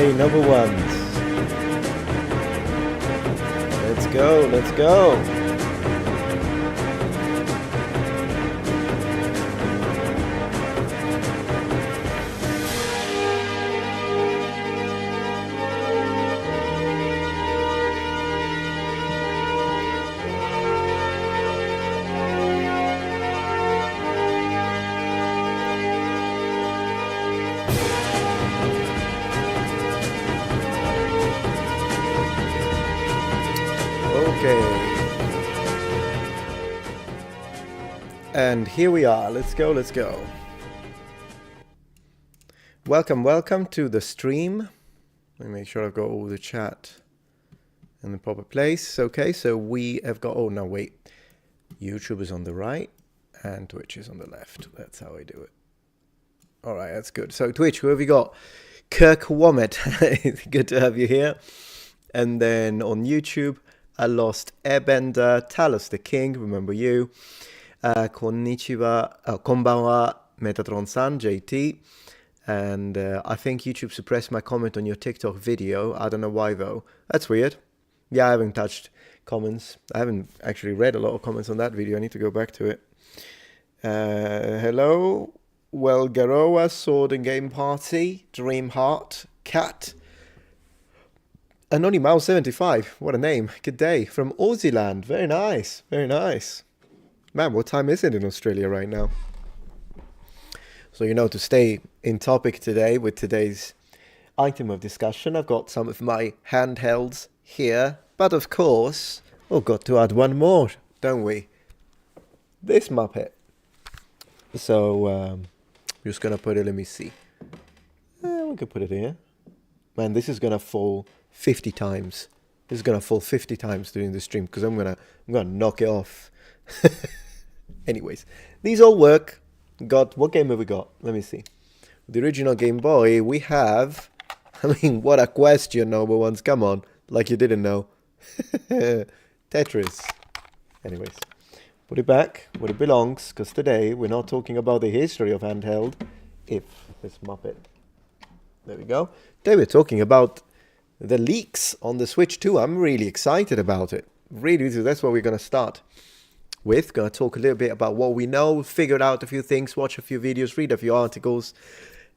Hey, number ones. Let's go, let's go. And here we are. Let's go, let's go. Welcome to the stream. Let me make sure I've got all the chat in the proper place. Okay, so we have got, oh no, wait. YouTube is on the right and Twitch is on the left. That's how I do it. All right, that's good. So Twitch, who have you got? Kirk Womet. Good to have you here. And then on YouTube, I lost Airbender, Talos the King, remember you. Konnichiwa, konbanwa, Metatron-san, JT. And I think YouTube suppressed my comment on your TikTok video. I don't know why though. That's weird. Yeah, I haven't touched comments. I haven't actually read a lot of comments on that video. I need to go back to it. Hello. Well, Garoa, Sword and Game Party, Dreamheart, Cat. Anony Mouse 75. What a name. Good day. From Aussieland. Very nice. Very nice. Man, what time is it in Australia right now? So, you know, to stay in topic today with today's item of discussion, I've got some of my handhelds here. But of course, we've got to add one more, don't we? This Muppet. So, I'm just going to put it, let me see. We could put it here. Man, this is going to fall 50 times. This is going to fall 50 times during the stream because I'm going to knock it off. Anyways, these all work. What game have we got? Let me see. The original Game Boy, we have... I mean, what a question, number ones. Come on. Like you didn't know. Tetris. Anyways, put it back where it belongs, because today we're not talking about the history of handheld. If this Muppet. There we go. Today we're talking about the leaks on the Switch 2. I'm really excited about it. Really, that's what we're going to start with. Going to talk a little bit about what we know, figured out a few things, watch a few videos, read a few articles.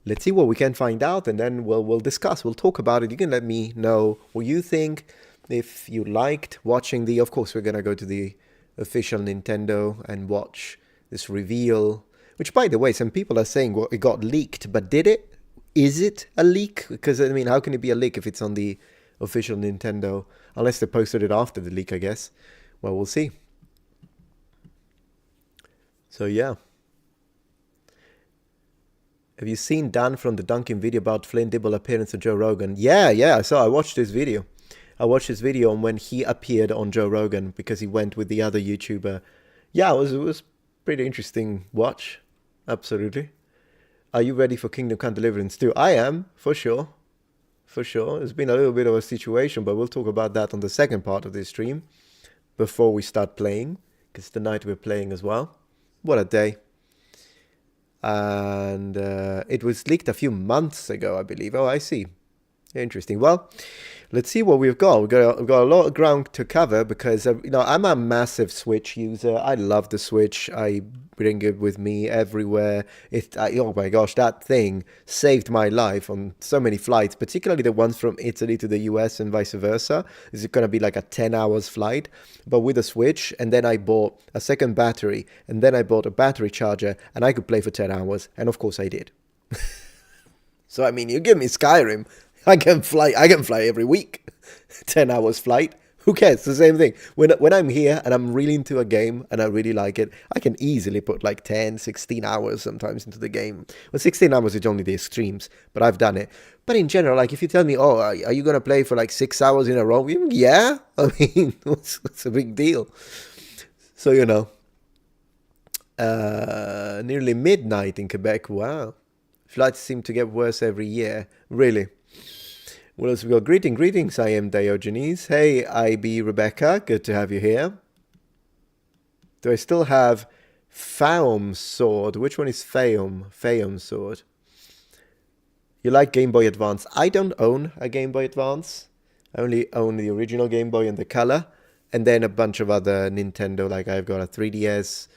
Let's see what we can find out, and then we'll discuss. We'll talk about it. You can let me know what you think. If you liked watching of course, we're going to go to the official Nintendo and watch this reveal. Which, by the way, some people are saying, well, it got leaked, but did it? Is it a leak? Because, I mean, how can it be a leak if it's on the official Nintendo? Unless they posted it after the leak, I guess. Well, we'll see. So, yeah. Have you seen Dan from the Dunkey video about Flynn Dibble appearance on Joe Rogan? Yeah. So I watched this video. I watched this video on when he appeared on Joe Rogan because he went with the other YouTuber. Yeah, it was pretty interesting watch. Absolutely. Are you ready for Kingdom Come Deliverance 2? I am, for sure. For sure. It's been a little bit of a situation, but we'll talk about that on the second part of this stream before we start playing, because tonight we're playing as well. What a day. And it was leaked a few months ago, I believe. Oh, I see. Interesting. Well, let's see what we've got. We've got a lot of ground to cover because, I'm a massive Switch user. I love the Switch. I bring it with me everywhere. Oh my gosh, that thing saved my life on so many flights, particularly the ones from Italy to the US and vice versa. It's going to be like a 10 hours flight, but with a Switch. And then I bought a second battery, and then I bought a battery charger, and I could play for 10 hours. And of course I did. So, I mean, you give me Skyrim, I can fly every week. 10 hours flight. Who cares? It's the same thing. When I'm here and I'm really into a game and I really like it, I can easily put like 10, 16 hours sometimes into the game. Well, 16 hours is only the extremes, but I've done it. But in general, like if you tell me, oh, are you going to play for like 6 hours in a row? Yeah. I mean, what's a big deal? So, nearly midnight in Quebec. Wow. Flights seem to get worse every year. Really. What else we got? Greetings, I am Diogenes. Hey, IB Rebecca, good to have you here. Do I still have Faum sword? Which one is Faum? Faum sword. You like Game Boy Advance. I don't own a Game Boy Advance. I only own the original Game Boy and the color. And then a bunch of other Nintendo, like I've got a 3DS,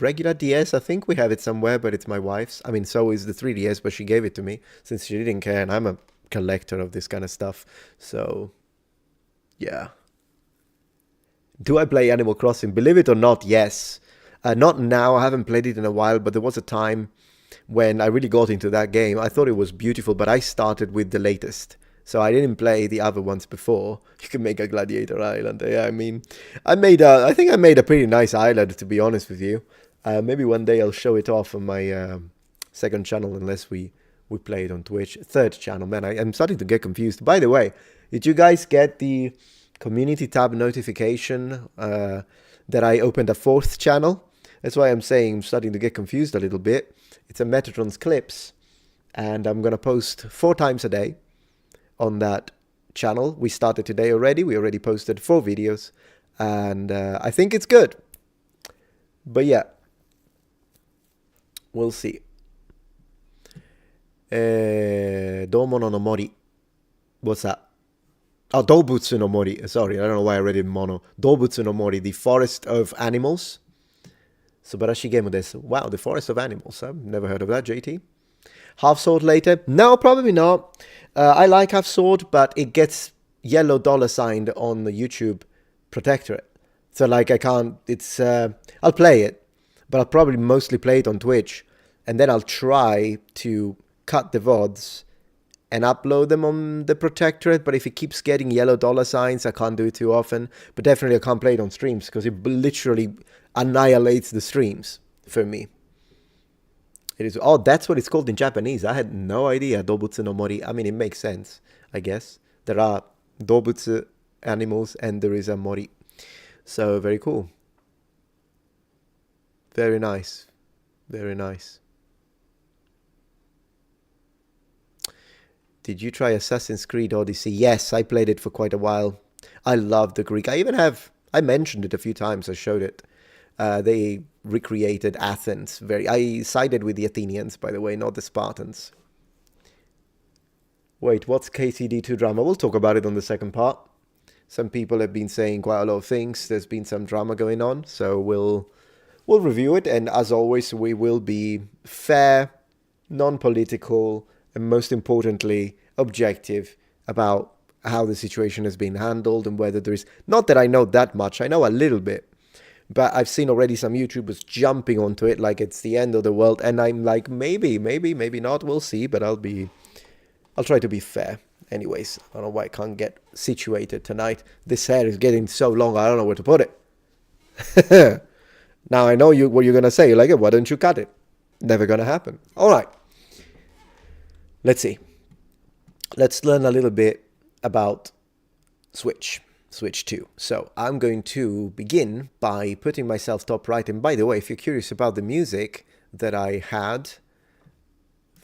regular DS. I think we have it somewhere, but it's my wife's. I mean, so is the 3DS, but she gave it to me since she didn't care. And I'm a collector of this kind of stuff. So, yeah. Do I play Animal Crossing? Believe it or not, yes. Not now. I haven't played it in a while, but there was a time when I really got into that game. I thought it was beautiful, but I started with the latest. So I didn't play the other ones before. You can make a gladiator island. Yeah, I mean, I think I made a pretty nice island, to be honest with you. Maybe one day I'll show it off on my second channel, unless we play it on Twitch. Third channel, man. I'm starting to get confused. By the way, did you guys get the community tab notification that I opened a fourth channel? That's why I'm saying I'm starting to get confused a little bit. It's a Metatron's Clips, and I'm going to post 4 times a day on that channel. We started today already. We already posted 4 videos, and I think it's good. But yeah, we'll see. Domo no mori. What's that? Oh, Dobutsu no mori. Sorry, I don't know why I read it in mono. Dobutsu no mori, the forest of animals. Subarashi Game desu. Wow, the forest of animals. I've never heard of that, JT. Half Sword later? No, probably not. I like Half Sword, but it gets yellow dollar signed on the YouTube protectorate. So like I can't, it's, I'll play it, but I'll probably mostly play it on Twitch. And then I'll try to cut the VODs and upload them on the protectorate. But if it keeps getting yellow dollar signs, I can't do it too often. But definitely I can't play it on streams because it literally annihilates the streams for me. It is. Oh, that's what it's called in Japanese. I had no idea. Dobutsu no mori. I mean, it makes sense, I guess. There are dobutsu, animals, and there is a mori. So, very cool. Very nice. Very nice. Did you try Assassin's Creed Odyssey? Yes, I played it for quite a while. I love the Greek. I mentioned it a few times. I showed it. They recreated Athens. I sided with the Athenians, by the way, not the Spartans. Wait, what's KCD2 drama? We'll talk about it on the second part. Some people have been saying quite a lot of things. There's been some drama going on, so we'll review it. And as always, we will be fair, non-political, and most importantly, objective about how the situation has been handled and whether there is... Not that I know that much. I know a little bit. But I've seen already some YouTubers jumping onto it like it's the end of the world. And I'm like, maybe not. We'll see. But I'll try to be fair. Anyways, I don't know why I can't get situated tonight. This hair is getting so long, I don't know where to put it. Now I know what you're going to say. You're like, why don't you cut it? Never going to happen. All right. Let's see. Let's learn a little bit about Switch 2. So I'm going to begin by putting myself top right. And by the way, if you're curious about the music that I had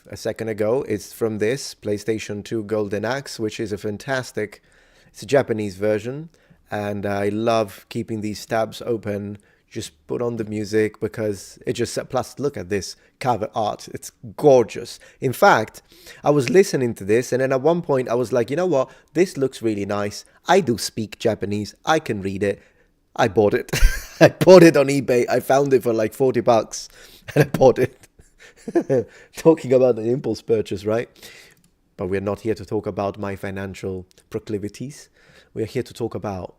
a second ago, it's from this PlayStation 2 Golden Axe, which is it's a Japanese version. And I love keeping these tabs open. Just put on the music because it just, plus look at this cover art. It's gorgeous. In fact, I was listening to this and then at one point I was like, you know what? This looks really nice. I do speak Japanese. I can read it. I bought it. I bought it on eBay. I found it for like $40 and I bought it. Talking about an impulse purchase, right? But we're not here to talk about my financial proclivities. We're here to talk about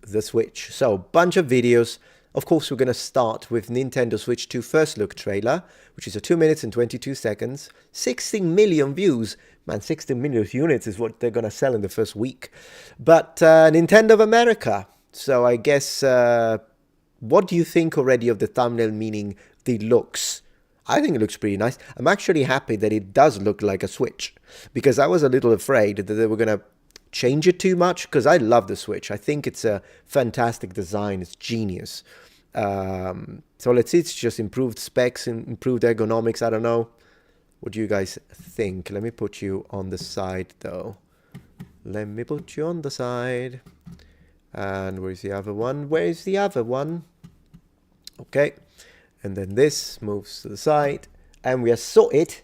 the Switch. So, bunch of videos. Of course, we're going to start with Nintendo Switch 2 first look trailer, which is a 2 minutes and 22 seconds. 16 million views. Man, 16 million units is what they're going to sell in the first week. But Nintendo of America. So I guess, what do you think already of the thumbnail, meaning the looks? I think it looks pretty nice. I'm actually happy that it does look like a Switch, because I was a little afraid that they were going to change it too much, because I love the Switch. I think it's a fantastic design. It's genius. So let's see, it's just improved specs and improved ergonomics. I don't know. What do you guys think? Let me put you on the side, though. Let me put you on the side. And where's the other one? Where's the other one? Okay. And then this moves to the side. And we are sorted.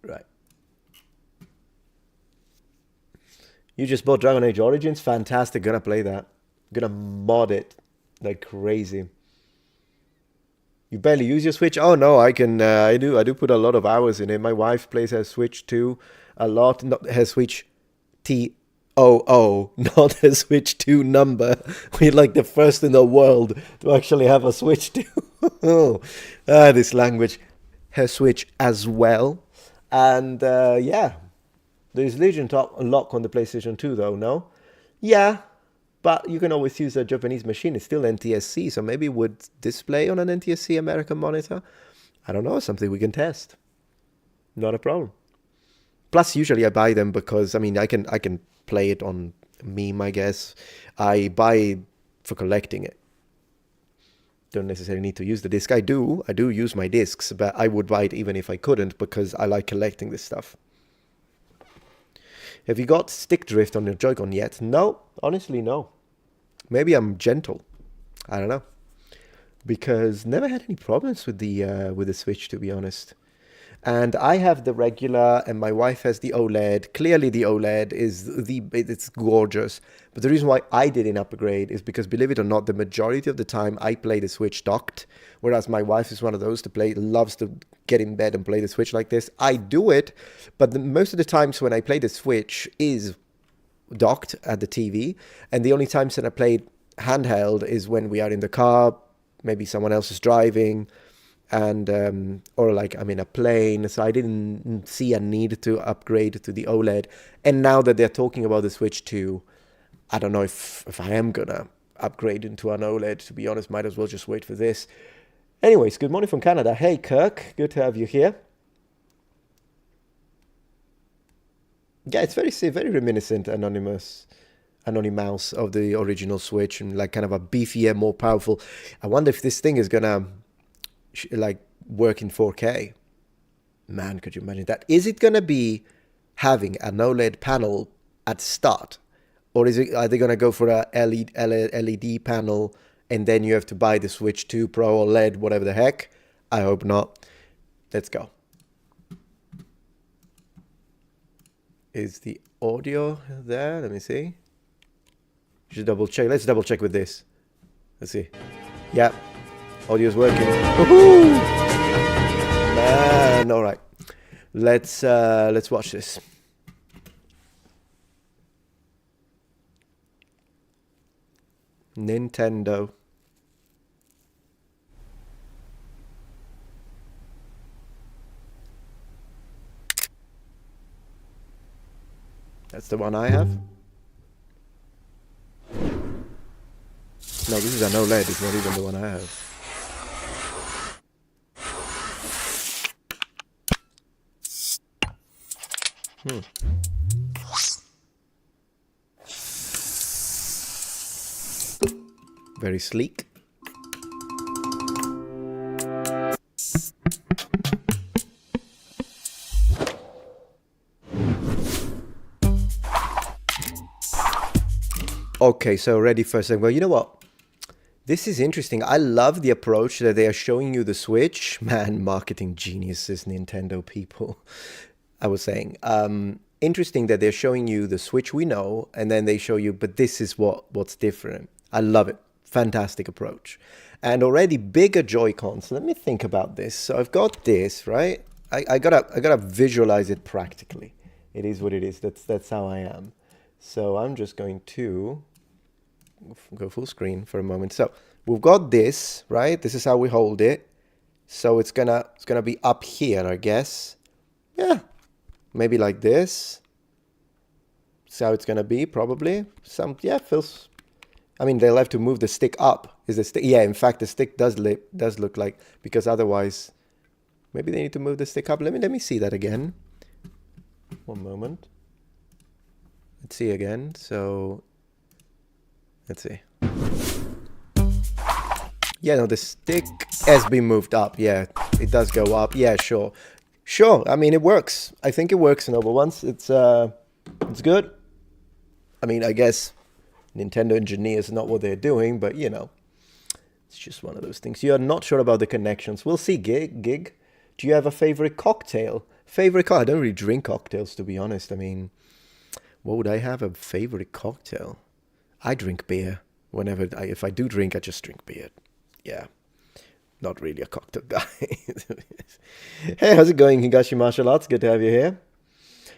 Right. You just bought Dragon Age Origins? Fantastic. Gonna play that. Gonna mod it like crazy. You barely use your Switch? Oh no, I can. I do put a lot of hours in it. My wife plays her Switch too, a lot. Not her Switch TOO, not her Switch 2 number. We're like the first in the world to actually have a Switch 2. This language. Her Switch as well, and yeah. There's Legion Top Lock on the PlayStation 2 though, no? Yeah, but you can always use a Japanese machine. It's still NTSC, so maybe it would display on an NTSC American monitor. I don't know, something we can test. Not a problem. Plus, usually I buy them because, I mean, I can play it on meme, I guess. I buy for collecting it. Don't necessarily need to use the disc. I do use my discs, but I would buy it even if I couldn't because I like collecting this stuff. Have you got stick drift on your Joy-Con yet? No, honestly, no. Maybe I'm gentle. I don't know. Because never had any problems with the Switch, to be honest. And I have the regular, and my wife has the OLED. Clearly, the OLED it's gorgeous. But the reason why I didn't upgrade is because, believe it or not, the majority of the time I play the Switch docked, whereas my wife is one of those loves to get in bed and play the Switch like this. I do it, but most of the times when I play the Switch is docked at the TV, and the only times that I play handheld is when we are in the car, maybe someone else is driving, and or like I'm in a plane, so I didn't see a need to upgrade to the OLED. And now that they're talking about the Switch 2, I don't know if I am gonna upgrade into an OLED, to be honest. Might as well just wait for this. Anyways, good morning from Canada. Hey Kirk, good to have you here. Yeah, it's very reminiscent Anonymous of the original Switch, and like kind of a beefier, more powerful. I wonder if this thing is gonna like work in 4K. Man, could you imagine that? Is it gonna be having an OLED panel at start, or are they gonna go for a LED panel and then you have to buy the Switch 2 Pro or LED, whatever the heck? I hope not. Let's go. Is the audio there? Let me see. Just double check. Let's double check with this. Let's see. Yeah. Audio's working. Woohoo! Man, all right. Let's watch this. Nintendo. That's the one I have. No, this is an OLED. It's not even the one I have. Very sleek. Okay, so ready for a second. Well, you know what? This is interesting. I love the approach that they are showing you the Switch. Man, marketing geniuses, Nintendo people. I was saying. Interesting that they're showing you the Switch we know, and then they show you, but this is what's different. I love it. Fantastic approach. And already bigger Joy-Cons. Let me think about this. So I've got this, right? I gotta visualize it practically. It is what it is. That's how I am. So I'm just going to go full screen for a moment. So we've got this, right? This is how we hold it. So it's gonna be up here, I guess. Yeah, maybe like this. That's how it's gonna be, probably. Feels. I mean, they'll have to move the stick up. Is the stick? Yeah, in fact, the stick does look like, because otherwise, maybe they need to move the stick up. Let me see that again. One moment. Let's see again. So, let's see. Yeah, no, the stick has been moved up. Yeah, it does go up. Yeah, sure. Sure, I mean, it works. I think it works in over once. It's good. I mean, I guess Nintendo engineers know what they're doing, but, you know, it's just one of those things. You're not sure about the connections. We'll see, Gig. Do you have a favorite cocktail? Favorite cocktail? I don't really drink cocktails, to be honest. I mean, what would I have a favorite cocktail? I drink beer. If I do drink, I just drink beer. Yeah, not really a cocktail guy. Hey, how's it going, Higashi Martial Arts? Good to have you here.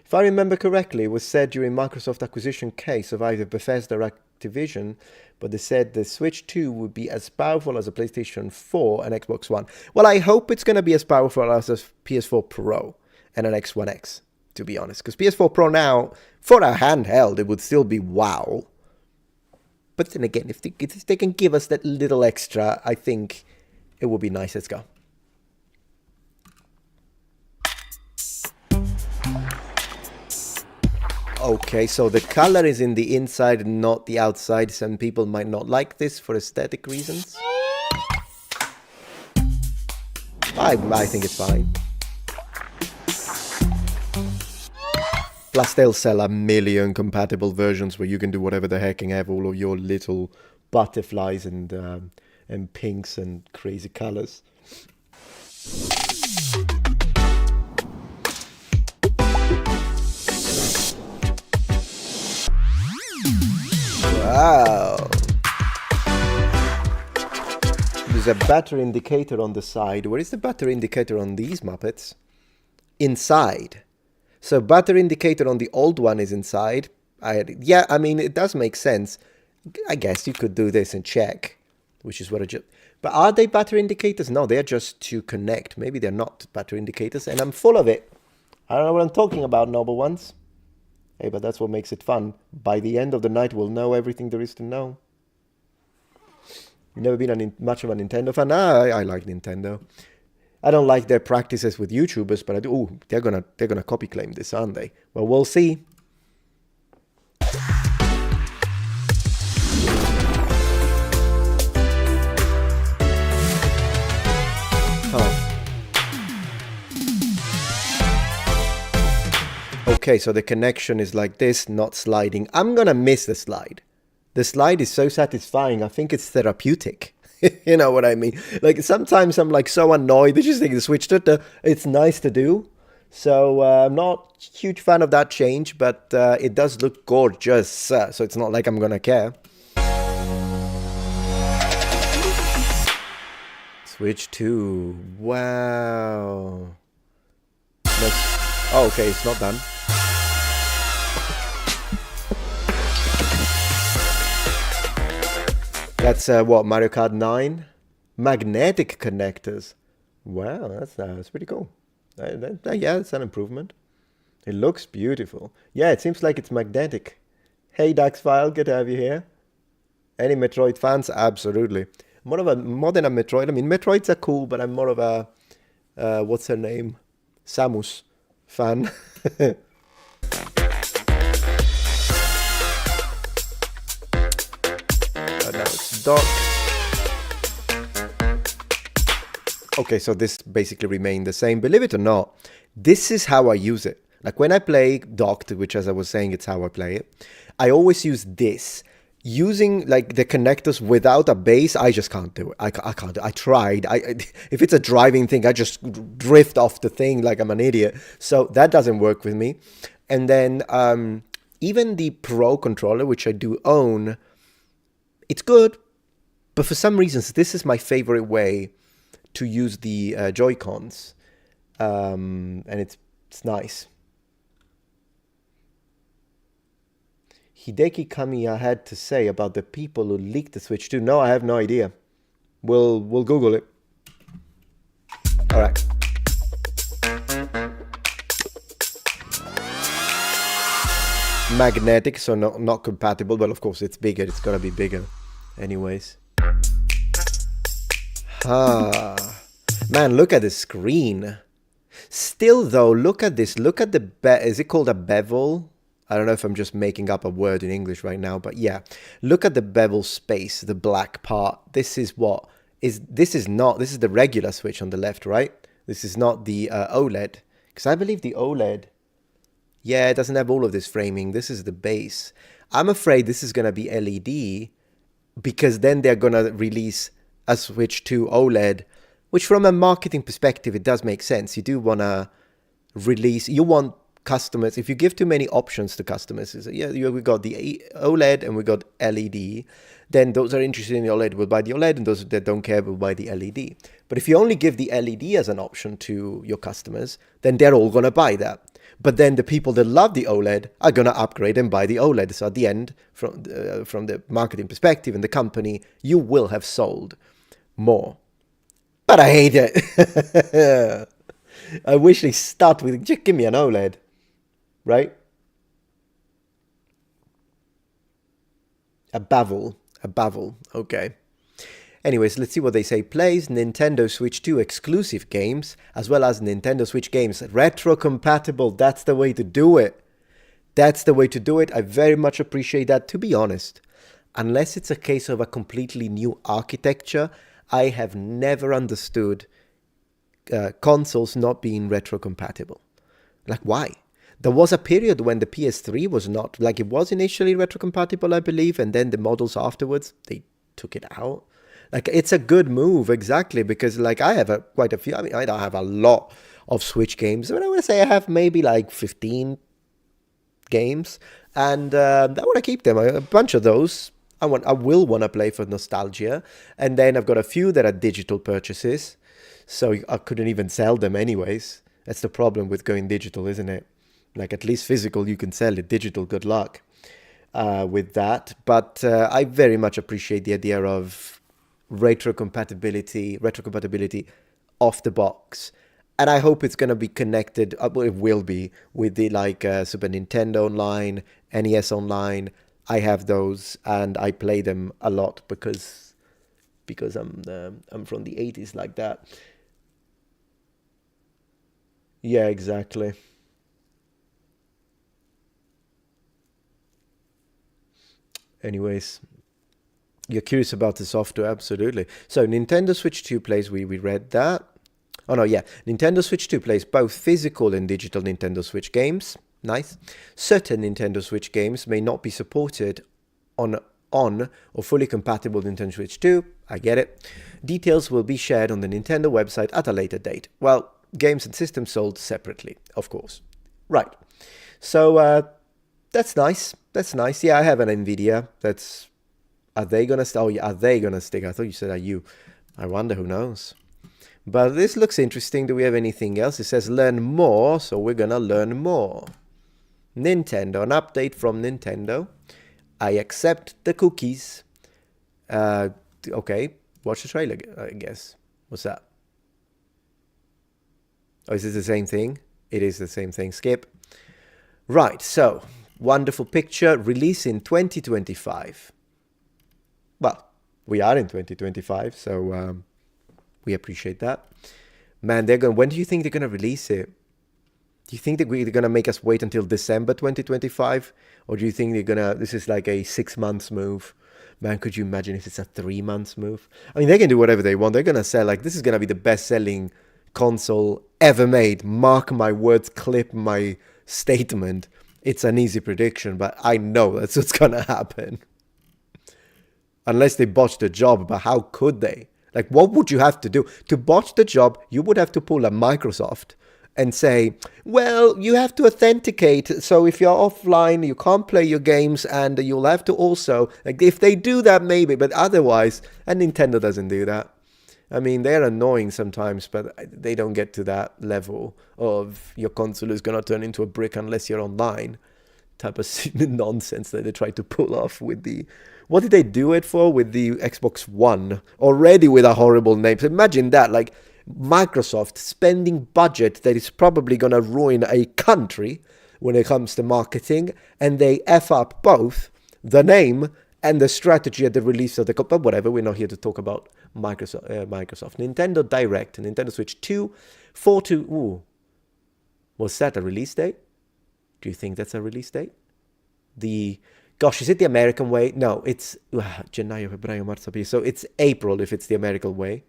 If I remember correctly, it was said during Microsoft acquisition case of either Bethesda or Activision, but they said the Switch 2 would be as powerful as a PlayStation 4 and Xbox One. Well, I hope it's going to be as powerful as a PS4 Pro and an X1X, to be honest. Because PS4 Pro now, for a handheld, it would still be wow. But then again, if they can give us that little extra, I think it would be nice. Let's go. Okay, so the color is in the inside and not the outside. Some people might not like this for aesthetic reasons. I think it's fine. Plus they'll sell a million compatible versions where you can do whatever the heck and have all of your little butterflies and pinks and crazy colors. Wow. There's a battery indicator on the side. Where is the battery indicator on these Muppets? Inside. So battery indicator on the old one is inside. Yeah, I mean, it does make sense. I guess you could do this and check, which is what I just... But are they battery indicators? No, they're just to connect. Maybe they're not battery indicators, and I'm full of it. I don't know what I'm talking about, noble ones. Hey, but that's what makes it fun. By the end of the night, we'll know everything there is to know. You've never been much of a Nintendo fan? I like Nintendo. I don't like their practices with YouTubers, but I do. Ooh, they're gonna copy claim this, aren't they? Well, we'll see. Okay, so the connection is like this, not sliding. I'm gonna miss the slide. The slide is so satisfying. I think it's therapeutic. You know what I mean? Like sometimes I'm like so annoyed that you think the Switch it's nice to do. So I'm not a huge fan of that change, but it does look gorgeous. So it's not like I'm gonna care. Switch 2. Wow. Oh, okay, it's not done. That's what, Mario Kart 9? Magnetic connectors. Wow, that's pretty cool. Yeah, it's an improvement. It looks beautiful. Yeah, it seems like it's magnetic. Hey, Daxfile, good to have you here. Any Metroid fans? Absolutely. More than a Metroid. I mean, Metroids are cool, but I'm more of a, what's her name? Samus fan. Now it's dock. Okay, so this basically remained the same. Believe it or not, this is how I use it. Like when I play docked, which as I was saying, it's how I play it. I always use this. Using like the connectors without a base, I just can't do it. I can't do it. I tried. If it's a driving thing, I just drift off the thing like I'm an idiot. So that doesn't work with me. And then even the Pro controller, which I do own, it's good. But for some reasons, this is my favorite way to use the Joy-Cons. And it's nice. Hideki Kamiya had to say about the people who leaked the Switch 2. No, I have no idea. We'll Google it. All right. Magnetic, so not compatible. Well, of course, it's bigger. It's got to be bigger. Anyways. Man, look at the screen. Still, though, look at this. Look at the... Is it called a bevel? I don't know if I'm just making up a word in English right now, but yeah. Look at the bevel space, the black part. This is what is... This is the regular Switch on the left, right? This is not the OLED. Because I believe the OLED... Yeah, it doesn't have all of this framing. This is the base. I'm afraid this is going to be LED because then they're going to release a Switch 2 OLED, which from a marketing perspective, it does make sense. You do want to release. You want customers, if you give too many options to customers, we got the OLED and we got LED, then those are interested in the OLED will buy the OLED, and those that don't care will buy the LED. But if you only give the LED as an option to your customers, then they're all going to buy that. But then the people that love the OLED are going to upgrade and buy the OLED. So at the end, from the marketing perspective and the company, you will have sold more. But I hate it. I wish they start with, just give me an OLED, right? A bavel, okay. Anyways, let's see what they say. Plays Nintendo Switch 2 exclusive games, as well as Nintendo Switch games. Retro-compatible, that's the way to do it. That's the way to do it. I very much appreciate that, to be honest. Unless it's a case of a completely new architecture, I have never understood consoles not being retro-compatible. Like, why? There was a period when the PS3 was not, like, it was initially retro-compatible, I believe, and then the models afterwards, they took it out. Like, it's a good move, exactly, because, like, I have quite a few, I mean, I don't have a lot of Switch games, but I would say I have maybe, like, 15 games, and I want to keep them. A bunch of those, I will want to play for nostalgia, and then I've got a few that are digital purchases, so I couldn't even sell them anyways. That's the problem with going digital, isn't it? Like, at least physical, you can sell it. Digital, good luck with that. But I very much appreciate the idea of retrocompatibility off the box. And I hope it's going to be connected, well, it will be, with the Super Nintendo Online, NES Online. I have those, and I play them a lot because I'm from the 80s like that. Yeah, exactly. Anyways, you're curious about the software, absolutely. So Nintendo Switch 2 plays, we read that. Oh no, yeah. Nintendo Switch 2 plays both physical and digital Nintendo Switch games. Nice. Certain Nintendo Switch games may not be supported on or fully compatible Nintendo Switch 2. I get it. Details will be shared on the Nintendo website at a later date. Well, games and systems sold separately, of course. Right. So that's nice. That's nice. Yeah, I have an NVIDIA. Are they gonna? Oh, yeah, are they gonna stick? I thought you said are you. I wonder. Who knows? But this looks interesting. Do we have anything else? It says learn more, so we're gonna learn more. Nintendo, an update from Nintendo. I accept the cookies. Okay, watch the trailer, I guess. What's that? Oh, is this the same thing? It is the same thing. Skip. Right, so, wonderful picture. Release in 2025. Well, we are in 2025, so we appreciate that. Man, when do you think they're going to release it? Do you think they're going to make us wait until December 2025? Or do you think this is like a 6 months move? Man, could you imagine if it's a 3 months move? I mean, they can do whatever they want. They're going to sell, this is going to be the best selling console ever made. Mark my words, clip my statement. It's an easy prediction, but I know that's what's going to happen. Unless they botched the job, but how could they? What would you have to do? To botch the job, you would have to pull a Microsoft and say, well, you have to authenticate. So if you're offline, you can't play your games, and you'll have to also, if they do that, maybe, but otherwise, and Nintendo doesn't do that. I mean, they're annoying sometimes, but they don't get to that level of your console is going to turn into a brick unless you're online type of nonsense that they try to pull off with the... What did they do it for with the Xbox One? Already with a horrible name. So imagine that, Microsoft spending budget that is probably going to ruin a country when it comes to marketing, and they F up both the name and the strategy at the release of the... But whatever, we're not here to talk about Microsoft. Nintendo Direct, Nintendo Switch 2, 4-2... Ooh. Was that a release date? Do you think that's a release date? Gosh, is it the American way? No, it's Gennaio, Febbraio, Marzo, Aprile. So it's April if it's the American way.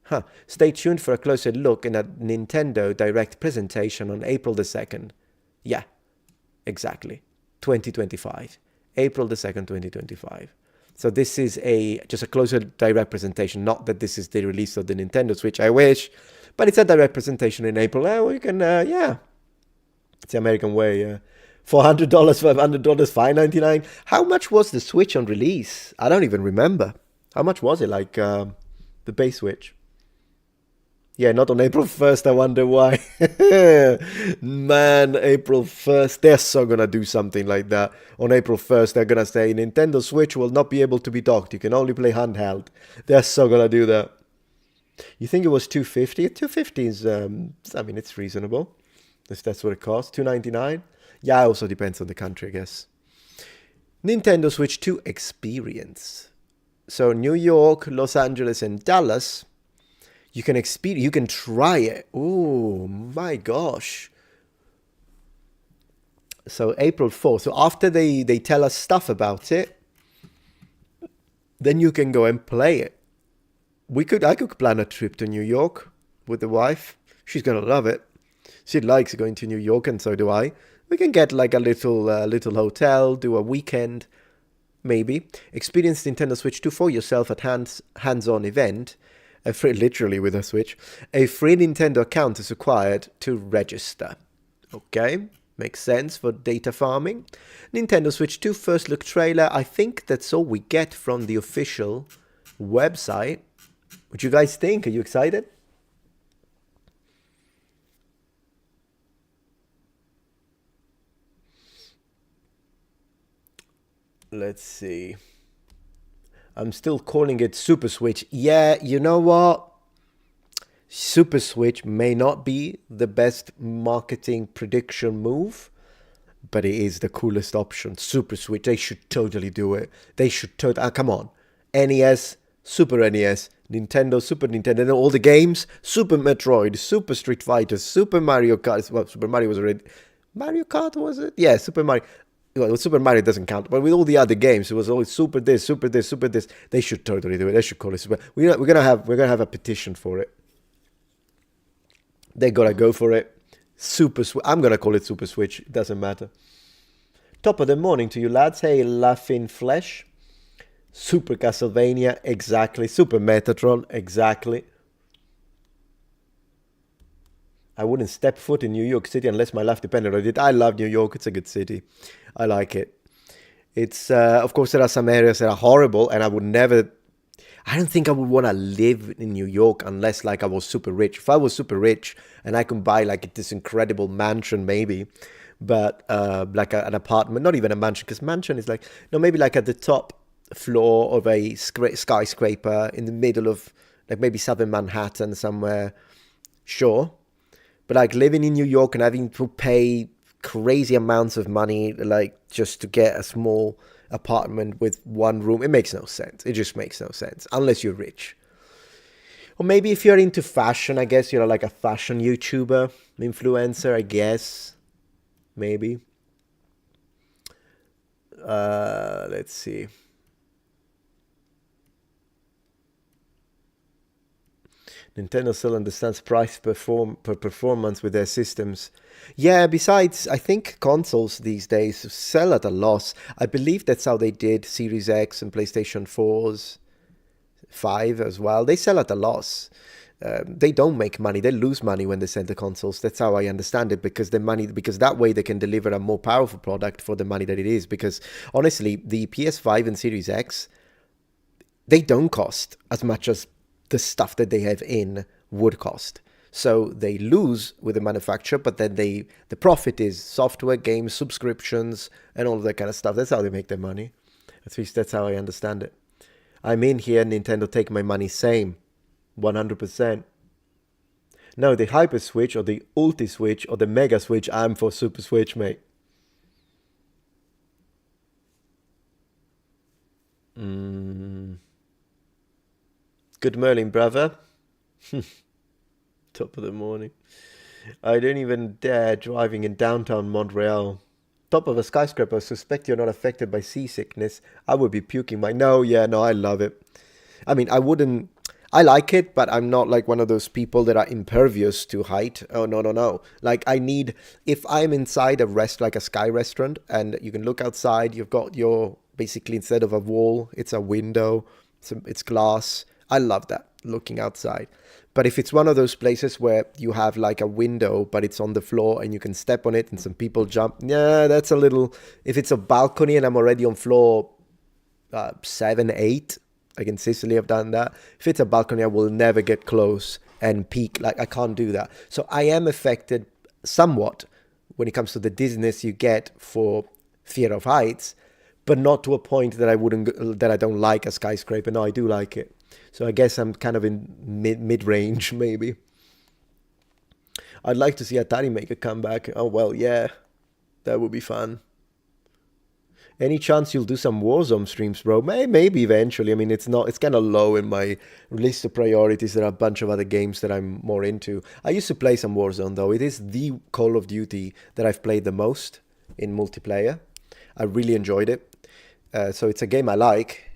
Huh. Stay tuned for a closer look in a Nintendo Direct presentation on April the 2nd. Yeah, exactly. 2025. April the 2nd, 2025. So this is just a closer direct presentation. Not that this is the release of the Nintendo Switch. I wish. But it's a direct presentation in April. We can, yeah. It's the American way, yeah. $400, $500, $599. How much was the Switch on release? I don't even remember. How much was it? Like the base Switch? Yeah, not on April 1st. I wonder why. Man, April 1st. They're so gonna do something like that. On April 1st, they're gonna say Nintendo Switch will not be able to be docked. You can only play handheld. They're so gonna do that. You think it was 250? 250 is, I mean, it's reasonable. If that's what it costs. 299. Yeah, it also depends on the country, I guess. Nintendo Switch 2 Experience. So New York, Los Angeles, and Dallas. You can you can try it. Oh my gosh. So April 4th. So after they tell us stuff about it, then you can go and play it. I could plan a trip to New York with the wife. She's gonna love it. She likes going to New York, and so do I. We can get like a little hotel, do a weekend, maybe. Experience Nintendo Switch 2 for yourself at hands-on event. Literally with a Switch. A free Nintendo account is required to register. Okay, makes sense for data farming. Nintendo Switch 2 first look trailer. I think that's all we get from the official website. What do you guys think? Are you excited? Let's see. I'm still calling it Super Switch. Yeah, you know what? Super Switch may not be the best marketing prediction move, but it is the coolest option. Super Switch, they should totally do it. They should totally... come on. NES, Super NES, Nintendo, Super Nintendo, and all the games. Super Metroid, Super Street Fighter, Super Mario Kart. Well, Super Mario was already... Mario Kart, was it? Yeah, Super Mario... Well, Super Mario doesn't count, but with all the other games, it was always Super this, Super this, Super this. They should totally do it. They should call it Super. We're gonna have a petition for it. They gotta go for it. I'm gonna call it Super Switch. It doesn't matter. Top of the morning to you lads. Hey, Laughing Flesh. Super Castlevania, exactly. Super Metatron, exactly. I wouldn't step foot in New York City unless my life depended on it. I love New York. It's a good city. I like it. It's, of course, there are some areas that are horrible, and I don't think I would want to live in New York unless, like, I was super rich. If I was super rich and I could buy, like, this incredible mansion, maybe, but, like, an apartment, not even a mansion, because mansion is like, no, maybe, like, at the top floor of a skyscraper in the middle of, like, maybe southern Manhattan somewhere, sure. But like living in New York and having to pay crazy amounts of money, like just to get a small apartment with one room, it makes no sense. It just makes no sense unless you're rich. Or maybe if you're into fashion, I guess you're like a fashion YouTuber, influencer, I guess. Maybe. Let's see. Nintendo still understands price per performance with their systems. Yeah, besides, I think consoles these days sell at a loss. I believe that's how they did Series X and PlayStation 4's 5 as well. They sell at a loss. They don't make money. They lose money when they sell the consoles. That's how I understand it, because that way they can deliver a more powerful product for the money that it is. Because honestly, the PS5 and Series X, they don't cost as much as the stuff that they have in would cost. So they lose with the manufacturer, but then the profit is software, games, subscriptions, and all of that kind of stuff. That's how they make their money. At least that's how I understand it. I'm in here, Nintendo take my money, same. 100%. No, the Hyper Switch or the Ulti Switch or the Mega Switch, I'm for Super Switch, mate. Good Merlin, brother. Top of the morning. I don't even dare driving in downtown Montreal. Top of a skyscraper, suspect you're not affected by seasickness. I would be puking my... No, I love it. I mean, I like it, but I'm not like one of those people that are impervious to height. Oh, no. Like, if I'm inside like a sky restaurant, and you can look outside, you've got basically, instead of a wall, it's a window, it's glass. I love that, looking outside. But if it's one of those places where you have like a window, but it's on the floor and you can step on it and some people jump, yeah, that's a little... If it's a balcony and I'm already on floor 7, 8, like in Sicily I've done that. If it's a balcony, I will never get close and peek. Like, I can't do that. So I am affected somewhat when it comes to the dizziness you get for fear of heights, but not to a point that I don't like a skyscraper. No, I do like it. So I guess I'm kind of in mid-range, maybe. I'd like to see Atari make a comeback. Oh, well, yeah. That would be fun. Any chance you'll do some Warzone streams, bro? Maybe eventually. I mean, it's kind of low in my list of priorities. There are a bunch of other games that I'm more into. I used to play some Warzone, though. It is the Call of Duty that I've played the most in multiplayer. I really enjoyed it. So it's a game I like.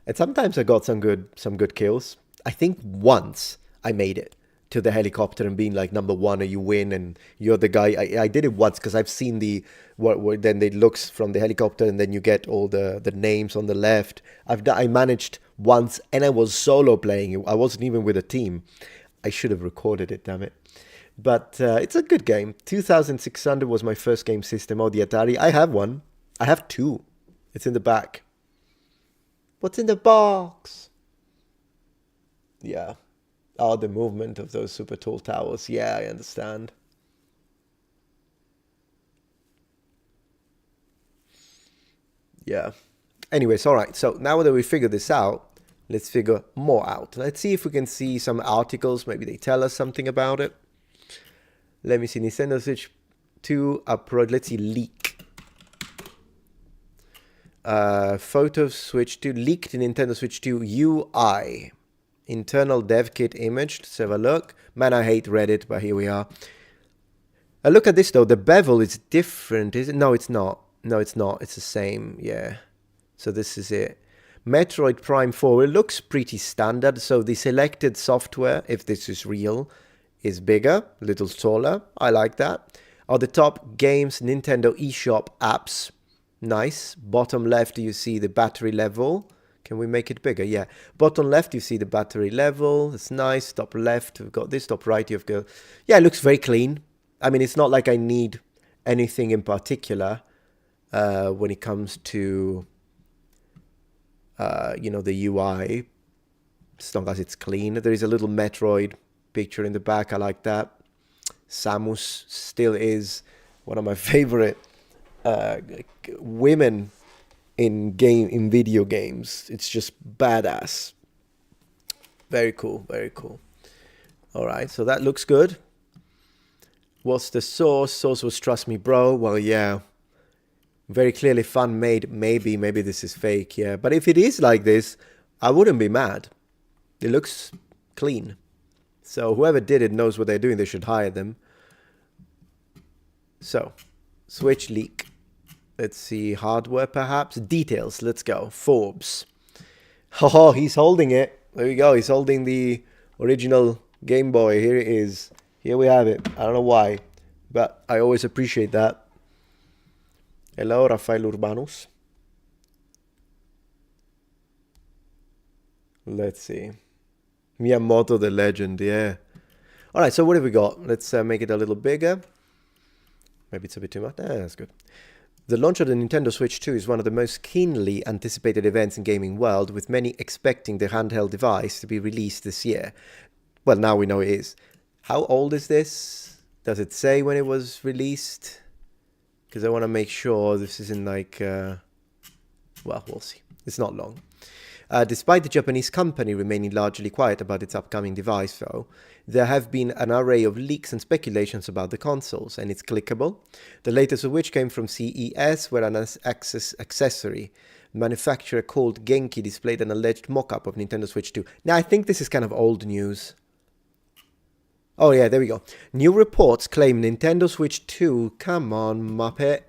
And sometimes I got some good kills. I think once I made it to the helicopter and being like number 1 and you win and you're the guy. I did it once because I've seen then it looks from the helicopter and then you get all the names on the left. I managed once and I was solo playing it. I wasn't even with a team. I should have recorded it, damn it. But it's a good game. 2600 was my first game system. Oh, the Atari. I have one. I have 2. It's in the back. What's in the box? Yeah. Oh, the movement of those super tall towers. Yeah, I understand. Yeah. Anyways, all right. So now that we figured this out, let's figure more out. Let's see if we can see some articles. Maybe they tell us something about it. Let me see. Nintendo Switch 2 upload. Let's see. Leak. Photo Switch 2 leaked Nintendo Switch 2 UI. Internal dev kit image. Let's have a look. Man, I hate Reddit, but here we are. Look at this though. The bevel is different, is it? No, it's not. No, it's not. It's the same. Yeah. So this is it. Metroid Prime 4. It looks pretty standard. So the selected software, if this is real, is bigger, a little taller. I like that. On the top, games, Nintendo eShop apps. Nice. Bottom left, you see the battery level. Can we make it bigger? Yeah. Bottom left, you see the battery level. It's nice. Top left, we've got this. Top right, you've got... Yeah, it looks very clean. I mean, it's not like I need anything in particular when it comes to, the UI. As long as it's clean. There is a little Metroid picture in the back. I like that. Samus still is one of my favorite women in video games. It's just badass. Very cool, very cool. All right, so that looks good. What's the source? Source was Trust Me Bro. Well, yeah, very clearly fan made. Maybe this is fake. Yeah, but if it is like this, I wouldn't be mad. It looks clean. So whoever did it knows what they're doing. They should hire them. So Switch leak. Let's see, hardware perhaps. Details, let's go. Forbes. Oh, he's holding it. There we go. He's holding the original Game Boy. Here it is. Here we have it. I don't know why, but I always appreciate that. Hello, Rafael Urbanus. Let's see. Miyamoto the legend, yeah. All right, so what have we got? Let's make it a little bigger. Maybe it's a bit too much. That's good. The launch of the Nintendo Switch 2 is one of the most keenly anticipated events in gaming world, with many expecting the handheld device to be released this year. Well, now we know it is. How old is this? Does it say when it was released? Because I want to make sure this isn't like... well, we'll see. It's not long. Despite the Japanese company remaining largely quiet about its upcoming device, though, there have been an array of leaks and speculations about the consoles, and it's clickable. The latest of which came from CES, where an accessory manufacturer called Dunkey displayed an alleged mock-up of Nintendo Switch 2. Now, I think this is kind of old news. Oh yeah, there we go. New reports claim Nintendo Switch 2... Come on, Muppet.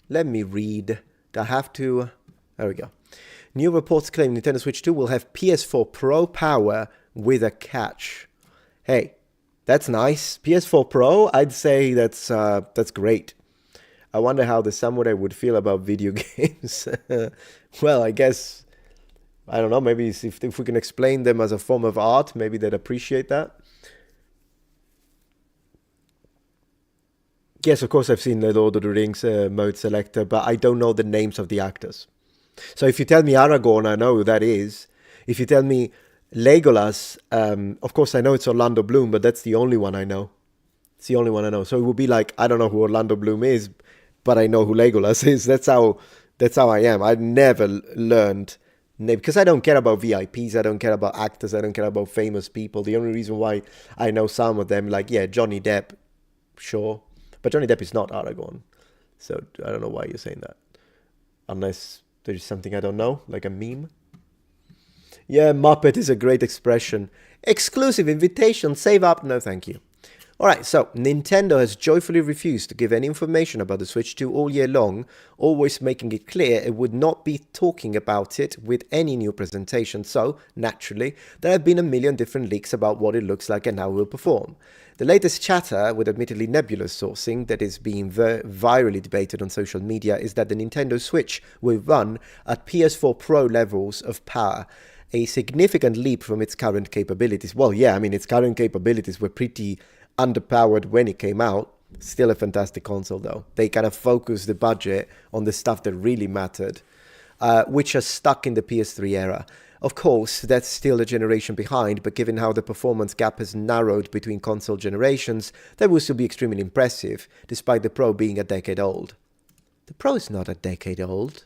Let me read. I have to... There we go. New reports claim Nintendo Switch 2 will have PS4 Pro power with a catch. Hey, that's nice. PS4 Pro, I'd say that's great. I wonder how the samurai would feel about video games. Well, I guess, I don't know, maybe if we can explain them as a form of art, maybe they'd appreciate that. Yes, of course, I've seen the Lord of the Rings mode selector, but I don't know the names of the actors. So if you tell me Aragorn, I know who that is. If you tell me Legolas, of course, I know it's Orlando Bloom, but that's the only one I know. It's the only one I know. So it would be like, I don't know who Orlando Bloom is, but I know who Legolas is. That's how I am. I've never learned because I don't care about VIPs, I don't care about actors, I don't care about famous people. The only reason why I know some of them, like yeah, Johnny Depp, sure, but Johnny Depp is not Aragorn. So I don't know why you're saying that, unless there's something I don't know, like a meme. Yeah, Muppet is a great expression. Exclusive invitation, save up. No, thank you. Alright, so Nintendo has joyfully refused to give any information about the Switch 2 all year long, always making it clear it would not be talking about it with any new presentation. So, naturally, there have been a million different leaks about what it looks like and how it will perform. The latest chatter, with admittedly nebulous sourcing that is being virally debated on social media, is that the Nintendo Switch will run at PS4 Pro levels of power, a significant leap from its current capabilities. Well, yeah, I mean, its current capabilities were pretty underpowered when it came out. Still a fantastic console, though. They kind of focused the budget on the stuff that really mattered, which are stuck in the PS3 era. Of course, that's still a generation behind, but given how the performance gap has narrowed between console generations, that will still be extremely impressive, despite the Pro being a decade old. The Pro is not a decade old.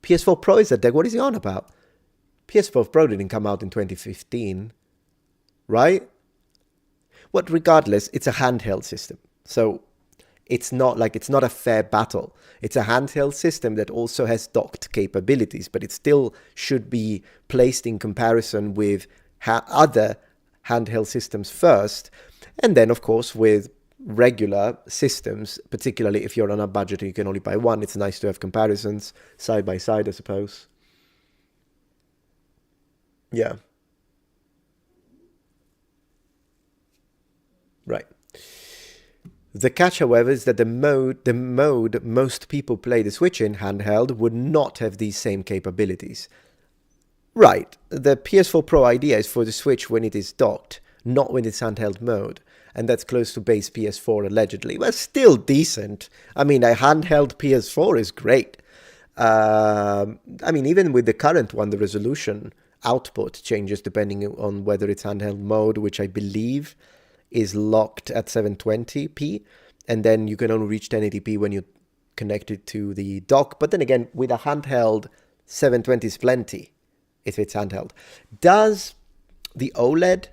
PS4 Pro is a decade. What is he on about? PS4 Pro didn't come out in 2015, right? But regardless, it's a handheld system. So it's not a fair battle. It's a handheld system that also has docked capabilities, but it still should be placed in comparison with other handheld systems first. And then, of course, with regular systems, particularly if you're on a budget and you can only buy one, it's nice to have comparisons side by side, I suppose. Yeah, right. The catch, however, is that the mode most people play the Switch in handheld would not have these same capabilities. Right, the PS4 Pro idea is for the Switch when it is docked, not when it's handheld mode, and that's close to base PS4 allegedly, but still decent. I mean, a handheld PS4 is great. I mean, even with the current one, the resolution output changes depending on whether it's handheld mode, which I believe is locked at 720p, and then you can only reach 1080p when you connect it to the dock. But then again, with a handheld, 720 is plenty if it's handheld. Does the OLED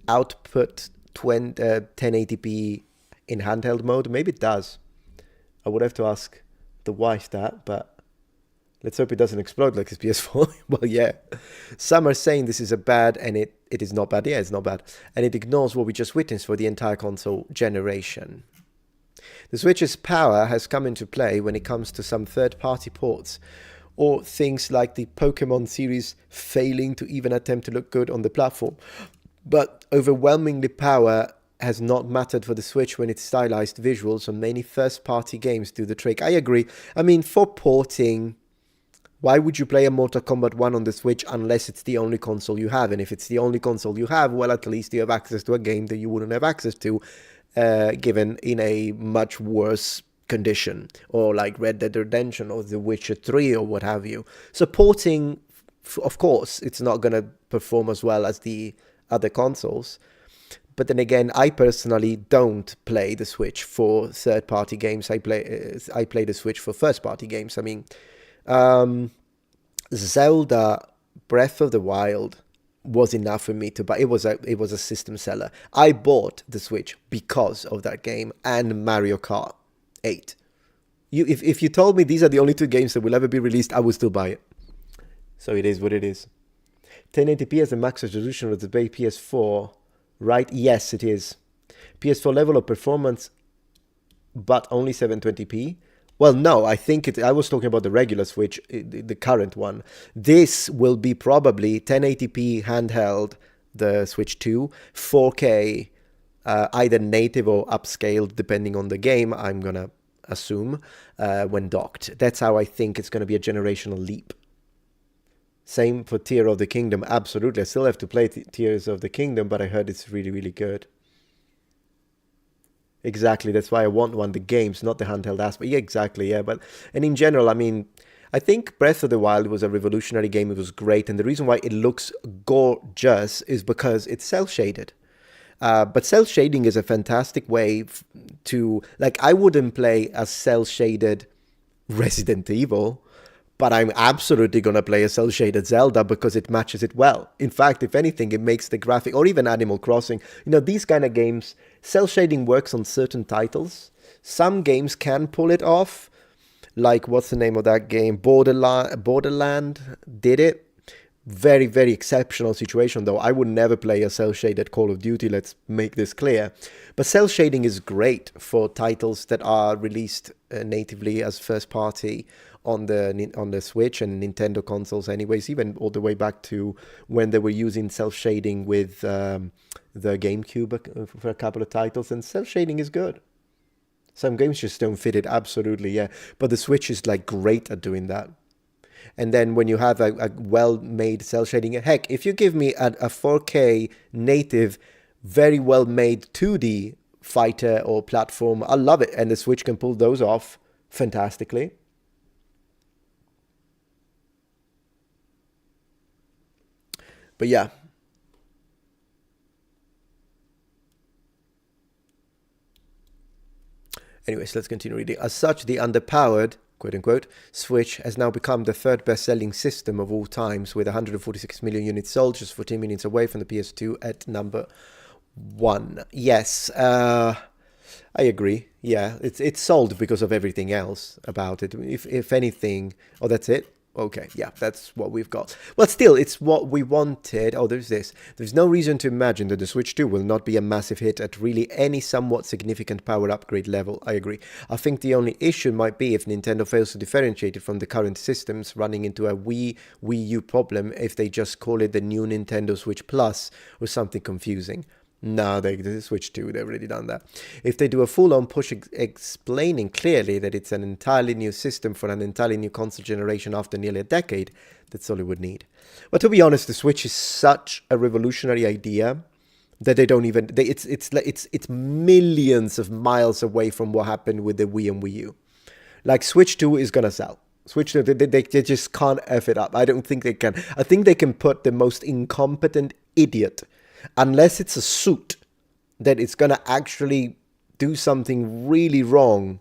output 1080p in handheld mode? Maybe it does. I would have to ask the wife that, but let's hope it doesn't explode like this PS4. Well, yeah. Some are saying this is a bad, and it is not bad. Yeah, it's not bad. And it ignores what we just witnessed for the entire console generation. The Switch's power has come into play when it comes to some third-party ports, or things like the Pokemon series failing to even attempt to look good on the platform. But overwhelmingly, power has not mattered for the Switch when its stylized visuals on many first-party games do the trick. I agree. I mean, for porting, why would you play a Mortal Kombat 1 on the Switch unless it's the only console you have? And if it's the only console you have, well, at least you have access to a game that you wouldn't have access to, given in a much worse condition, or like Red Dead Redemption or The Witcher 3 or what have you. Supporting, of course, it's not going to perform as well as the other consoles. But then again, I personally don't play the Switch for third-party games. I play the Switch for first-party games. I mean, Zelda Breath of the Wild was enough for me to buy. It was a system seller. I bought the Switch because of that game and Mario Kart 8. If you told me these are the only two games that will ever be released, I would still buy it. So it is what it is. 1080p as the max resolution of the base PS4, right? Yes, it is. PS4 level of performance, but only 720p. Well, no, I think I was talking about the regular Switch, the current one. This will be probably 1080p handheld, the Switch 2, 4K, either native or upscaled, depending on the game, I'm going to assume, when docked. That's how I think it's going to be a generational leap. Same for Tears of the Kingdom, absolutely. I still have to play Tears of the Kingdom, but I heard it's really, really good. Exactly. That's why I want one. The games, not the handheld aspect. Yeah, exactly. Yeah, but and in general, I mean, I think Breath of the Wild was a revolutionary game. It was great, and the reason why it looks gorgeous is because it's cell shaded. But cell shading is a fantastic way to like. I wouldn't play a cell shaded Resident Evil, but I'm absolutely gonna play a cell shaded Zelda because it matches it well. In fact, if anything, it makes the graphic, or even Animal Crossing, these kind of games, cell shading works on certain titles. Some games can pull it off, like what's the name of that game? Borderland did it. Very, very exceptional situation, though. I would never play a cell shaded Call of Duty, let's make this clear. But cell shading is great for titles that are released natively as first party on the Switch and Nintendo consoles anyways, even all the way back to when they were using cell shading with the GameCube for a couple of titles, and cell shading is good. Some games just don't fit it, absolutely, yeah. But the Switch is like great at doing that. And then when you have a well-made cell shading, heck, if you give me a 4K native, very well-made 2D fighter or platform, I love it. And the Switch can pull those off fantastically. But yeah. Anyways, let's continue reading. As such, the underpowered, quote-unquote, Switch has now become the third best-selling system of all times, with 146 million units sold, just 14 million away from the PS2 at number 1. Yes, I agree. Yeah, it's sold because of everything else about it. If anything, oh, that's it. Okay, yeah, that's what we've got. Well, still, it's what we wanted. Oh, there's this. There's no reason to imagine that the Switch 2 will not be a massive hit at really any somewhat significant power upgrade level. I agree. I think the only issue might be if Nintendo fails to differentiate it from the current systems, running into a Wii U problem if they just call it the new Nintendo Switch Plus or something confusing. No, they Switch 2, they've already done that. If they do a full-on push explaining clearly that it's an entirely new system for an entirely new console generation after nearly a decade, that's all it would need. But to be honest, the Switch is such a revolutionary idea that they don't even... It's millions of miles away from what happened with the Wii and Wii U. Like, Switch 2 is going to sell. Switch 2, they just can't F it up. I don't think they can. I think they can put the most incompetent idiot, unless it's a suit that it's going to actually do something really wrong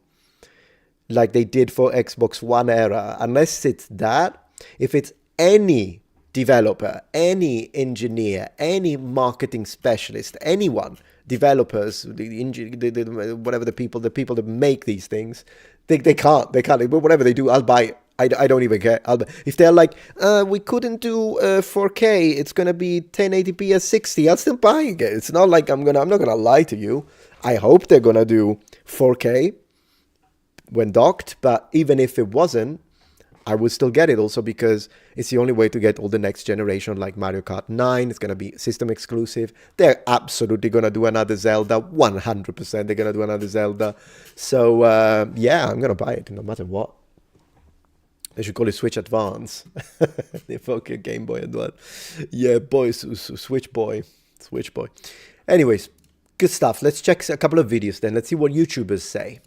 like they did for Xbox One era. Unless it's that, if it's any developer, any engineer, any marketing specialist, anyone, developers, whatever the people that make these things, they can't. But whatever they do, I'll buy it. I don't even care. If they're like, we couldn't do 4K, it's gonna be 1080p at 60, I'm still buying it. It's not like I'm not gonna lie to you. I hope they're gonna do 4K when docked, but even if it wasn't, I would still get it also because it's the only way to get all the next generation, like Mario Kart 9. It's going to be system exclusive. They're absolutely going to do another Zelda. 100% they're going to do another Zelda. So, yeah, I'm going to buy it no matter what. They should call it Switch Advance. The fucking Game Boy Advance. Yeah, boy, Switch Boy. Switch Boy. Anyways, good stuff. Let's check a couple of videos then. Let's see what YouTubers say.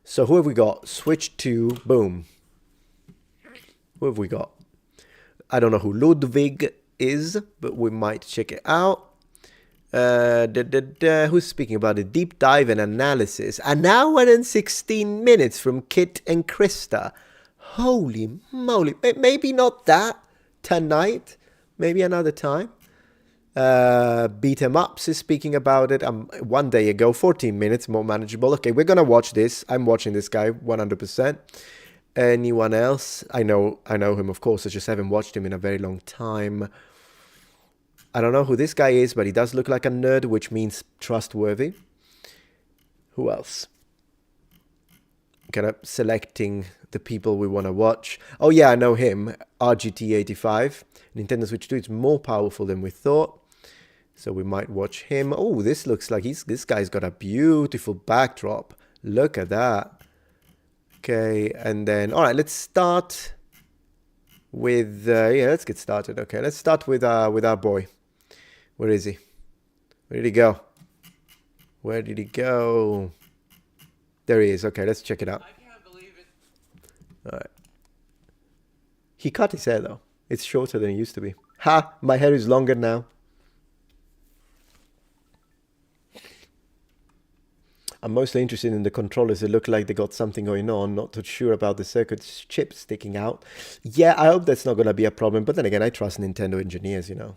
So who have we got? Switch 2. Boom. Who have we got? I don't know who Ludwig is, but we might check it out. Who's speaking about a deep dive and analysis? An hour and 16 minutes from Kit and Krista. Holy moly. Maybe not that tonight. Maybe another time. Beat 'em Ups is speaking about it. One day ago, 14 minutes, more manageable. Okay, we're gonna watch this. I'm watching this guy 100%. Anyone else? I know him, of course. I just haven't watched him in a very long time. I don't know who this guy is, but he does look like a nerd, which means trustworthy. Who else? Kind of selecting the people we want to watch. Oh yeah, I know him. RGT85. Nintendo Switch 2 is more powerful than we thought. So we might watch him. Oh, this looks like this guy's got a beautiful backdrop. Look at that. Okay, and then, all right, let's start with, yeah, let's get started. Okay, let's start with our boy. Where is he? Where did he go? Where did he go? There he is. Okay, let's check it out. I can't believe it. All right. He cut his hair, though. It's shorter than it used to be. Ha! My hair is longer now. I'm mostly interested in the controllers. They look like they got something going on. Not too sure about the circuit chips sticking out. Yeah, I hope that's not going to be a problem. But then again, I trust Nintendo engineers, you know.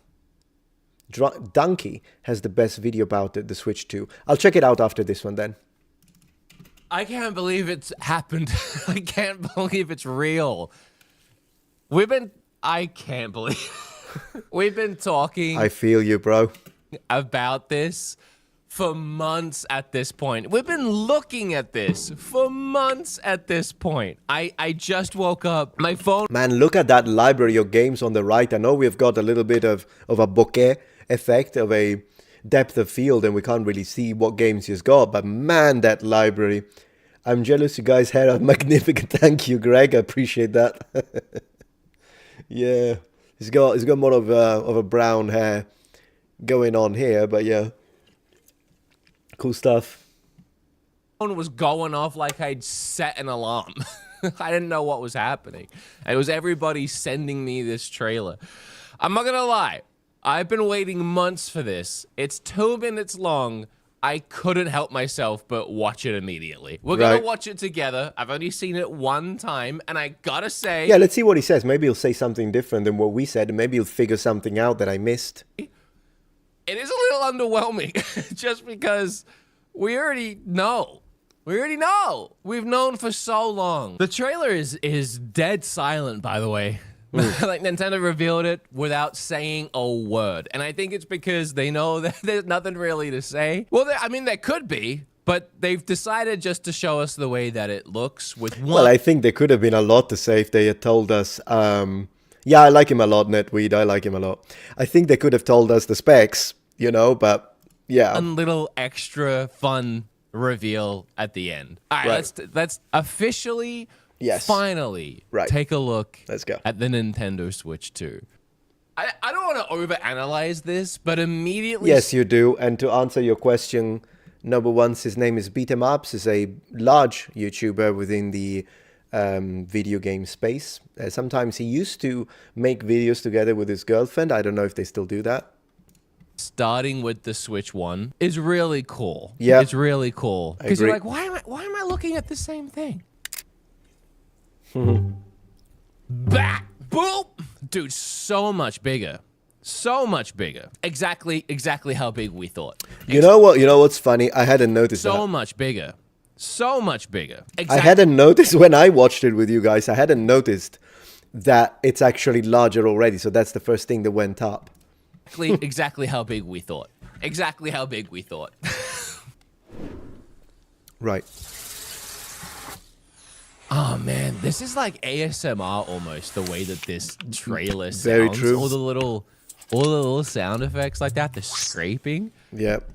Dunkey has the best video about it, the Switch 2. I'll check it out after this one then. I can't believe it's happened. I can't believe it's real. I can't believe we've been talking. I feel you, bro. About this for months at this point. We've been looking at this for months at this point. I just woke up. My phone. Man, look at that library of games on the right. I know we've got a little bit of a bokeh effect, of a depth of field, and we can't really see what games he's got. But man, that library. I'm jealous you guys' hair are magnificent. Thank you, Greg. I appreciate that. Yeah. He's got more of a brown hair going on here, but yeah. Cool stuff. Phone was going off like I'd set an alarm. I didn't know what was happening. And it was everybody sending me this trailer. I'm not gonna lie. I've been waiting months for this. It's 2 minutes long. I couldn't help myself but watch it immediately. We're gonna watch it together. I've only seen it one time, and I gotta say... Yeah, let's see what he says. Maybe he'll say something different than what we said, and maybe he'll figure something out that I missed. It is a little underwhelming, just because we already know. We already know. We've known for so long. The trailer is dead silent, by the way. Like, Nintendo revealed it without saying a word. And I think it's because they know that there's nothing really to say. Well, I mean, there could be, but they've decided just to show us the way that it looks with one. Well, I think there could have been a lot to say if they had told us. Yeah, I like him a lot, Netweed. I like him a lot. I think they could have told us the specs, you know, but yeah. One little extra fun reveal at the end. All right, let's officially... Yes. Finally, take a look Let's go. at the Nintendo Switch 2. I don't want to overanalyze this, but immediately... Yes, you do. And to answer your question, number one, his name is Beat 'em Ups. He's a large YouTuber within the video game space. Sometimes he used to make videos together with his girlfriend. I don't know if they still do that. Starting with the Switch 1 is really cool. Yeah. It's really cool. Because you're like, why am I looking at the same thing? Bah! Boop! Dude, so much bigger. So much bigger. Exactly how big we thought. You know what? You know what's funny? I hadn't noticed that. So much bigger. So much bigger. I hadn't noticed when I watched it with you guys. I hadn't noticed that it's actually larger already. So that's the first thing that went up. Exactly how big we thought. Exactly how big we thought. Right. Oh man, this is like ASMR almost, the way that this trailer sounds. Very true. All the little sound effects like that, the scraping. Yep.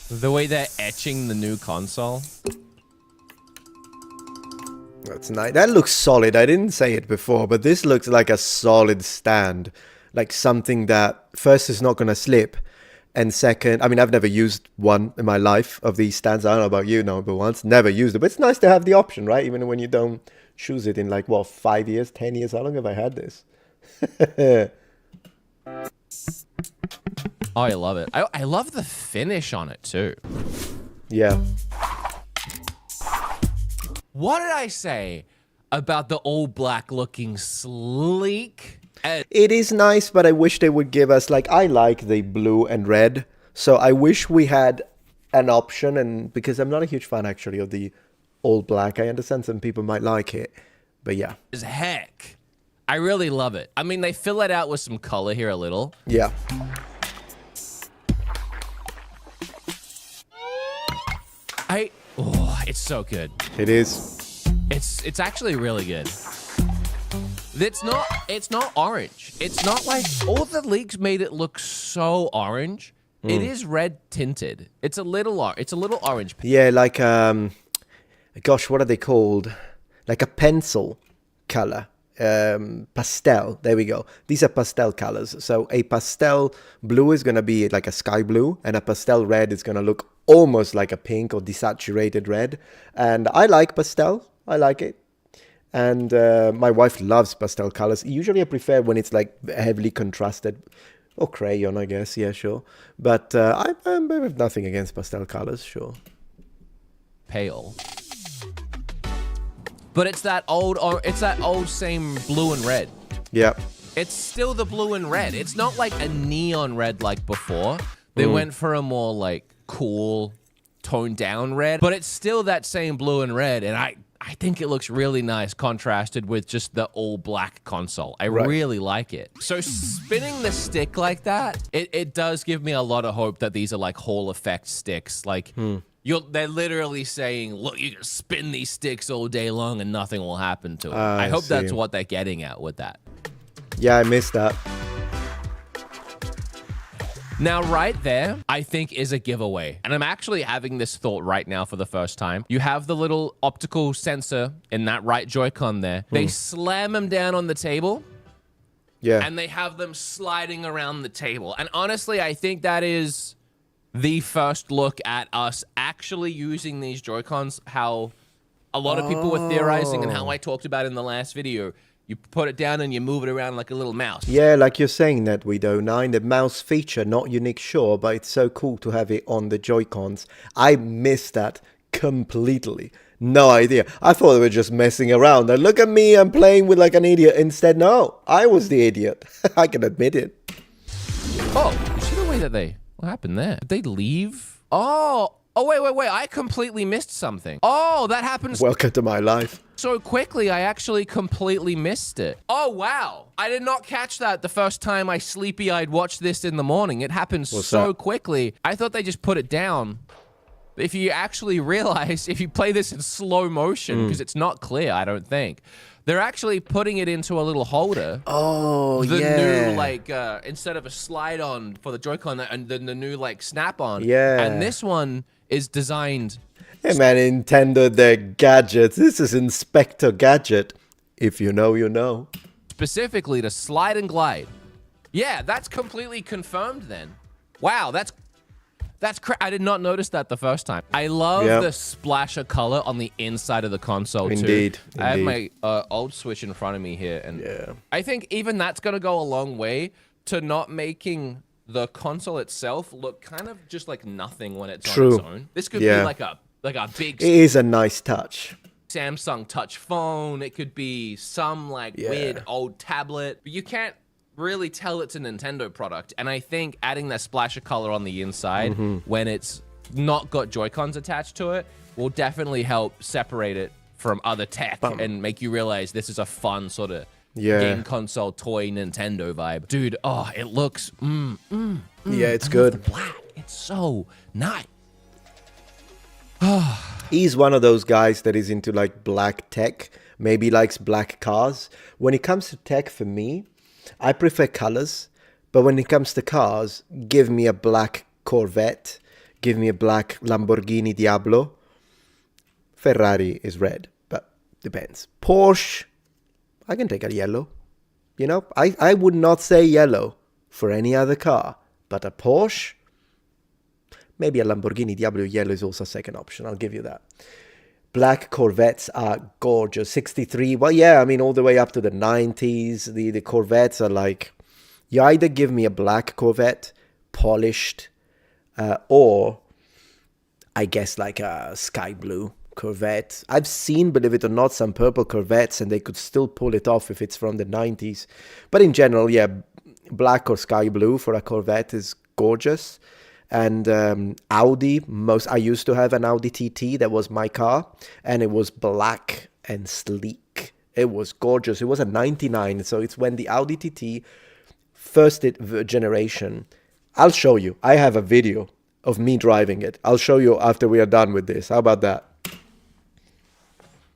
The way they're etching the new console. That's nice. That looks solid. I didn't say it before, but this looks like a solid stand. Like something that first is not going to slip. And second, I mean, I've never used one in my life of these stands. I don't know about you, no, but once, never used it. But it's nice to have the option, right? Even when you don't choose it in like, what, 5 years, 10 years? How long have I had this? Oh, I love it. I love the finish on it, too. Yeah. What did I say about the all black looking sleek? It is nice, but I wish they would give us, like, I like the blue and red. So I wish we had an option, and because I'm not a huge fan, actually, of the all black. I understand some people might like it, but yeah. As heck. I really love it. I mean, they fill it out with some color here a little. Yeah. Oh, it's so good. It is. It's actually really good. It's not orange. It's not like all the leaks made it look so orange. It is red tinted. It's a little orange. Yeah, like gosh, what are they called? Like a pencil color. pastel. There we go. These are pastel colors. So a pastel blue is going to be like a sky blue, and a pastel red is going to look almost like a pink or desaturated red. And I like pastel. I like it. And my wife loves pastel colors. Usually I prefer when it's like heavily contrasted. Or crayon, I guess. Yeah, sure. But I have nothing against pastel colors, sure. Pale. But it's that old same blue and red. Yeah. It's still the blue and red. It's not like a neon red like before. They went for a more like cool, toned down red. But it's still that same blue and red. And I think it looks really nice contrasted with just the all black console. I really like it. So spinning the stick like that, it does give me a lot of hope that these are like Hall effect sticks. Like they're literally saying, look, you can spin these sticks all day long and nothing will happen to them. I hope that's what they're getting at with that. Yeah, I missed that. Now, right there, I think is a giveaway. And I'm actually having this thought right now for the first time. You have the little optical sensor in that right Joy-Con there. They slam them down on the table. Yeah. And they have them sliding around the table. And honestly, I think that is the first look at us actually using these Joy-Cons, how a lot of people were theorizing and how I talked about in the last video. You put it down and you move it around like a little mouse. Yeah, like you're saying that, Widow9, the mouse feature, not unique, sure, but it's so cool to have it on the Joy-Cons. I missed that completely. No idea. I thought they were just messing around. And look at me, I'm playing with like an idiot. Instead, no, I was the idiot. I can admit it. Oh, you see the way that what happened there? Did they leave? Oh, wait. I completely missed something. Oh, that happens Welcome to my life. so quickly, I actually completely missed it. Oh, wow. I did not catch that the first time I sleepy-eyed watched this in the morning. It happened so quickly. I thought they just put it down. If you actually realize, if you play this in slow motion, because it's not clear, I don't think, they're actually putting it into a little holder. Oh, the yeah. new, like, instead of a slide-on for the Joy-Con, and then the new, like, snap-on. Yeah. And this one is designed... Hey man, Nintendo, their gadgets. This is Inspector Gadget. If you know, you know. Specifically to slide and glide. Yeah, that's completely confirmed then. Wow, that's I did not notice that the first time. I love the splash of color on the inside of the console too. Indeed. I have my old Switch in front of me here, and I think even that's gonna go a long way to not making the console itself look kind of just like nothing when it's on its own. This could be like a big... It is a nice touch. Samsung touch phone. It could be some like weird old tablet. But you can't really tell it's a Nintendo product. And I think adding that splash of color on the inside when it's not got Joy-Cons attached to it will definitely help separate it from other tech and make you realize this is a fun sort of game console toy Nintendo vibe. Dude, it looks... Yeah, it's good. Black. It's so nice. He's one of those guys that is into like black tech, maybe likes black cars. When it comes to tech, for me, I prefer colors. But when it comes to cars, give me a black Corvette, give me a black Lamborghini Diablo. Ferrari is red, but depends. Porsche, I can take a yellow. You know, I would not say yellow for any other car, but a Porsche... Maybe a Lamborghini Diablo yellow is also a second option. I'll give you that. Black Corvettes are gorgeous. 63. Well, yeah, I mean, all the way up to the 90s. The Corvettes are like... You either give me a black Corvette, polished, or I guess like a sky blue Corvette. I've seen, believe it or not, some purple Corvettes, and they could still pull it off if it's from the 90s. But in general, yeah, black or sky blue for a Corvette is gorgeous. And Audi, I used to have an Audi TT, that was my car, and it was black and sleek. It was gorgeous. It was a 99, so it's when the Audi TT, first generation, I'll show you. I have a video of me driving it. I'll show you after we are done with this. How about that?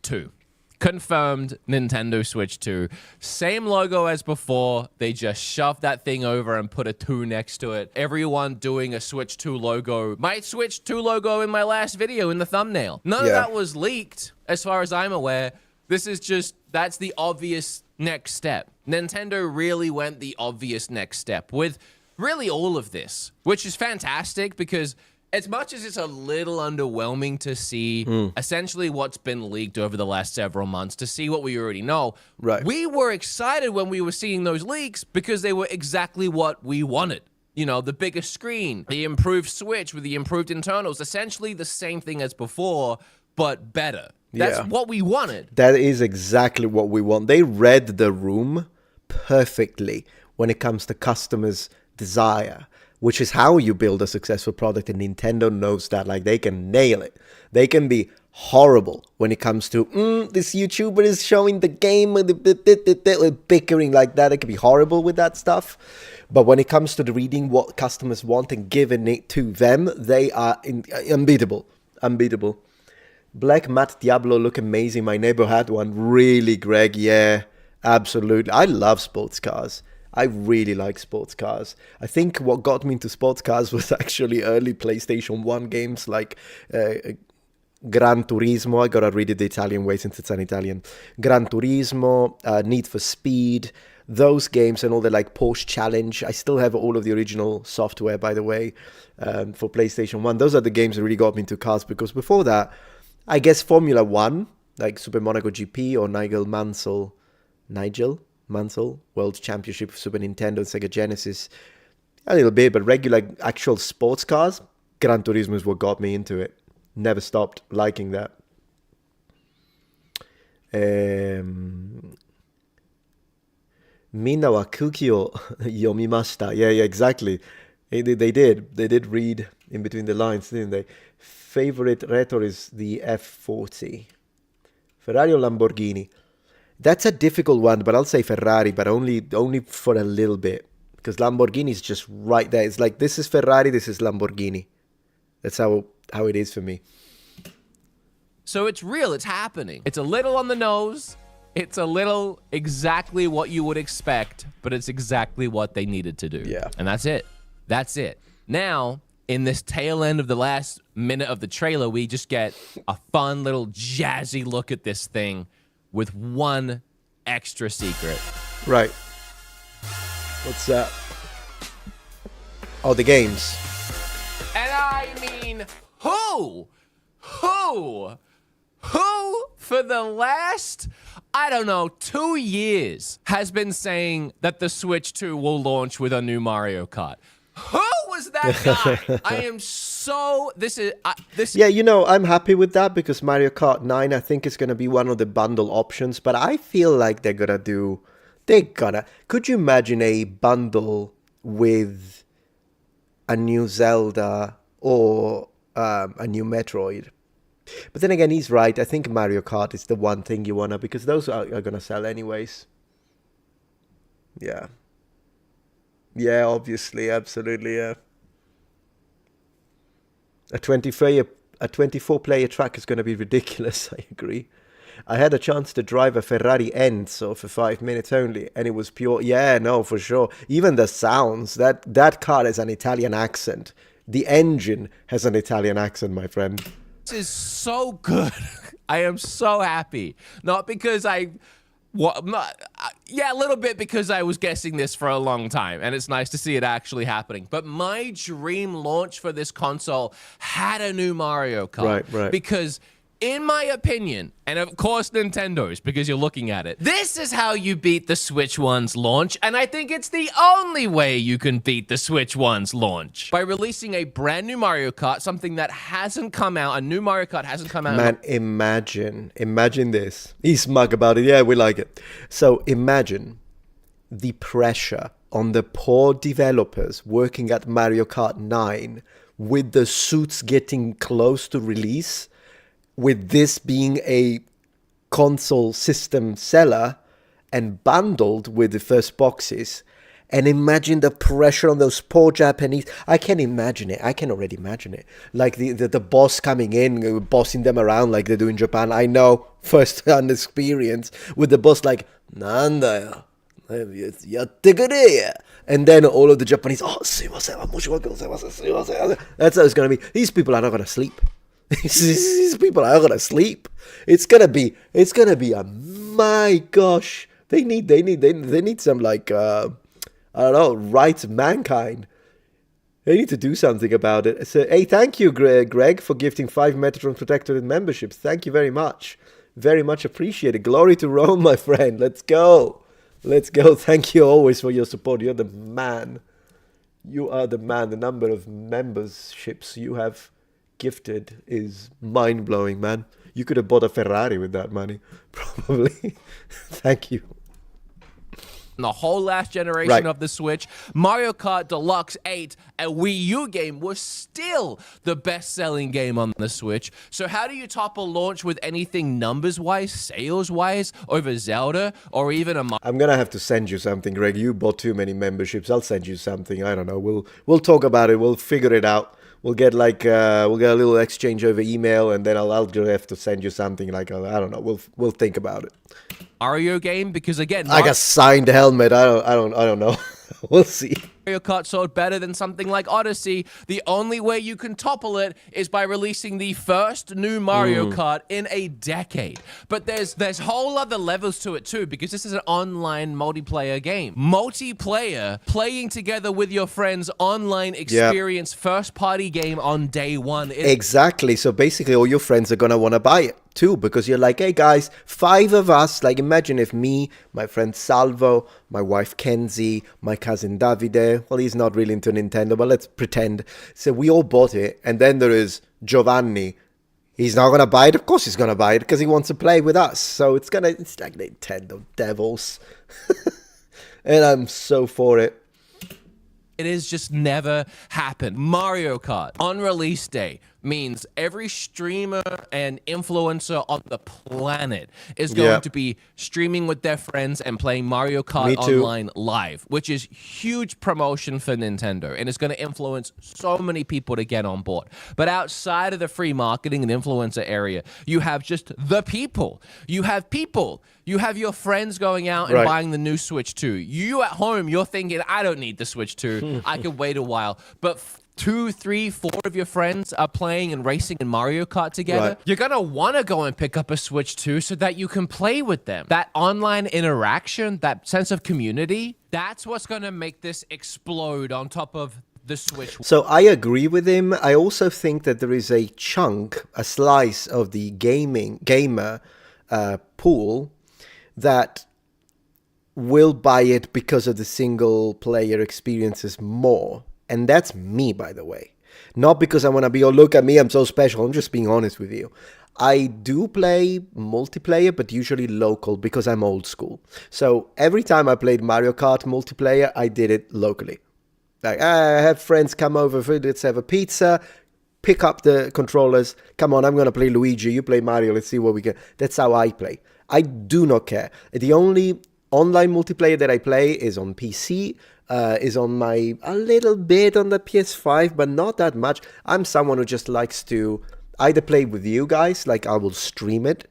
2. Confirmed Nintendo Switch 2. Same logo as before. They just shoved that thing over and put a 2 next to it. Everyone doing a Switch 2 logo. My Switch 2 logo in my last video in the thumbnail. None of that was leaked, as far as I'm aware. This is just That's the obvious next step. Nintendo really went the obvious next step with really all of this, which is fantastic because as much as it's a little underwhelming to see essentially what's been leaked over the last several months, to see what we already know, we were excited when we were seeing those leaks because they were exactly what we wanted. You know, the bigger screen, the improved Switch with the improved internals, essentially the same thing as before, but better. That's what we wanted. That is exactly what we want. They read the room perfectly when it comes to customers' desire, which is how you build a successful product, and Nintendo knows that. Like, they can nail it. They can be horrible when it comes to, this YouTuber is showing the game with bickering like that. It can be horrible with that stuff. But when it comes to the reading what customers want and giving it to them, they are unbeatable. Unbeatable. Black Matte Diablo look amazing. My neighbor had one. Really, Greg? Yeah, absolutely. I love sports cars. I really like sports cars. I think what got me into sports cars was actually early PlayStation 1 games like Gran Turismo. I gotta read it the Italian way since it's an Italian. Gran Turismo, Need for Speed, those games, and all the like Porsche Challenge. I still have all of the original software, by the way, for PlayStation 1. Those are the games that really got me into cars, because before that, I guess Formula 1, like Super Monaco GP or Nigel Mansell World Championship for Super Nintendo and Sega Genesis, a little bit, but regular actual sports cars, Gran Turismo is what got me into it. Never stopped liking that. Minna wa kuki o yomimashita. Yeah, exactly. They did read in between the lines, didn't they? Favorite retro is the F40. Ferrari or Lamborghini? That's a difficult one, but I'll say Ferrari, but only for a little bit, because Lamborghini is just right there. It's like, this is Ferrari, this is Lamborghini. That's how it is for me. So it's real, it's happening. It's a little on the nose. It's a little exactly what you would expect, but it's exactly what they needed to do. Yeah. And that's it. That's it. Now, in this tail end of the last minute of the trailer, we just get a fun little jazzy look at this thing with one extra secret. Right. What's that? Oh, the games. And I mean, who for the last, I don't know, 2 years has been saying that the Switch 2 will launch with a new Mario Kart? Who was that guy? I am so, Yeah, you know, I'm happy with that, because Mario Kart 9, I think, is going to be one of the bundle options, but I feel like could you imagine a bundle with a new Zelda or a new Metroid? But then again, he's right. I think Mario Kart is the one thing you want to, because those are going to sell anyways. Yeah. Yeah, obviously, absolutely, yeah. A 24-player track is going to be ridiculous, I agree. I had a chance to drive a Ferrari Enzo for 5 minutes only, and it was pure, yeah, no, for sure. Even the sounds, that car has an Italian accent. The engine has an Italian accent, my friend. This is so good. I am so happy. Not because a little bit because I was guessing this for a long time, and it's nice to see it actually happening. But my dream launch for this console had a new Mario Kart. Right. Because in my opinion, and of course Nintendo's, because you're looking at it, this is how you beat the Switch 1's launch, and I think it's the only way you can beat the Switch 1's launch. By releasing a brand new Mario Kart, something that hasn't come out, a new Mario Kart hasn't come out. Man, imagine this. He's smug about it. Yeah, we like it. So imagine the pressure on the poor developers working at Mario Kart 9 with the suits getting close to release, with this being a console system seller and bundled with the first boxes. And imagine the pressure on those poor Japanese. I can imagine it. I can already imagine it. Like the boss coming in, bossing them around like they do in Japan. I know first-hand experience with the boss like, Nanda yatte kure. And then all of the Japanese, that's how it's going to be. These people are not going to sleep. These people are gonna sleep. It's gonna be a my gosh. They need some like I don't know, rights of mankind. They need to do something about it. So, hey, thank you, Greg, for gifting 5 Metatron Protectorate memberships. Thank you very much. Very much appreciated. Glory to Rome, my friend. Let's go. Let's go. Thank you always for your support. You're the man. You are the man. The number of memberships you have gifted is mind-blowing, man. You could have bought a Ferrari with that money, probably. Thank you. The whole last generation of the Switch, Mario Kart Deluxe 8, a Wii U game, was still the best-selling game on the Switch. So how do you top a launch with anything numbers-wise, sales-wise, over Zelda, or even a... I'm gonna have to send you something, Greg. You bought too many memberships. I'll send you something. I don't know. We'll talk about it. We'll figure it out. We'll get like we'll get a little exchange over email, and then I'll just have to send you something like I don't know. We'll think about it. Mario game, because again, like a signed helmet. I don't know. We'll see. Mario Kart sold better than something like Odyssey. The only way you can topple it is by releasing the first new Mario Kart in a decade. But there's whole other levels to it too, because this is an online multiplayer game. Multiplayer, playing together with your friends, online experience, first party game on day one. Exactly. So basically all your friends are gonna want to buy it too, because you're like, hey guys, 5 of us, like imagine if me, my friend Salvo, my wife Kenzie, my cousin Davide, well, he's not really into Nintendo, but let's pretend. So we all bought it, and then there is Giovanni. He's not gonna buy it. Of course he's gonna buy it because he wants to play with us. So it's like Nintendo devils. And I'm so for it. It has just never happened. Mario Kart on release day means every streamer and influencer on the planet is going to be streaming with their friends and playing Mario Kart Online live, which is huge promotion for Nintendo, and it's going to influence so many people to get on board. But outside of the free marketing and influencer area, you have just the people. You have people. You have your friends going out and buying the new Switch 2. You at home, you're thinking, I don't need the Switch 2. I can wait a while. But 2, 3, 4 of your friends are playing and racing in Mario Kart together. You're going to want to go and pick up a Switch 2 so that you can play with them. That online interaction, that sense of community, that's what's going to make this explode on top of the Switch. So I agree with him. I also think that there is a chunk, a slice of the gamer pool that will buy it because of the single player experiences more. And that's me, by the way. Not because I want to be, oh, look at me, I'm so special. I'm just being honest with you. I do play multiplayer, but usually local because I'm old school. So every time I played Mario Kart multiplayer, I did it locally. Like, I have friends come over, let's have a pizza, pick up the controllers. Come on, I'm going to play Luigi, you play Mario, let's see what we get. That's how I play. I do not care. The only online multiplayer that I play is on PC, is on a little bit on the PS5, but not that much. I'm someone who just likes to either play with you guys, like I will stream it,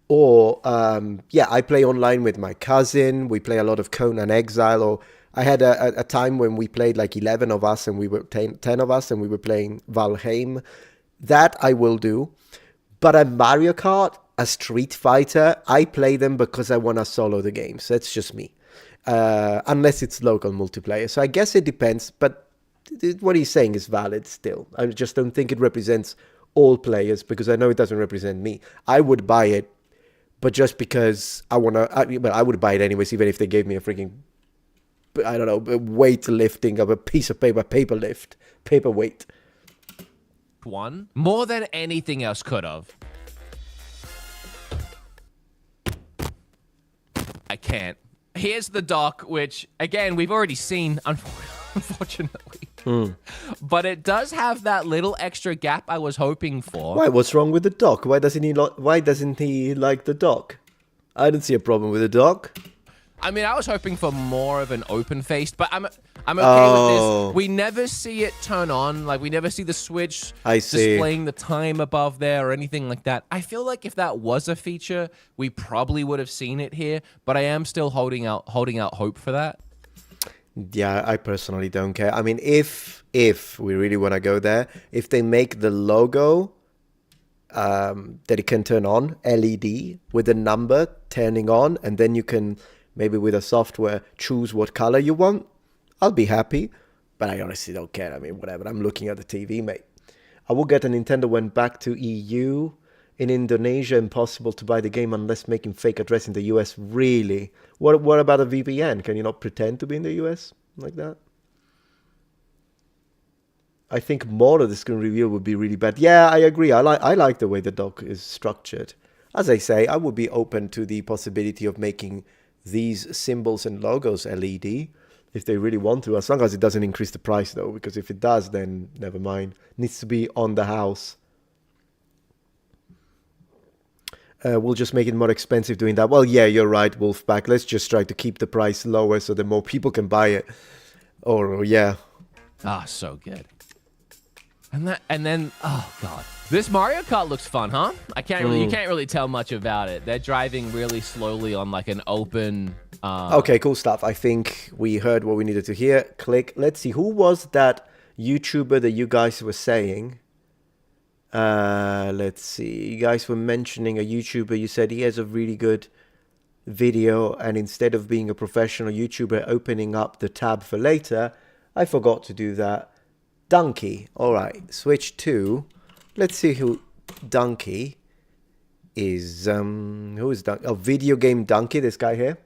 or I play online with my cousin. We play a lot of Conan Exile, or I had a time when we played like 11 of us and we were 10 of us and we were playing Valheim. That I will do. But a Mario Kart, a Street Fighter, I play them because I want to solo the games. That's just me. Unless it's local multiplayer. So I guess it depends, but what he's saying is valid still. I just don't think it represents all players because I know it doesn't represent me. I would buy it, but just because I want to, but I would buy it anyways, even if they gave me a freaking, I don't know, weightlifting of a piece of paperweight. One more than anything else could have. I can't. Here's the dock, which, again, we've already seen, unfortunately. But it does have that little extra gap I was hoping for. Why? What's wrong with the dock? Why doesn't he like the dock? I don't see a problem with the dock. I mean, I was hoping for more of an open face, but I'm okay with this. We never see it turn on. Like, we never see the Switch displaying the time above there or anything like that. I feel like if that was a feature, we probably would have seen it here, but I am still holding out hope for that. Yeah, I personally don't care. I mean, if we really want to go there, if they make the logo that it can turn on, LED, with a number turning on, and then you can, maybe with a software, choose what color you want, I'll be happy. But I honestly don't care. I mean, whatever. I'm looking at the TV, mate. I will get a Nintendo when back to EU. In Indonesia, impossible to buy the game unless making fake address in the US. Really? What about a VPN? Can you not pretend to be in the US like that? I think more of the screen reveal would be really bad. Yeah, I agree. I like the way the dock is structured. As I say, I would be open to the possibility of making these symbols and logos LED if they really want to, as long as it doesn't increase the price though, because if it does, then never mind. Needs to be on the house. We'll just make it more expensive doing that. Well, yeah, you're right, Wolfpack. Let's just try to keep the price lower so that more people can buy it. Or, yeah. Ah, so good. And then, oh god, this Mario Kart looks fun, huh? You can't really tell much about it. They're driving really slowly on like an open. Okay, cool stuff. I think we heard what we needed to hear. Click. Let's see. Who was that YouTuber that you guys were saying? Let's see. You guys were mentioning a YouTuber. You said he has a really good video, and instead of being a professional YouTuber opening up the tab for later, I forgot to do that. Dunkey. All right. Switch to. Let's see who Dunkey is. Who is Dunkey? Oh, video game Dunkey. This guy here.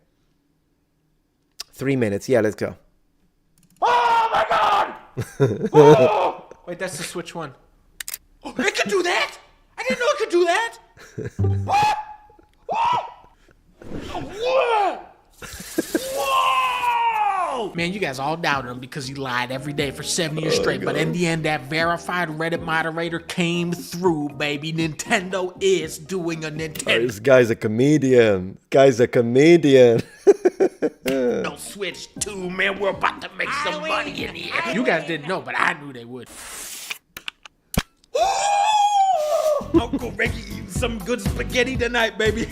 3 minutes. Yeah, let's go. Oh my god! Oh! Wait, that's the Switch one. Oh, it could do that! I didn't know it could do that! What? Whoa! Whoa! Man, you guys all doubted him because he lied every day for 7 years straight. But in the end, that verified Reddit moderator came through, baby. Nintendo is doing a Nintendo. This guy's a comedian. No Switch 2, man. We're about to make some money in here. You guys didn't know, but I knew they would. Uncle Reggie eating some good spaghetti tonight, baby.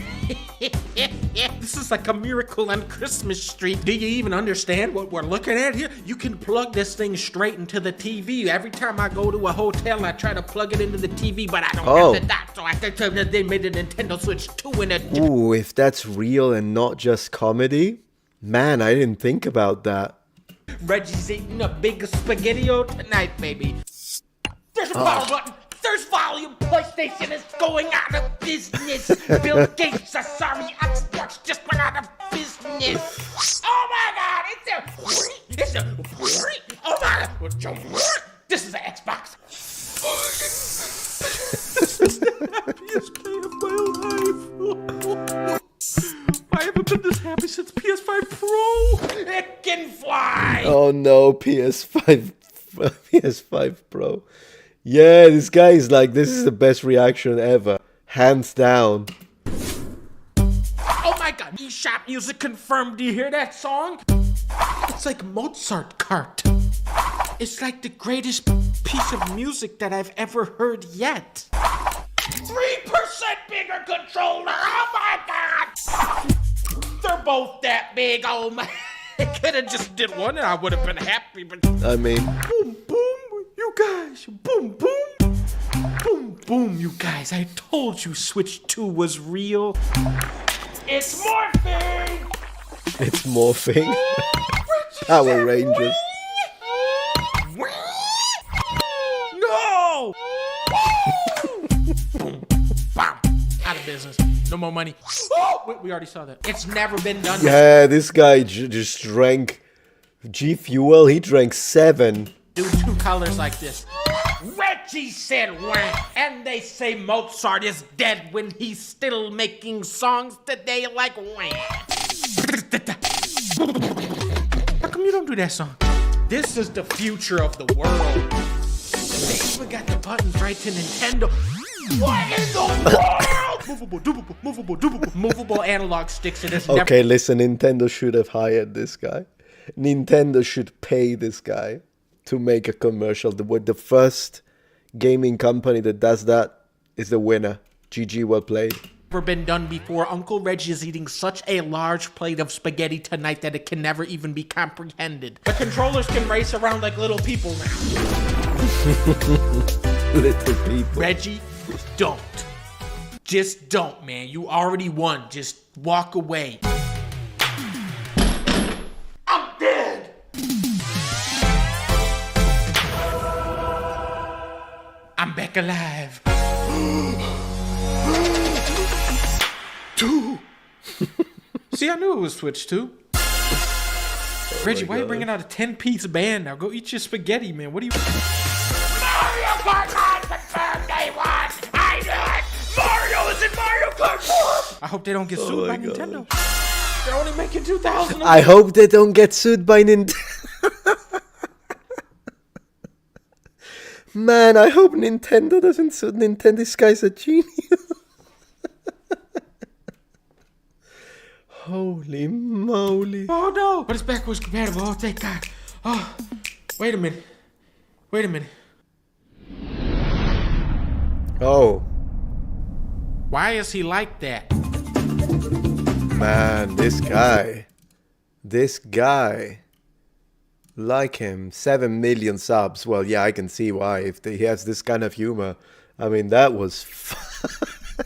This is like a miracle on Christmas Street. Do you even understand what we're looking at here? You can plug this thing straight into the TV. Every time I go to a hotel, I try to plug it into the TV, but I don't have the dot, so I think that they made a Nintendo Switch 2 in it. Ooh, if that's real and not just comedy, man, I didn't think about that. Reggie's eating a big spaghetti-o tonight, baby. There's a power button. There's volume. PlayStation is going out of business. Bill Gates, sorry, Xbox just went out of business. Oh my god, it's a oh my god, this is an Xbox. This is the happiest day of my life. I haven't been this happy since PS5 Pro. It can fly. Oh no, PS5 Pro. Yeah, this guy is like, this is the best reaction ever. Hands down. Oh my god, eShop music confirmed. Do you hear that song? It's like Mozart Kart. It's like the greatest piece of music that I've ever heard yet. 3% bigger controller. Oh my god. They're both that big. Oh my. I could have just did one and I would have been happy, but I mean, boom, boom, you guys, boom, boom, boom, boom, you guys. I told you Switch 2 was real. It's morphing. it's morphing. Power Rangers. No. Boom, bam, out of business. No more money. Oh, we already saw that. It's never been done. Yeah, this guy just drank G Fuel. He drank 7. Do 2 colors like this. Reggie said wah, and they say Mozart is dead when he's still making songs today like wah. How come you don't do that song? This is the future of the world. They even got the buttons right to Nintendo. What in the world? Movable analog sticks. It is Okay, listen, Nintendo should have hired this guy. Nintendo should pay this guy to make a commercial. The first gaming company that does that is the winner. GG, well played. Never been done before. Uncle Reggie is eating such a large plate of spaghetti tonight that it can never even be comprehended. The controllers can race around like little people now. Little people. Reggie, Don't. Just don't, man. You already won. Just walk away. I'm dead. I'm back alive. 2. See, I knew it was Switch 2. Reggie, why are you bringing out a 10-piece band now? Go eat your spaghetti, man. What are you... Mario Kart 9 confirmed day 1! I knew it! Mario is in Mario Kart 4! I hope they don't get sued by Nintendo. They're only making 2,000. I hope they don't get sued by Nintendo. Man, I hope Nintendo doesn't sue Nintendo. This guy's a genius. Holy moly. Oh no! But it's backwards compatible. Oh, thank God. Oh, wait a minute. Oh. Why is he like that? Man, this guy. Like him. 7 million subs. Well, yeah, I can see why. If he has this kind of humor. I mean, that was fun.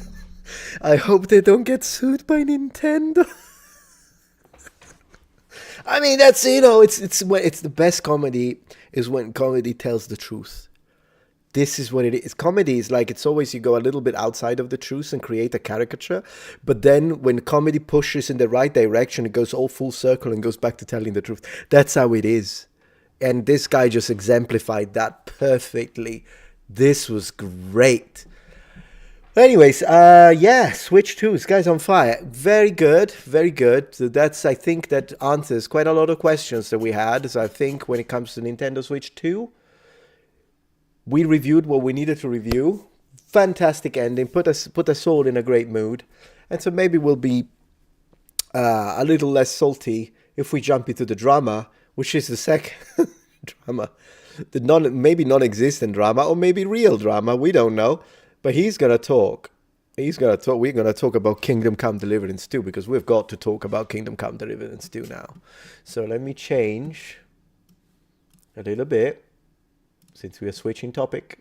I hope they don't get sued by Nintendo. I mean, that's, it's the best comedy is when comedy tells the truth. This is what it is. Comedy is like, it's always you go a little bit outside of the truth and create a caricature. But then when comedy pushes in the right direction, it goes all full circle and goes back to telling the truth. That's how it is. And this guy just exemplified that perfectly. This was great. Anyways, yeah, Switch 2, this guy's on fire. Very good, very good. So that's, I think, that answers quite a lot of questions that we had. So I think when it comes to Nintendo Switch 2, we reviewed what we needed to review. Fantastic ending, put us all in a great mood. And so maybe we'll be a little less salty if we jump into the drama, which is the second drama. The maybe non-existent drama, or maybe real drama, we don't know. But he's going to talk. We're going to talk about Kingdom Come Deliverance 2, because we've got to talk about Kingdom Come Deliverance 2 now. So let me change a little bit. Since we are switching topic,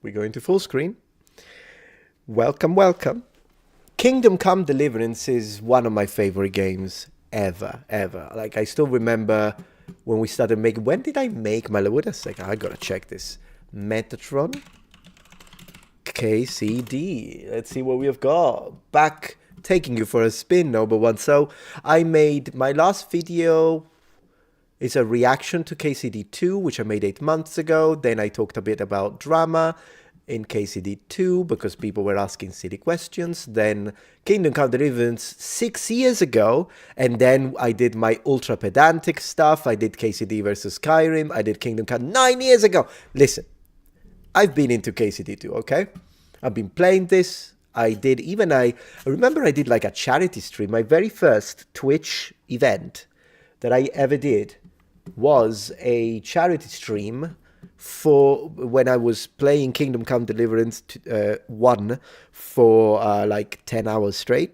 we're going to full screen. Welcome. Kingdom Come Deliverance is one of my favorite games ever. Like, I still remember when we started making... When did I make my... Wait a second, I got to check this. Metatron... KCD. Let's see what we have got. Back taking you for a spin, number one. So I made my last video is a reaction to KCD 2, which I made 8 months ago. Then I talked a bit about drama in KCD 2 because people were asking silly questions. Then Kingdom Come Deliverance 6 years ago. And then I did my ultra pedantic stuff. I did KCD versus Skyrim. I did Kingdom Come 9 years ago. Listen. I've been into KCD 2, okay? I've been playing this. I remember I did like a charity stream. My very first Twitch event that I ever did was a charity stream for when I was playing Kingdom Come Deliverance 1 for like 10 hours straight.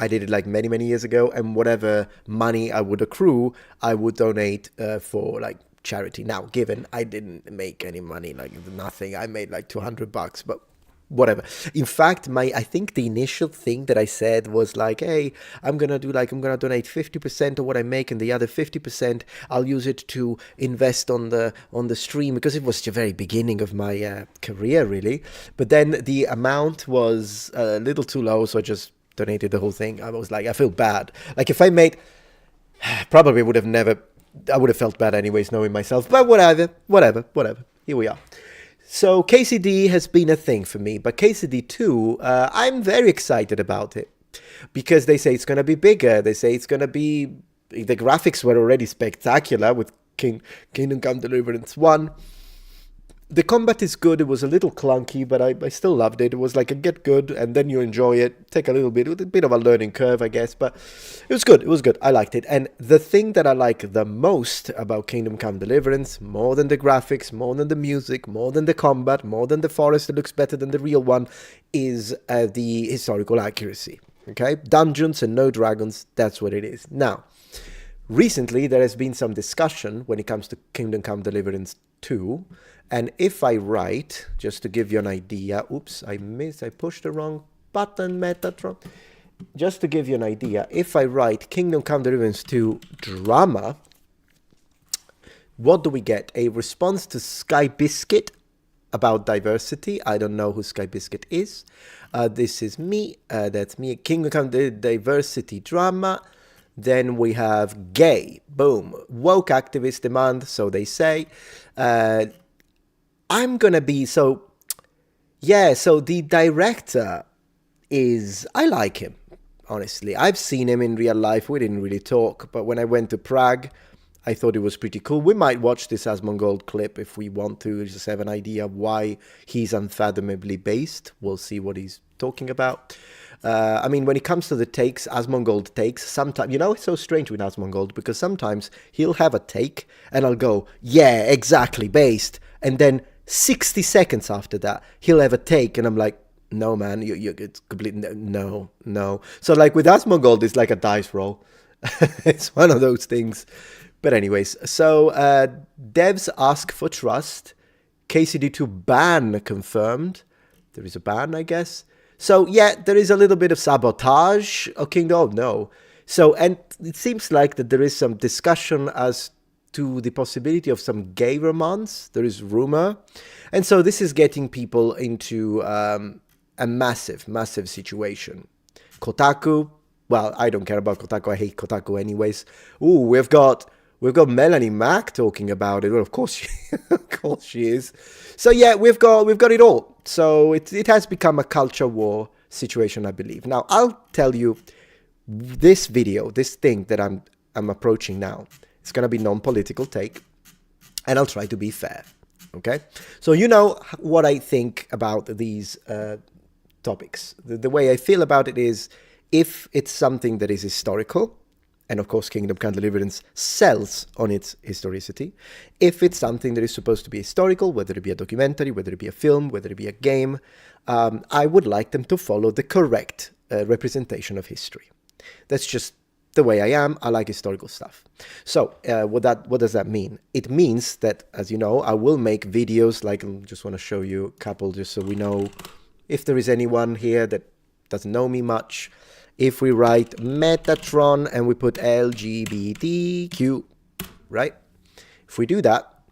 I did it like many years ago, and whatever money I would accrue, I would donate for like charity. Now, given I didn't make any money, like nothing, I made like $200, but whatever. In fact, I think the initial thing that I said was like, hey, I'm gonna donate 50% of what I make, and the other 50% I'll use it to invest on the stream, because it was the very beginning of my career, really. But then the amount was a little too low, so I just donated the whole thing. I was like, I feel bad. Like, if I made, probably would have never. I would have felt bad anyways, knowing myself, but whatever. Here we are. So KCD has been a thing for me, but KCD 2, I'm very excited about it because they say it's going to be bigger. They say it's going to be, the graphics were already spectacular with Kingdom Come Deliverance 1. The combat is good. It was a little clunky, but I still loved it. It was like a get good, and then you enjoy it. Take a bit of a learning curve, I guess, but it was good. It was good. I liked it. And the thing that I like the most about Kingdom Come Deliverance, more than the graphics, more than the music, more than the combat, more than the forest that looks better than the real one, is the historical accuracy. Okay? Dungeons and no dragons, that's what it is. Now, recently there has been some discussion when it comes to Kingdom Come Deliverance 2. And if I write, just to give you an idea, oops, I pushed the wrong button, Metatron. Just to give you an idea, if I write Kingdom Come Deliverance 2 drama, what do we get? A response to Sky Biscuit about diversity. I don't know who Sky Biscuit is. This is me. That's me. Kingdom Come Diversity drama. Then we have gay. Boom. Woke activist demand, so they say. I'm gonna be so the director is, I like him, honestly. I've seen him in real life. We didn't really talk, but when I went to Prague, I thought it was pretty cool. We might watch this Asmongold clip if we want to, just have an idea of why he's unfathomably based. We'll see what he's talking about. I mean, when it comes to the takes, Asmongold takes, sometimes, it's so strange with Asmongold, because sometimes he'll have a take and I'll go, yeah, exactly, based. And then 60 seconds after that, he'll have a take and I'm like, no, man, it's completely, no. So like with Asmongold, it's like a dice roll. It's one of those things. But anyways, so devs ask for trust. KCD2 ban confirmed. There is a ban, I guess. So yeah, there is a little bit of sabotage. Okay, no. So, and it seems like that there is some discussion as to the possibility of some gay romance. There is rumor. And so this is getting people into a massive situation. Kotaku, well, I don't care about Kotaku. I hate Kotaku anyways. Ooh, we've got Melanie Mack talking about it. Well, of course she is. So yeah, we've got it all. So it has become a culture war situation, I believe. Now I'll tell you, this video, this thing that I'm approaching now, it's gonna be non-political take, and I'll try to be fair. Okay, so you know what I think about these topics. The way I feel about it is, if it's something that is historical, and of course Kingdom Come Deliverance sells on its historicity, if it's something that is supposed to be historical, whether it be a documentary, whether it be a film, whether it be a game, I would like them to follow the correct representation of history. That's just the way I am. I like historical stuff. So what does that mean? It means that, as you know, I will make videos, like, I just want to show you a couple just so we know if there is anyone here that doesn't know me much. If we write Metatron and we put LGBTQ, right? If we do that,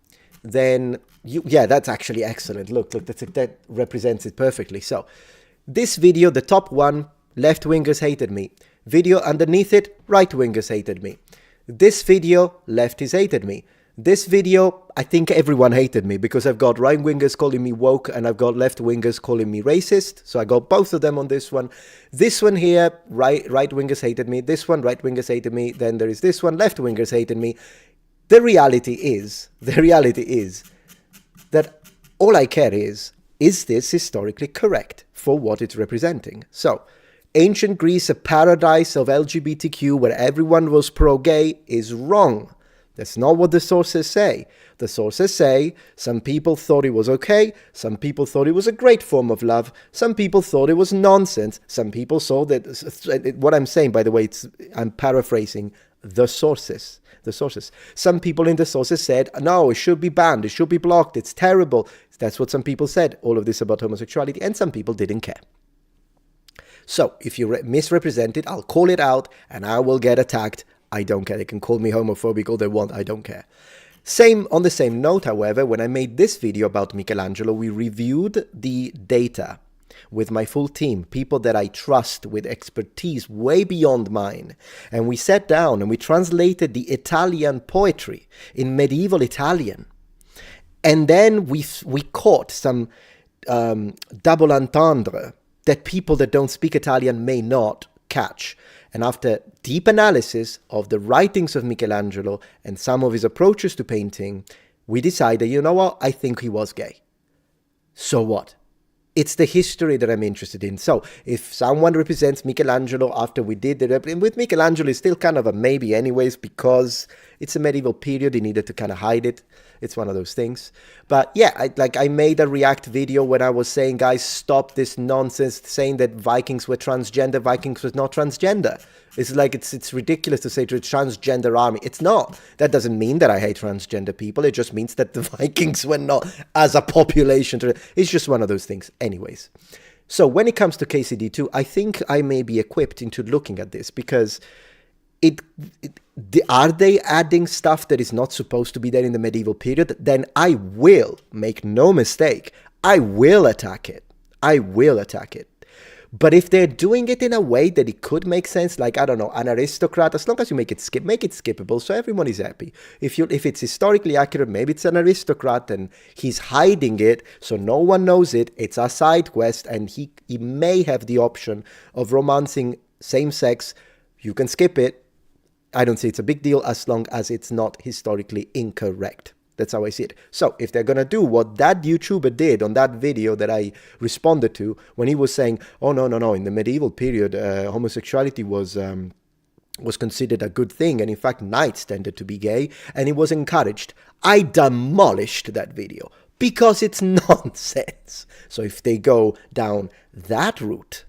then that's actually excellent. Look, that represents it perfectly. So this video, the top one, left-wingers hated me. Video underneath it, right-wingers hated me. This video, lefties hated me. This video, I think everyone hated me, because I've got right-wingers calling me woke and I've got left-wingers calling me racist. So I got both of them on this one. This one here, right-wingers hated me. This one, right-wingers hated me. Then there is this one, left-wingers hated me. The reality is that all I care is this historically correct for what it's representing? So, ancient Greece, a paradise of LGBTQ where everyone was pro-gay, is wrong. That's not what the sources say. The sources say some people thought it was okay, some people thought it was a great form of love, some people thought it was nonsense, some people saw that, what I'm saying, by the way, I'm paraphrasing the sources. Some people in the sources said, no, it should be banned, it should be blocked, it's terrible. That's what some people said, all of this about homosexuality, and some people didn't care. So, if you misrepresent it, I'll call it out, and I will get attacked. I don't care. They can call me homophobic all they want. I don't care. On the same note, however, when I made this video about Michelangelo, we reviewed the data with my full team, people that I trust with expertise way beyond mine. And we sat down and we translated the Italian poetry in medieval Italian. And then we caught some double entendre that people that don't speak Italian may not catch. And after deep analysis of the writings of Michelangelo and some of his approaches to painting, we decided, you know what, I think he was gay. So what? It's the history that I'm interested in. So if someone represents Michelangelo after we did the with Michelangelo, it's still kind of a maybe anyways, because It's a medieval period. He needed to kind of hide it. It's one of those things. But yeah, I made a React video when I was saying, guys, stop this nonsense saying that Vikings were transgender. Vikings was not transgender. It's like it's ridiculous to say to a transgender army. It's not. That doesn't mean that I hate transgender people. It just means that the Vikings were not as a population. It's just one of those things. Anyways. So when it comes to KCD2, I think I may be equipped into looking at this because are they adding stuff that is not supposed to be there in the medieval period? Then I will, make no mistake, I will attack it. I will attack it. But if they're doing it in a way that it could make sense, like, I don't know, an aristocrat, as long as you make it skippable so everyone is happy. If it's historically accurate, maybe it's an aristocrat and he's hiding it so no one knows it. It's a side quest and he may have the option of romancing same-sex. You can skip it. I don't see it's a big deal as long as it's not historically incorrect. That's how I see it. So if they're going to do what that YouTuber did on that video that I responded to when he was saying, oh, no, in the medieval period, homosexuality was considered a good thing. And in fact, knights tended to be gay and it was encouraged. I demolished that video because it's nonsense. So if they go down that route,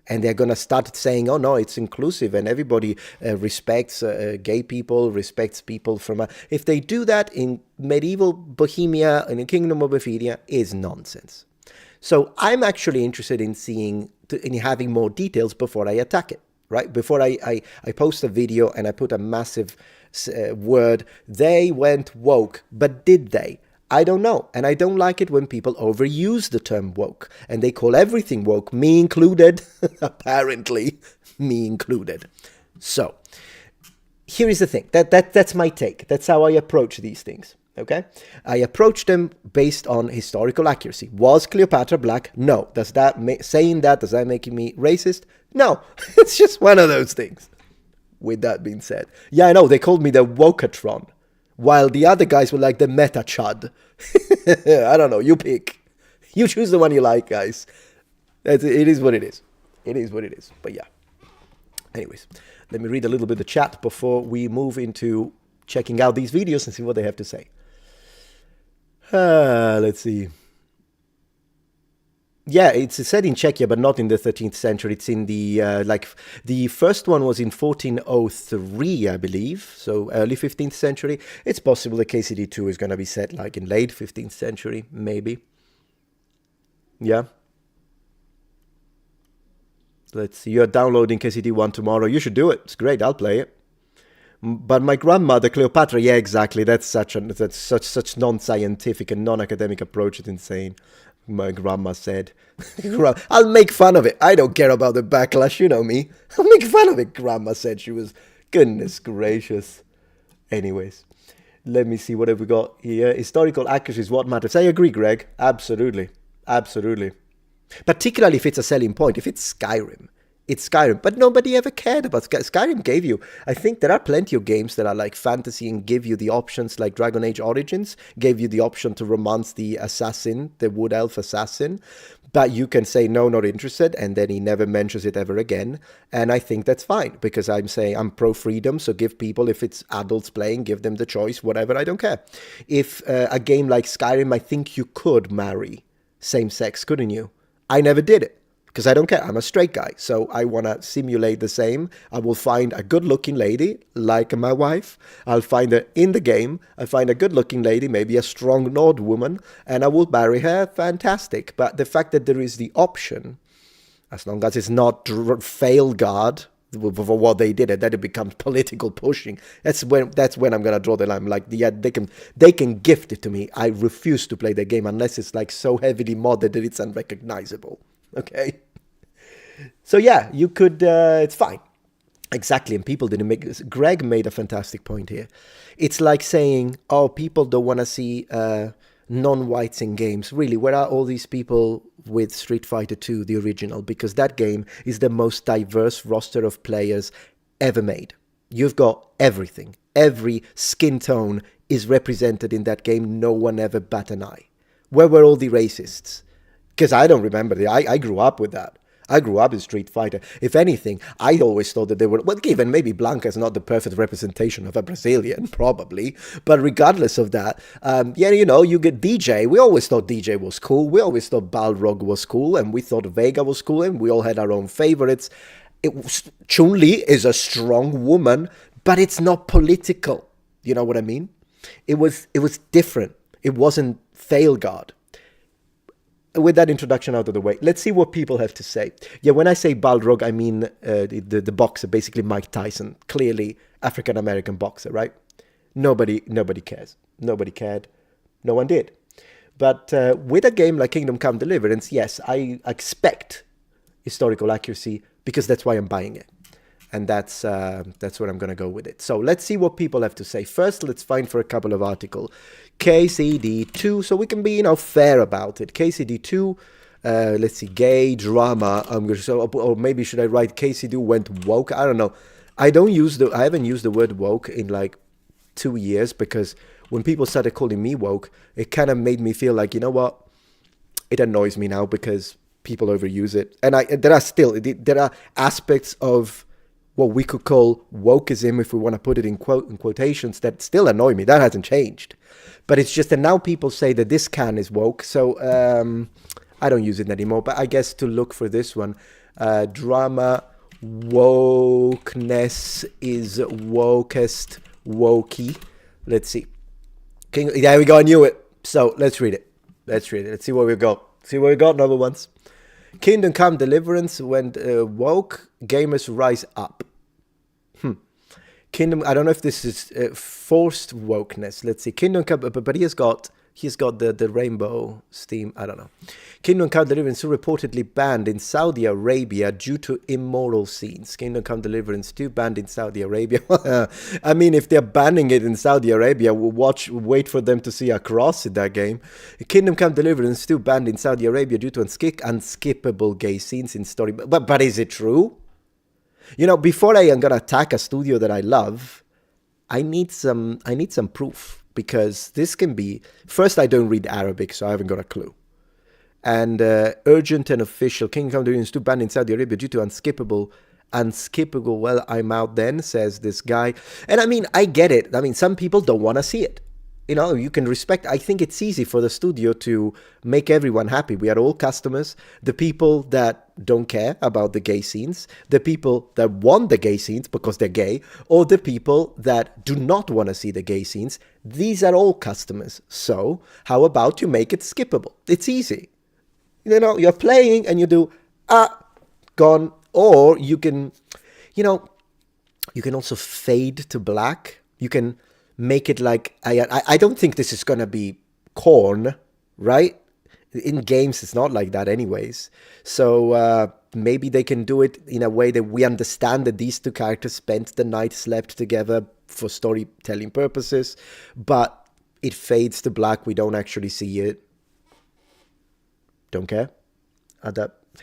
and they're going to start saying, oh, no, it's inclusive and everybody respects gay people, respects people from... If they do that in medieval Bohemia, in the Kingdom of Bohemia, is nonsense. So I'm actually interested in in having more details before I attack it, right? Before I post a video and I put a massive word, they went woke, but did they? I don't know. And I don't like it when people overuse the term woke. And they call everything woke, me included. Apparently, me included. So, here is the thing. That's my take. That's how I approach these things. Okay? I approach them based on historical accuracy. Was Cleopatra black? No. Does that make me racist? No. It's just one of those things. With that being said. Yeah, I know. They called me the Wokatron. While the other guys were like the Metachud. I don't know. You pick. You choose the one you like, guys. It is what it is. It is what it is. But yeah. Anyways, let me read a little bit of the chat before we move into checking out these videos and see what they have to say. Let's see. Yeah, it's said in Czechia, but not in the 13th century. It's in the, the first one was in 1403, I believe. So early 15th century. It's possible the KCD2 is going to be set like in late 15th century, maybe. Yeah. Let's see. You're downloading KCD1 tomorrow. You should do it. It's great. I'll play it. But my grandmother, Cleopatra, yeah, exactly. That's such non-scientific and non-academic approach. It's insane. My grandma said, I'll make fun of it. I don't care about the backlash. You know me. I'll make fun of it. Grandma said. She was, goodness gracious. Anyways, let me see what have we got here. Historical accuracy is what matters. I agree, Greg. Absolutely. Absolutely. Particularly if it's a selling point. If it's Skyrim. It's Skyrim, but nobody ever cared about Skyrim. Gave you, I think there are plenty of games that are like fantasy and give you the options, like Dragon Age Origins gave you the option to romance the assassin, the wood elf assassin, but you can say no, not interested, and then he never mentions it ever again. And I think that's fine because I'm saying I'm pro freedom, so give people, if it's adults playing, give them the choice, whatever, I don't care. If a game like Skyrim, I think you could marry same sex, couldn't you? I never did it. Because I don't care. I'm a straight guy. So I want to simulate the same. I will find a good-looking lady, like my wife. I'll find her in the game. I'll find a good-looking lady, maybe a strong Nord woman, and I will marry her. Fantastic. But the fact that there is the option, as long as it's not fail guard for what they did, and then it becomes political pushing. That's when I'm gonna draw the line. Like, yeah, they can gift it to me. I refuse to play the game unless it's like so heavily modded that it's unrecognizable. Okay, so yeah, you could, it's fine. Exactly, and people didn't make this. Greg made a fantastic point here. It's like saying, oh, people don't want to see non-whites in games. Really, where are all these people with Street Fighter 2, the original? Because that game is the most diverse roster of players ever made. You've got everything. Every skin tone is represented in that game. No one ever bat an eye. Where were all the racists? Because I don't remember. I grew up with that. I grew up in Street Fighter. If anything, I always thought that they were, well, given maybe Blanca's not the perfect representation of a Brazilian, probably, but regardless of that, yeah, you know, you get DJ. We always thought DJ was cool. We always thought Balrog was cool, and we thought Vega was cool, and we all had our own favorites. Chun-Li is a strong woman, but it's not political. You know what I mean? It was different. It wasn't Failguard. With that introduction out of the way, let's see what people have to say. Yeah, when I say Balrog, I mean the boxer, basically Mike Tyson, clearly African-American boxer, right? Nobody cares. Nobody cared. No one did. But with a game like Kingdom Come Deliverance, yes, I expect historical accuracy because that's why I'm buying it. And that's what I'm going to go with it. So let's see what people have to say. First, let's find for a couple of articles. KCD 2, so we can be, you know, fair about it. KCD 2, let's see, gay, drama. Or maybe should I write KCD went woke? I don't know. I haven't used the word woke in like 2 years because when people started calling me woke, it kind of made me feel like, you know what? It annoys me now because people overuse it. And there are aspects of what we could call wokeism, if we want to put it in quotations, that still annoy me. That hasn't changed. But it's just that now people say that this can is woke, so I don't use it anymore. But I guess to look for this one, drama, wokeness is wokest, wokey. Let's see. There we go, I knew it. So let's read it. Let's see what we got. Number ones. Kingdom Come Deliverance, when woke gamers rise up. Kingdom, I don't know if this is forced wokeness. Let's see. Kingdom Come, but he's got the rainbow steam. I don't know. Kingdom Come Deliverance 2 reportedly banned in Saudi Arabia due to immoral scenes. Kingdom Come Deliverance 2 banned in Saudi Arabia. I mean, if they're banning it in Saudi Arabia, wait for them to see a cross in that game. Kingdom Come Deliverance 2 banned in Saudi Arabia due to unskippable gay scenes in story. But is it true? You know, before I am gonna attack a studio that I love, I need some proof, because this can be, first, I don't read Arabic, so I haven't got a clue. And urgent and official, Kingdom Come Deliverance 2 banned in Saudi Arabia due to unskippable, well, I'm out then, says this guy. And I mean, I get it. I mean, some people don't want to see it. You know, you can respect. I think it's easy for the studio to make everyone happy. We are all customers. The people that don't care about the gay scenes, the people that want the gay scenes because they're gay, or the people that do not want to see the gay scenes, these are all customers. So how about you make it skippable? It's easy. You know, you're playing and you do, gone. Or you can, you know, you can also fade to black. You can make it like, I don't think this is going to be corn, right? In games, it's not like that anyways. So maybe they can do it in a way that we understand that these two characters spent the night, slept together for storytelling purposes, but it fades to black. We don't actually see it. Don't care.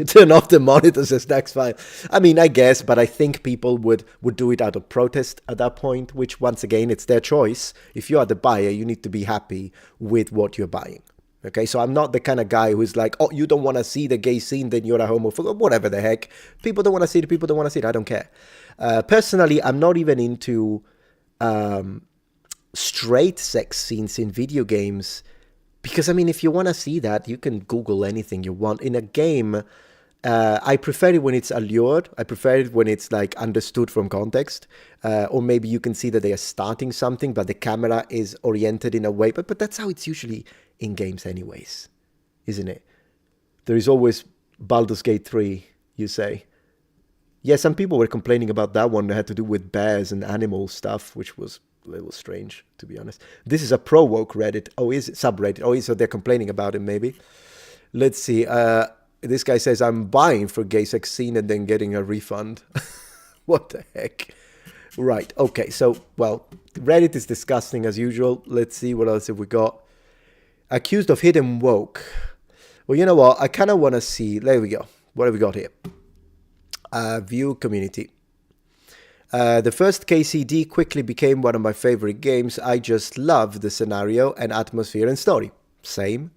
Turn off the monitor, says that's fine. I mean, I guess, but I think people would do it out of protest at that point, which once again, it's their choice. If you are the buyer, you need to be happy with what you're buying. Okay, so I'm not the kind of guy who's like, oh, you don't want to see the gay scene, then you're a homophobe, whatever the heck. People don't want to see it, people don't want to see it, I don't care. Personally, I'm not even into straight sex scenes in video games. Because, I mean, if you want to see that, you can Google anything you want. In a game, I prefer it when it's allured. I prefer it when it's, like, understood from context. Or maybe you can see that they are starting something, but the camera is oriented in a way. But that's how it's usually in games anyways, isn't it? There is always Baldur's Gate 3, you say. Yeah, some people were complaining about that one that had to do with bears and animal stuff, which was a little strange, to be honest. This is a pro-woke Reddit. Oh, is it subreddit? Oh, so they're complaining about it, maybe. Let's see. This guy says, I'm buying for gay sex scene and then getting a refund. What the heck? Right. Okay. So, well, Reddit is disgusting as usual. Let's see what else have we got. Accused of hidden woke. Well, you know what? I kind of want to see. There we go. What have we got here? View community. The first KCD quickly became one of my favorite games. I just love the scenario and atmosphere and story. Same.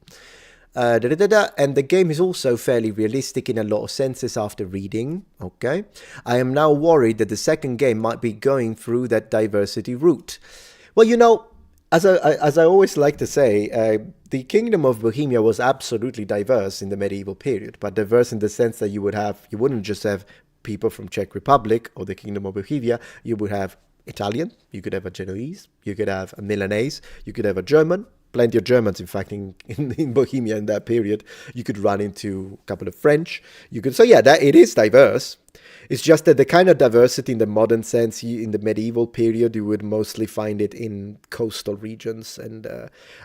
And the game is also fairly realistic in a lot of senses after reading. Okay, I am now worried that the second game might be going through that diversity route. Well, as I always like to say, the Kingdom of Bohemia was absolutely diverse in the medieval period, but diverse in the sense that you wouldn't just have people from Czech Republic or the Kingdom of Bohemia. You would have Italian, you could have a Genoese, you could have a Milanese, you could have a German. Plenty of Germans, in fact, in Bohemia in that period. You could run into a couple of French. So that it is diverse. It's just that the kind of diversity in the modern sense, in the medieval period, you would mostly find it in coastal regions. And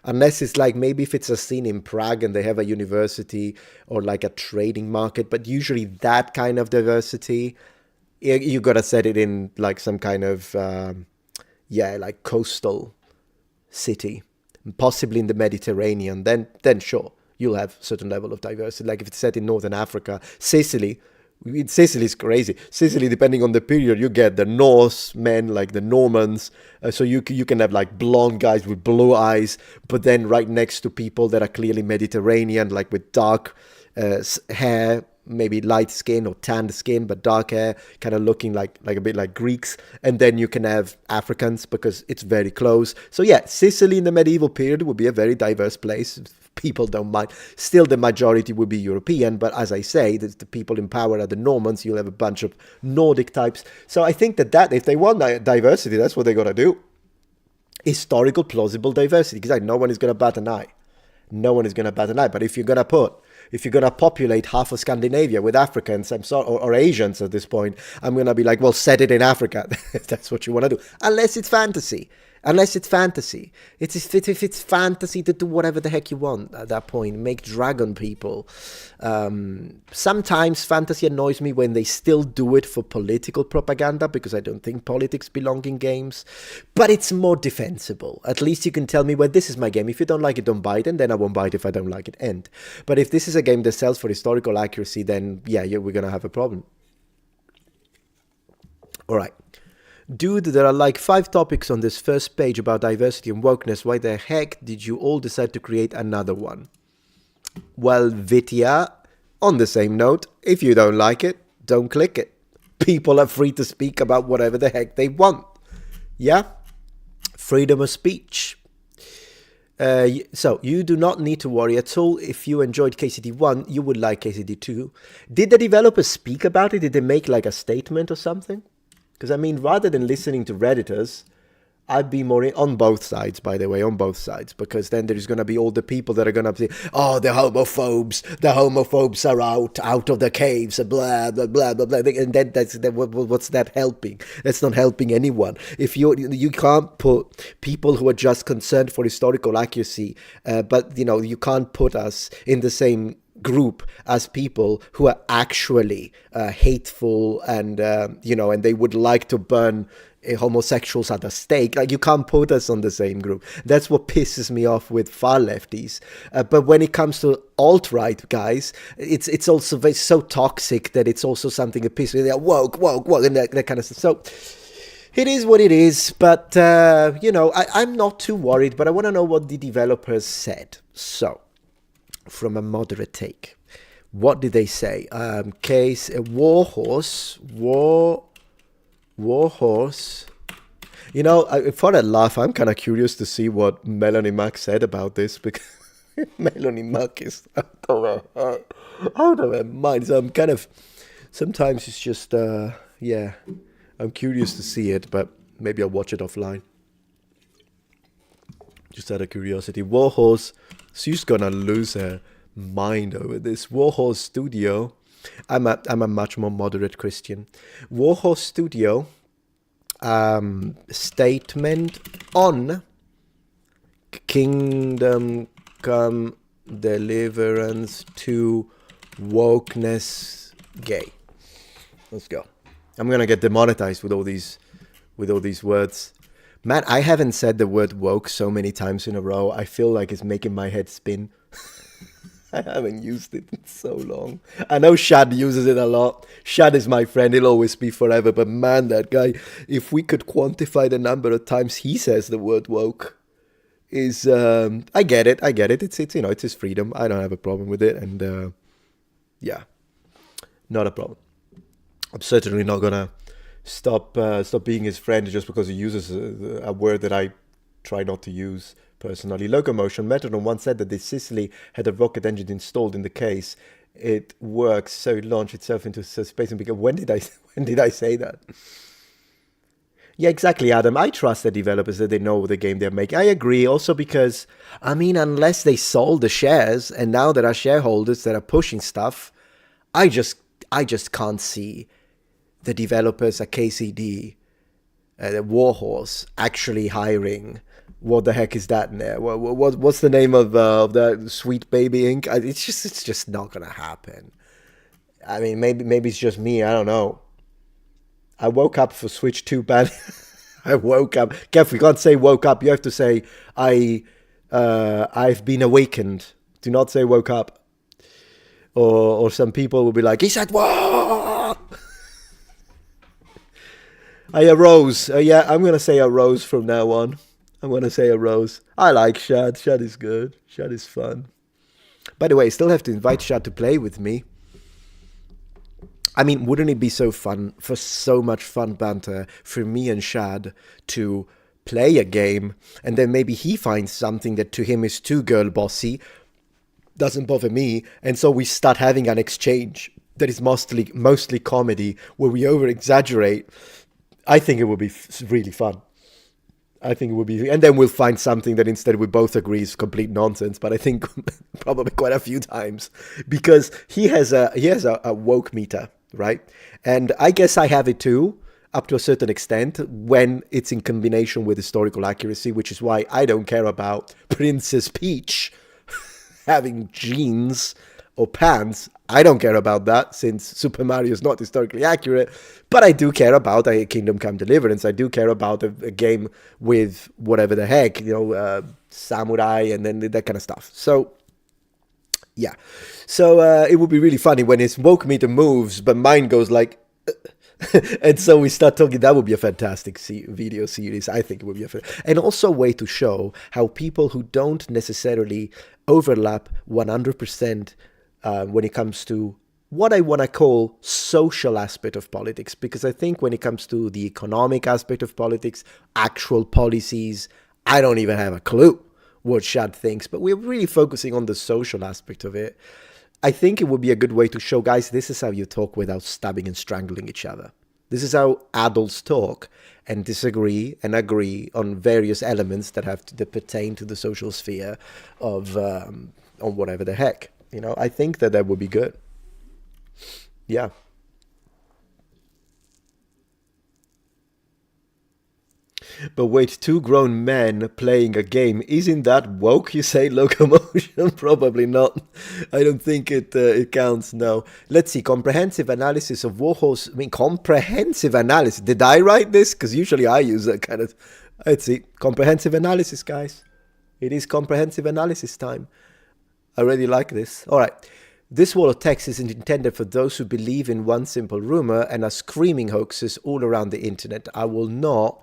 unless it's like, maybe if it's a scene in Prague and they have a university or like a trading market, but usually that kind of diversity, you got to set it in like some kind of, like coastal city. Possibly in the Mediterranean, then sure, you'll have certain level of diversity. Like if it's set in Northern Africa, Sicily is crazy. Sicily, depending on the period, you get the Norsemen, like the Normans. So you can have like blonde guys with blue eyes, but then right next to people that are clearly Mediterranean, like with dark hair, maybe light skin or tanned skin, but dark hair, kind of looking like a bit like Greeks. And then you can have Africans because it's very close. So Sicily in the medieval period would be a very diverse place. People don't mind. Still, the majority would be European, but as I say, the people in power are the Normans. You'll have a bunch of Nordic types. So I think that if they want diversity, that's what they got to do. Historical, plausible diversity. Because no one is going to bat an eye. No one is going to bat an eye. But if you're going to populate half of Scandinavia with Africans, or Asians at this point, I'm going to be like, well, set it in Africa. If that's what you want to do. Unless it's fantasy. If it's fantasy, to do whatever the heck you want at that point. Make dragon people. Sometimes fantasy annoys me when they still do it for political propaganda, because I don't think politics belong in games. But it's more defensible. At least you can tell me, well, this is my game. If you don't like it, don't buy it, and then I won't buy it if I don't like it, end. But if this is a game that sells for historical accuracy, then we're going to have a problem. All right. Dude, there are like 5 topics on this first page about diversity and wokeness. Why the heck did you all decide to create another one? Well, Vitya, on the same note, if you don't like it, don't click it. People are free to speak about whatever the heck they want. Yeah? Freedom of speech. So, you do not need to worry at all. If you enjoyed KCD 1, you would like KCD 2. Did the developers speak about it? Did they make like a statement or something? Because, I mean, rather than listening to Redditors, I'd be more on both sides, by the way, on both sides. Because then there's going to be all the people that are going to say, oh, the homophobes are out of the caves, blah, blah, blah, blah, blah. And then what's that helping? That's not helping anyone. If you can't put people who are just concerned for historical accuracy, but, you can't put us in the same group as people who are actually hateful and and they would like to burn homosexuals at the stake. Like, you can't put us on the same group. That's what pisses me off with far lefties. But when it comes to alt-right guys, it's also so toxic that it's also something that pisses me off. Woke, and that kind of stuff. So it is what it is. But I'm not too worried. But I want to know what the developers said. So, from a moderate take, what did they say? Warhorse. For a laugh, I'm kind of curious to see what Melanie Mack said about this, because Melanie Mack is out of her mind. So I'm kind of, sometimes it's just, I'm curious to see it, but maybe I'll watch it offline. Just out of curiosity. Warhorse, she's gonna lose her mind over this. Warhorse Studio. I'm a much more moderate Christian. Warhorse Studio statement on Kingdom Come Deliverance to wokeness gay. Let's go. I'm gonna get demonetized with all these words. Man, I haven't said the word woke so many times in a row. I feel like it's making my head spin. I haven't used it in so long. I know Shad uses it a lot. Shad is my friend. He'll always be forever. But man, that guy, if we could quantify the number of times he says the word woke, is I get it. It's it's his freedom. I don't have a problem with it, and yeah, not a problem. I'm certainly not gonna stop being his friend just because he uses a word that I try not to use personally. Locomotion. Metatron once said that if Sicily had a rocket engine installed in the case, it works, so it launched itself into space and became. When did I say that? Yeah, exactly, Adam. I trust the developers that they know the game they're making. I agree. Also because, I mean, unless they sold the shares and now there are shareholders that are pushing stuff, I just can't see the developers at KCD, the Warhorse, actually hiring. What the heck is that now? What's the name of that Sweet Baby Inc? It's just not gonna happen. I mean, maybe it's just me. I don't know. I woke up for Switch 2 bad. I woke up. Kev, you can't say woke up. You have to say I've been awakened. Do not say woke up. Or some people will be like, he said what? I arose. Yeah, I'm gonna say arose from now on. I'm gonna say arose. I like Shad. Shad is good. Shad is fun. By the way, I still have to invite Shad to play with me. I mean, wouldn't it be so fun, for so much fun banter, for me and Shad to play a game, and then maybe he finds something that to him is too girl bossy, doesn't bother me, and so we start having an exchange that is mostly comedy, where we over-exaggerate. I think it would be really fun. I think it would be, and then we'll find something that instead we both agree is complete nonsense. But I think probably quite a few times, because he has a woke meter, right? And I guess I have it too, up to a certain extent, when it's in combination with historical accuracy, which is why I don't care about Princess Peach having jeans or pants. I don't care about that, since Super Mario is not historically accurate, but I do care about a Kingdom Come Deliverance. I do care about a game with whatever the heck, samurai and then that kind of stuff. So, yeah. So it would be really funny when his woke meter moves, but mine goes like... and so we start talking. That would be a fantastic video series. I think it would be and also a way to show how people who don't necessarily overlap 100% when it comes to what I want to call social aspect of politics, because I think when it comes to the economic aspect of politics, actual policies, I don't even have a clue what Shad thinks, but we're really focusing on the social aspect of it. I think it would be a good way to show, guys, this is how you talk without stabbing and strangling each other. This is how adults talk and disagree and agree on various elements that pertain to the social sphere of on whatever the heck. I think that would be good. Yeah. But wait, two grown men playing a game, isn't that woke, you say, Locomotion? Probably not. I don't think it counts, no. Let's see, comprehensive analysis of Warhorse. I mean, comprehensive analysis. Did I write this? Because usually I use that kind of... Let's see, comprehensive analysis, guys. It is comprehensive analysis time. I really like this. All right. This wall of text is intended for those who believe in one simple rumor and are screaming hoaxes all around the internet. I will not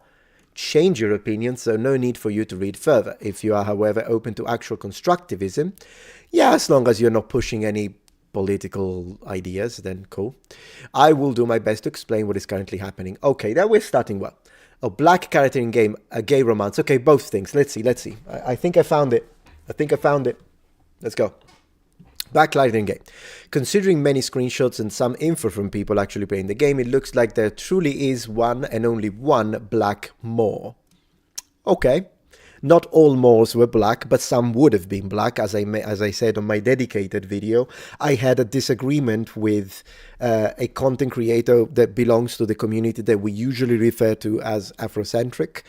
change your opinion, so no need for you to read further. If you are, however, open to actual constructivism, yeah, as long as you're not pushing any political ideas, then cool. I will do my best to explain what is currently happening. Okay, now we're starting well. A black character in game, a gay romance. Okay, both things. Let's see. I think I found it. Let's go. Backlight in game. Considering many screenshots and some info from people actually playing the game, it looks like there truly is one and only one black Moor. Okay. Not all Moors were black, but some would have been black. As I said on my dedicated video, I had a disagreement with a content creator that belongs to the community that we usually refer to as Afrocentric.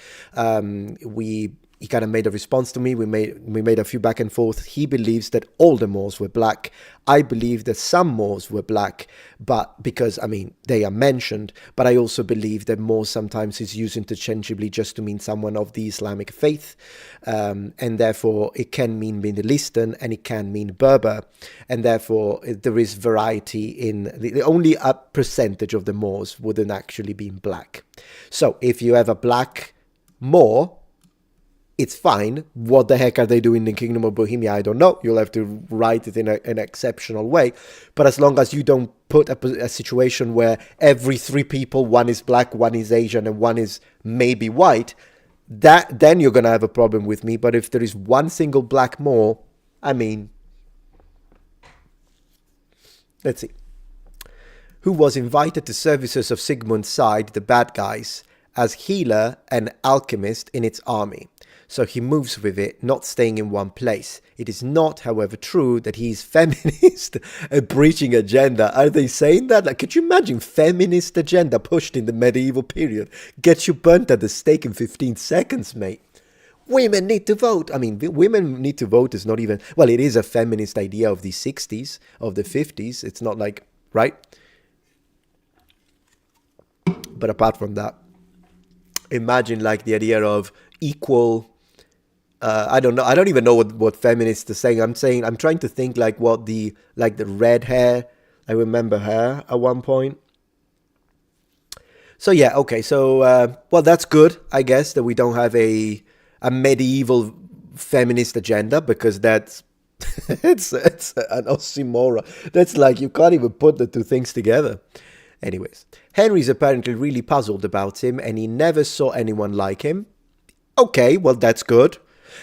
He kind of made a response to me. We made a few back and forth. He believes that all the Moors were black. I believe that some Moors were black, but because, I mean, they are mentioned, but I also believe that Moor sometimes is used interchangeably just to mean someone of the Islamic faith, and therefore it can mean Middle Eastern and it can mean Berber, and therefore there is variety in only a percentage of the Moors wouldn't actually be black. So if you have a black Moor, it's fine. What the heck are they doing in the Kingdom of Bohemia? I don't know. You'll have to write it in an exceptional way. But as long as you don't put a situation where every 3 people, one is black, one is Asian, and one is maybe white, then you're going to have a problem with me. But if there is one single black more, I mean, let's see. Who was invited to services of Sigmund's side, the bad guys, as healer and alchemist in its army. So he moves with it, not staying in one place. It is not, however, true that he is feminist and preaching agenda. Are they saying that? Like, could you imagine feminist agenda pushed in the medieval period? Gets you burnt at the stake in 15 seconds, mate. Women need to vote. I mean, women need to vote is not even... Well, it is a feminist idea of the 60s, of the 50s. It's not like... Right? But apart from that, imagine like the idea of equal... I don't know. I don't even know what feminists are saying. I'm trying to think like what the red hair. I remember her at one point. So yeah, okay. So well, that's good, I guess, that we don't have a medieval feminist agenda, because that's it's an oxymoron. That's like you can't even put the two things together. Anyways, Henry's apparently really puzzled about him, and he never saw anyone like him. Okay, well that's good.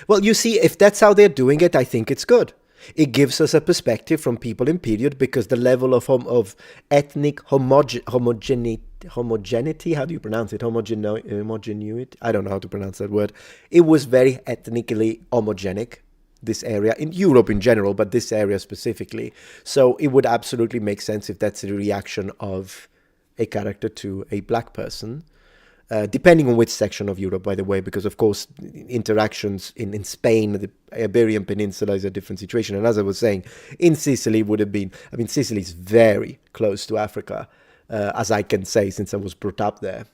Well, you see, if that's how they're doing it, I think it's good. It gives us a perspective from people in period, because the level of ethnic homogeneity, how do you pronounce it? Homogeneity? I don't know how to pronounce that word. It was very ethnically homogenic, this area, in Europe in general, but this area specifically. So it would absolutely make sense if that's the reaction of a character to a black person. Depending on which section of Europe, by the way, because of course interactions in Spain, the Iberian Peninsula is a different situation. And as I was saying, in Sicily would have been, I mean, Sicily is very close to Africa, as I can say, since I was brought up there.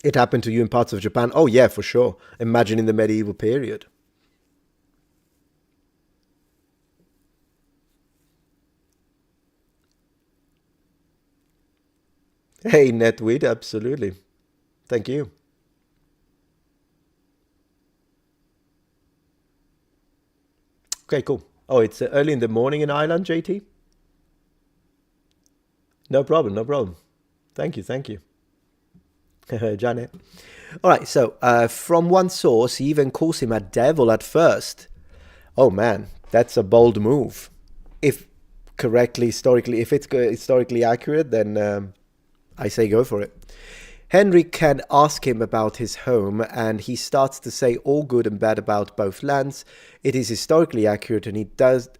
It happened to you in parts of Japan? Oh yeah, for sure. Imagine in the medieval period. Hey, Netweed, absolutely. Thank you. Okay, cool. Oh, it's early in the morning in Ireland, JT? No problem, no problem. Thank you. Janet. All right, so from one source, he even calls him a devil at first. Oh man, that's a bold move. If it's historically accurate, then I say go for it. Henry can ask him about his home, and he starts to say all good and bad about both lands. It is historically accurate, and he doesn't.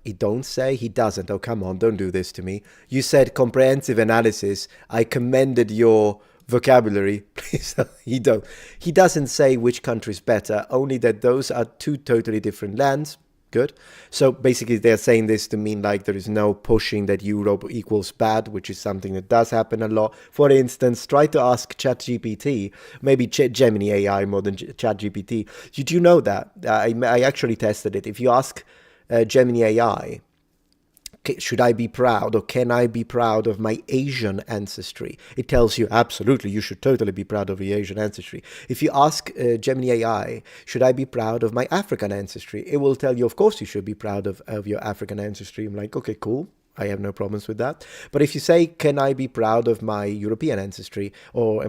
Oh, come on, don't do this to me. You said comprehensive analysis. I commended your vocabulary. Please, he doesn't say which country is better, only that those are two totally different lands. Good. So basically they're saying this to mean like there is no pushing that Europe equals bad, which is something that does happen a lot. For instance, try to ask ChatGPT, maybe Gemini AI more than ChatGPT. Did you know that? I actually tested it. If you ask Gemini AI, should I be proud or can I be proud of my Asian ancestry? It tells you absolutely you should totally be proud of your Asian ancestry. If you ask Gemini AI, should I be proud of my African ancestry? It will tell you, of course, you should be proud of your African ancestry. I'm like, okay, cool. I have no problems with that. But if you say, can I be proud of my European ancestry? Or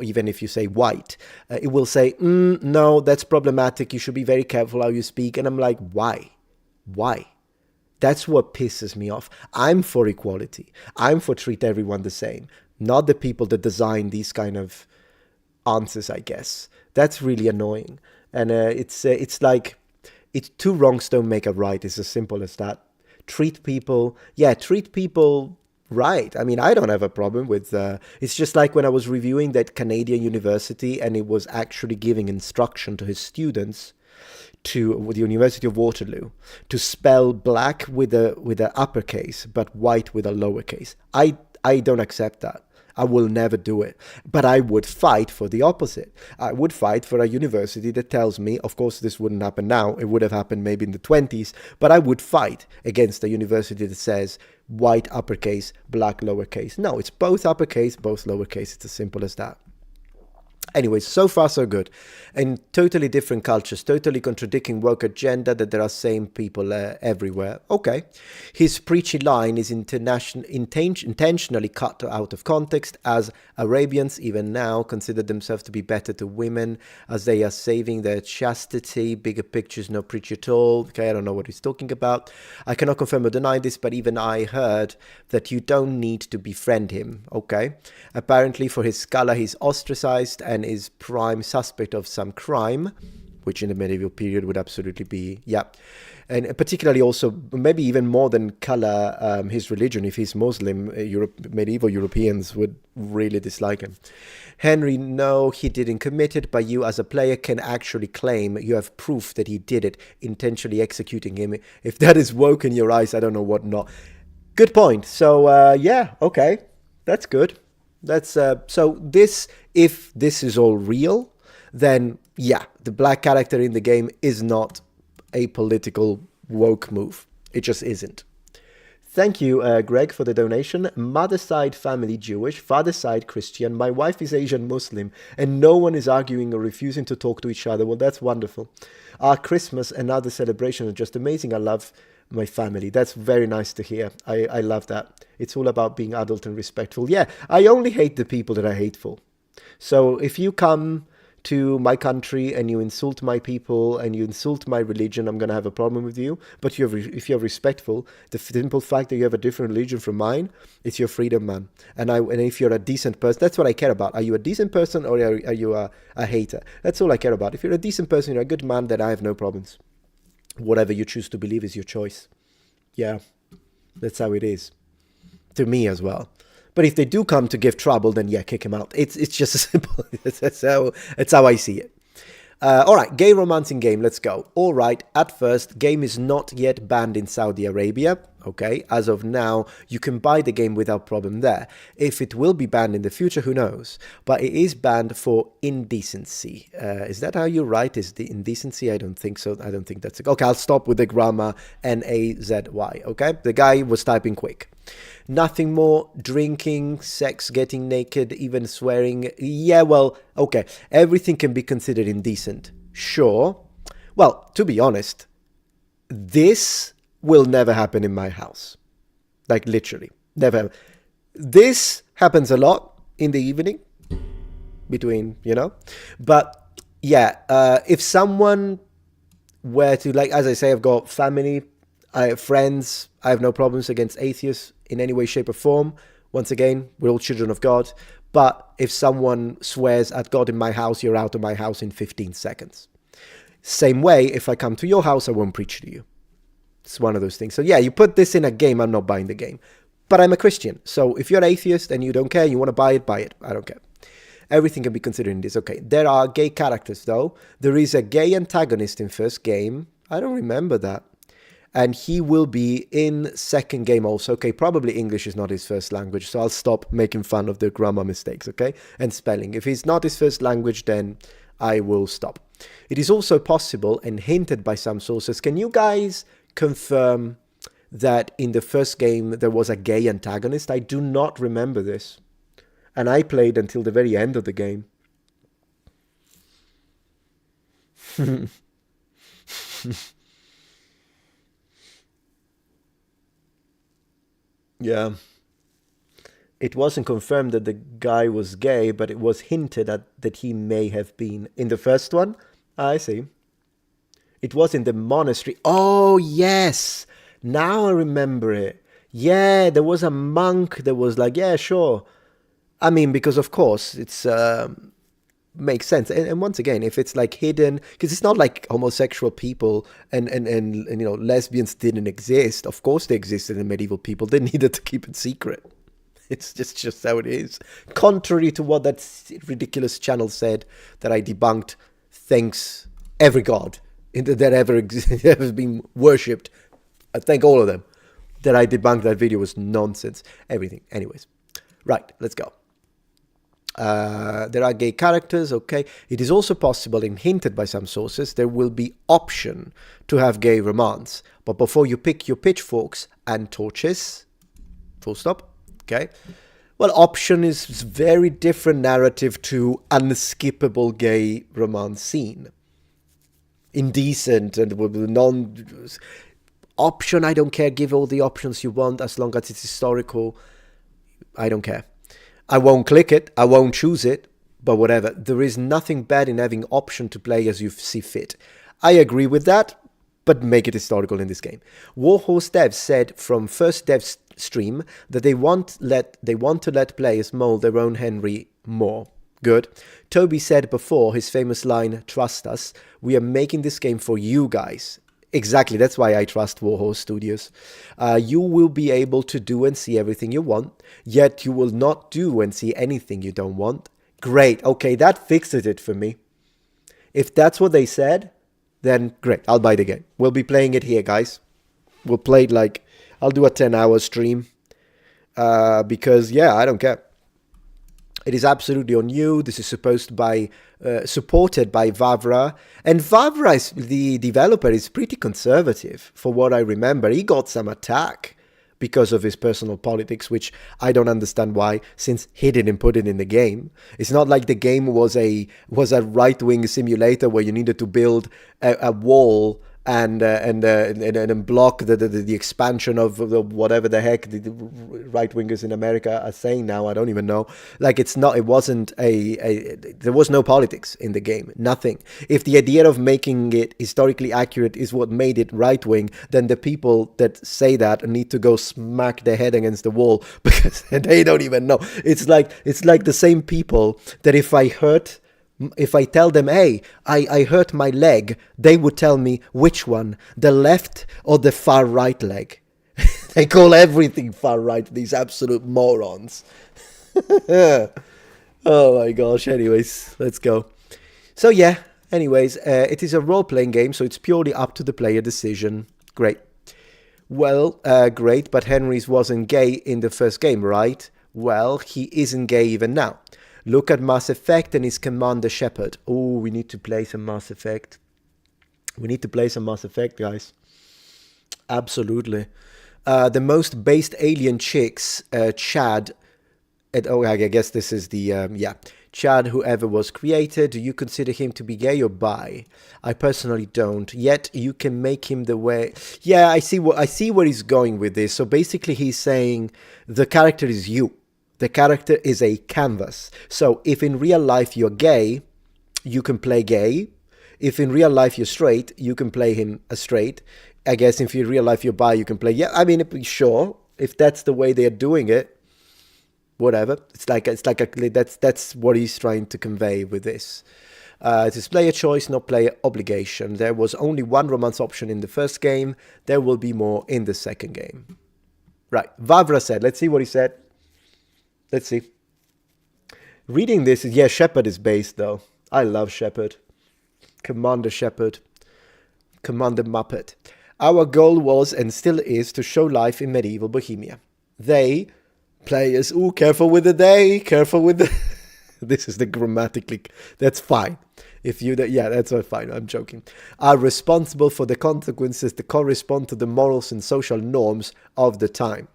even if you say white, it will say, no, that's problematic. You should be very careful how you speak. And I'm like, why? Why? That's what pisses me off. I'm for equality. I'm for treat everyone the same, not the people that design these kind of answers, I guess. That's really annoying. And it's like, it's two wrongs don't make a right. It's as simple as that. Treat people right. I mean, I don't have a problem with... it's just like when I was reviewing that Canadian university, and it was actually giving instruction to his students with the University of Waterloo to spell black with a uppercase but white with a lowercase. I don't accept that. I will never do it. But I would fight for the opposite. I would fight for a university that tells me, of course this wouldn't happen now, it would have happened maybe in the 20s, but I would fight against a university that says white uppercase, black lowercase. No, it's both uppercase, both lowercase. It's as simple as that. Anyways, so far so good. And totally different cultures, totally contradicting woke agenda that there are same people everywhere. Okay. His preachy line is intentionally cut out of context, as Arabians even now consider themselves to be better to women, as they are saving their chastity. Bigger pictures, no preach at all. Okay, I don't know what he's talking about. I cannot confirm or deny this, but even I heard that you don't need to befriend him. Okay. Apparently for his scholar, he's ostracized and is prime suspect of some crime, which in the medieval period would absolutely be, yeah. And particularly also, maybe even more than color, his religion. If he's Muslim, medieval Europeans would really dislike him. Henry, no, he didn't commit it, but you as a player can actually claim you have proof that he did it, intentionally executing him. If that is woke in your eyes, I don't know what not. Good point. So, yeah, okay, that's good. That's so this, if this is all real, then yeah, the black character in the game is not a political woke move. It just isn't. Thank you, Greg, for the donation. Mother side family Jewish, father side Christian. My wife is Asian Muslim, and no one is arguing or refusing to talk to each other. Well, that's wonderful. Our Christmas and other celebrations are just amazing. I love my family. That's very nice to hear. I love that. It's all about being adult and respectful. Yeah, I only hate the people that are hateful. So if you come to my country and you insult my people and you insult my religion, I'm going to have a problem with you. But if you're respectful, the simple fact that you have a different religion from mine, it's your freedom, man. And if you're a decent person, that's what I care about. Are you a decent person or are you a hater? That's all I care about. If you're a decent person, you're a good man, then I have no problems. Whatever you choose to believe is your choice. Yeah, that's how it is. To me as well. But if they do come to give trouble, then yeah, kick him out. It's just as simple. That's how I see it. All right, gay romancing game. Let's go. All right, at first, game is not yet banned in Saudi Arabia. Okay, as of now, you can buy the game without problem there. If it will be banned in the future, who knows? But it is banned for indecency. Is that how you write? Is the indecency? I don't think so. I don't think that's... Okay, I'll stop with the grammar. N-A-Z-Y. Okay, the guy was typing quick. Nothing more, drinking, sex, getting naked, even swearing. Yeah, well, okay. Everything can be considered indecent. Sure. Well, to be honest, this will never happen in my house. Like, literally. Never. This happens a lot in the evening. Between, But, yeah, if someone were to, like, as I say, I've got family, I have friends, I have no problems against atheists in any way, shape, or form. Once again, we're all children of God. But if someone swears at God in my house, you're out of my house in 15 seconds. Same way, if I come to your house, I won't preach to you. It's one of those things. So yeah, you put this in a game, I'm not buying the game. But I'm a Christian. So if you're an atheist and you don't care, you want to buy it, buy it. I don't care. Everything can be considered in this. Okay, there are gay characters though. There is a gay antagonist in first game. I don't remember that. And he will be in second game also. Okay, probably English is not his first language, so I'll stop making fun of the grammar mistakes, okay? And spelling. If it's not his first language, then I will stop. It is also possible and hinted by some sources. Can you guys confirm that in the first game there was a gay antagonist? I do not remember this. And I played until the very end of the game. Yeah. It wasn't confirmed that the guy was gay, but it was hinted at that he may have been. In the first one? I see. It was in the monastery. Oh, yes. Now I remember it. Yeah, there was a monk that was like, yeah, sure. I mean, because of course, it's makes sense. And once again, if it's like hidden, because it's not like homosexual people and lesbians didn't exist. Of course they existed in medieval people. They needed to keep it secret. It's just how it is. Contrary to what that ridiculous channel said that I debunked, thanks every god that ever has been worshipped. I thank all of them that I debunked that video was nonsense. Everything. Anyways. Right, let's go. There are gay characters, okay. It is also possible and hinted by some sources there will be option to have gay romance. But before you pick your pitchforks and torches, full stop, okay, Well, option is very different narrative to unskippable gay romance scene. Indecent and with non option, I don't care. Give all the options you want as long as it's historical. I don't care. I won't click it. I won't choose it. But whatever. There is nothing bad in having option to play as you see fit. I agree with that, but make it historical in this game. Warhorse Devs said from first dev stream that they want to let players mold their own Henry more. Good. Toby said before his famous line, "Trust us. We are making this game for you guys." Exactly, that's why I trust Warhorse Studios. You will be able to do and see everything you want, yet you will not do and see anything you don't want. Great, okay, that fixes it for me. If that's what they said, then great, I'll buy the game. We'll be playing it here, guys. We'll play it I'll do a 10-hour stream. Because, yeah, I don't care. It is absolutely on you. This is supposed by supported by Vavra. And Vavra, the developer, is pretty conservative, for what I remember. He got some attack because of his personal politics, which I don't understand why, since he didn't put it in the game. It's not like the game was a right-wing simulator where you needed to build a wall and block the expansion of whatever the heck the right-wingers in America are saying now. I don't even know. It wasn't there was no politics in the game. Nothing. If the idea of making it historically accurate is what made it right-wing, then the people that say that need to go smack their head against the wall because they don't even know. It's like the same people that if I tell them, hey, I hurt my leg, they would tell me which one, the left or the far right leg. They call everything far right, these absolute morons. Oh my gosh, anyways, let's go. So yeah, anyways, it is a role-playing game, so it's purely up to the player decision. Great. Well, great, but Henry's wasn't gay in the first game, right? Well, he isn't gay even now. Look at Mass Effect and his Commander Shepard. Oh, we need to play some Mass Effect. We need to play some Mass Effect, guys. Absolutely. The most based alien chicks, Chad. I guess this is the, Chad, whoever was created. Do you consider him to be gay or bi? I personally don't. Yet you can make him the way. Yeah, I see where he's going with this. So basically he's saying the character is you. The character is a canvas. So if in real life you're gay, you can play gay. If in real life you're straight, you can play him as straight. I guess if in real life you're bi, you can play... Yeah, I mean, sure. If that's the way they're doing it, whatever. That's what he's trying to convey with this. It is player choice, not player obligation. There was only one romance option in the first game. There will be more in the second game. Right. Vavra said. Let's see what he said. Let's see. Reading this, yeah, Shepard is based, though. I love Shepard. Commander Shepard. Commander Muppet. Our goal was, and still is, to show life in medieval Bohemia. They, players, ooh, careful with the they, careful with the... This is the grammatically... That's fine. Yeah, that's fine, I'm joking. Are responsible for the consequences that correspond to the morals and social norms of the time.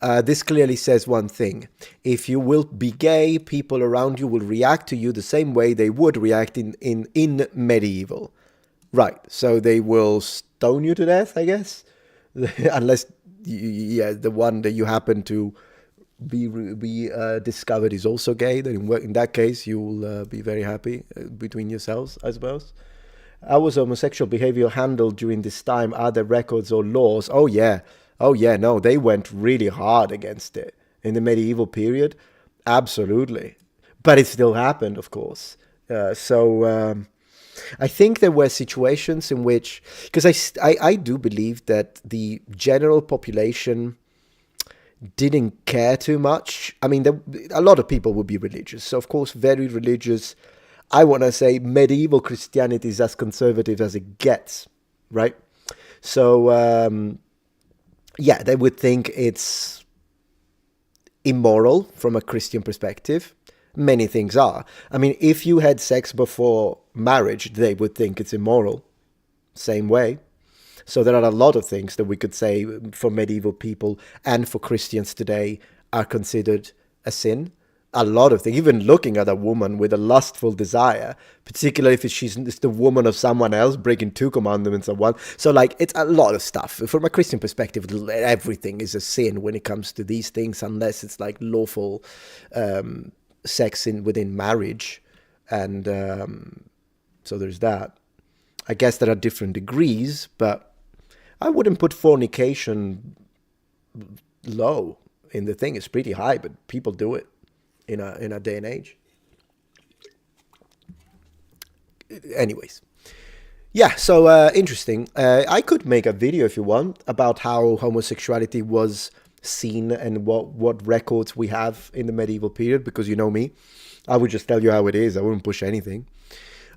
This clearly says one thing. If you will be gay, people around you will react to you the same way they would react in medieval. Right, so they will stone you to death, I guess? Unless, the one that you happen to be discovered is also gay. Then in that case, you will be very happy between yourselves, I suppose. How was homosexual behavior handled during this time? Are there records or laws? Oh, yeah. Oh, yeah, no, they went really hard against it in the medieval period. Absolutely. But it still happened, of course. I think there were situations in which... Because I do believe that the general population didn't care too much. I mean, a lot of people would be religious. So, of course, very religious. I want to say medieval Christianity is as conservative as it gets, right? So... yeah, they would think it's immoral from a Christian perspective. Many things are. I mean, if you had sex before marriage, they would think it's immoral. Same way. So there are a lot of things that we could say for medieval people and for Christians today are considered a sin. A lot of things, even looking at a woman with a lustful desire, particularly if she's the woman of someone else, breaking 2 commandments of one. So like, it's a lot of stuff. From a Christian perspective, everything is a sin when it comes to these things, unless it's like lawful sex within marriage. And so there's that. I guess there are different degrees, but I wouldn't put fornication low in the thing. It's pretty high, but people do it in a day and age. Anyways, yeah, so interesting. I could make a video if you want about how homosexuality was seen and what records we have in the medieval period, because you know me, I would just tell you how it is. I wouldn't push anything.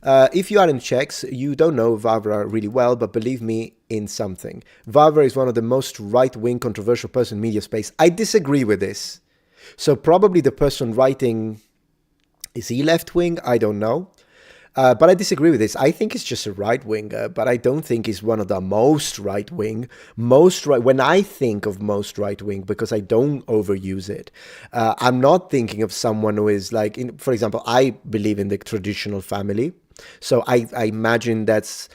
If you are in Czechs, you don't know Vavra really well, but believe me in something. Vavra is one of the most right-wing controversial person in media space. I disagree with this. So probably the person writing, is he left-wing? I don't know. But I disagree with this. I think it's just a right-winger, but I don't think he's one of the most right-wing. When I think of most right-wing, because I don't overuse it, I'm not thinking of someone who is like, for example, I believe in the traditional family. So I imagine that's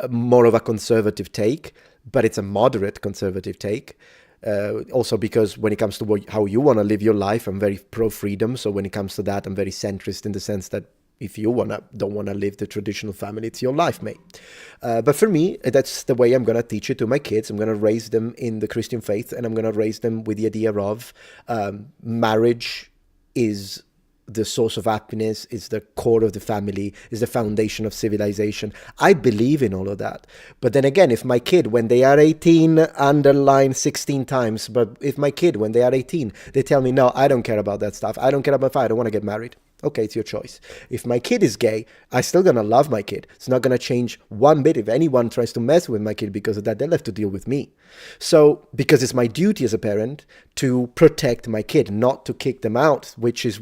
more of a conservative take, but it's a moderate conservative take. Also because when it comes to how you want to live your life, I'm very pro-freedom. So when it comes to that, I'm very centrist in the sense that if you don't want to live the traditional family, it's your life, mate. But for me, that's the way I'm going to teach it to my kids. I'm going to raise them in the Christian faith, and I'm going to raise them with the idea of marriage is the source of happiness, is the core of the family, is the foundation of civilization. I believe in all of that. But then again, if my kid, when they are 18, underline 16 times, but if my kid, when they are 18, they tell me, no, I don't care about that stuff. I don't care about I don't want to get married. Okay, it's your choice. If my kid is gay, I'm still going to love my kid. It's not going to change one bit. If anyone tries to mess with my kid because of that, they'll have to deal with me. So, because it's my duty as a parent to protect my kid, not to kick them out, which is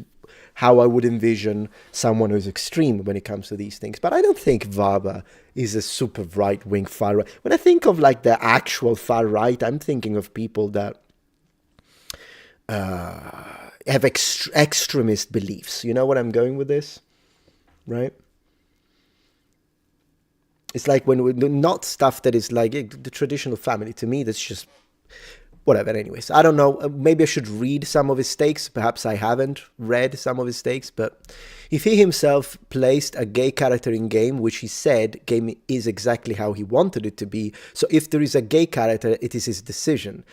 how I would envision someone who's extreme when it comes to these things. But I don't think Vava is a super right-wing far right. When I think of like the actual far right, I'm thinking of people that have extremist beliefs. You know what I'm going with this, right? It's like when not stuff that is like the traditional family. To me, that's just whatever. Anyways, I don't know. Maybe I should read some of his takes. Perhaps I haven't read some of his takes, but if he himself placed a gay character in game, which he said game is exactly how he wanted it to be. So if there is a gay character, it is his decision.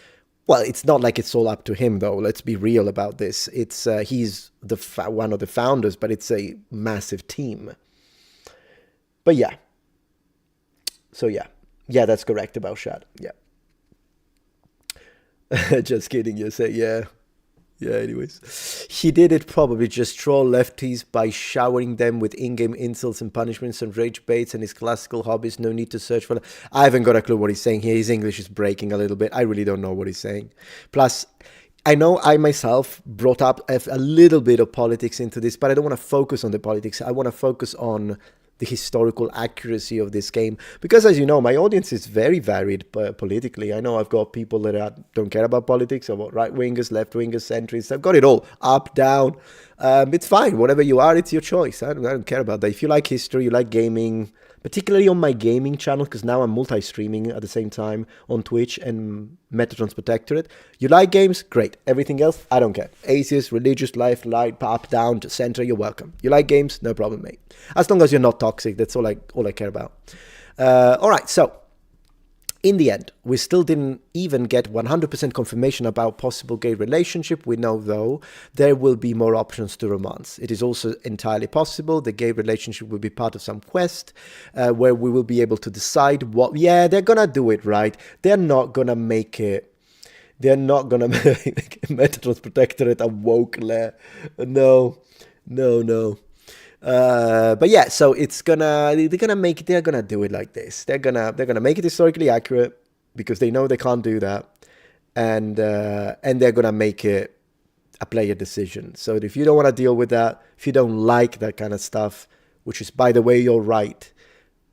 Well, it's not like it's all up to him, though. Let's be real about this. It's he's one of the founders, but it's a massive team. But yeah. So yeah. Yeah, that's correct about Shad. Yeah. Just kidding. You say, yeah. Yeah, anyways. He did it probably just troll lefties by showering them with in-game insults and punishments and rage baits and his classical hobbies. No need to search for them. I haven't got a clue what he's saying here. His English is breaking a little bit. I really don't know what he's saying. Plus, I know I myself brought up a little bit of politics into this, but I don't want to focus on the politics. I want to focus on the historical accuracy of this game, because as you know, my audience is very varied politically. I know I've got people that don't care about politics. I've got right-wingers, left-wingers, centrists. I've got it all, up, down. It's fine. Whatever you are, it's your choice. I don't care about that. If you like history, you like gaming, particularly on my gaming channel, because now I'm multi-streaming at the same time on Twitch and Metatron's Protectorate. You like games? Great. Everything else, I don't care. Atheist, religious, life, light, up, down, to center, you're welcome. You like games? No problem, mate. As long as you're not toxic, that's all I care about. All right, so in the end, we still didn't even get 100% confirmation about possible gay relationship. We know, though, there will be more options to romance. It is also entirely possible the gay relationship will be part of some quest where we will be able to decide what... Yeah, they're going to do it, right? They're not going to make it... They're not going to make Metatron's Protectorate a woke lair. No. But yeah, so they're gonna do it like this. They're gonna make it historically accurate because they know they can't do that, and they're gonna make it a player decision. So if you don't want to deal with that, if you don't like that kind of stuff, which is, by the way, you're right,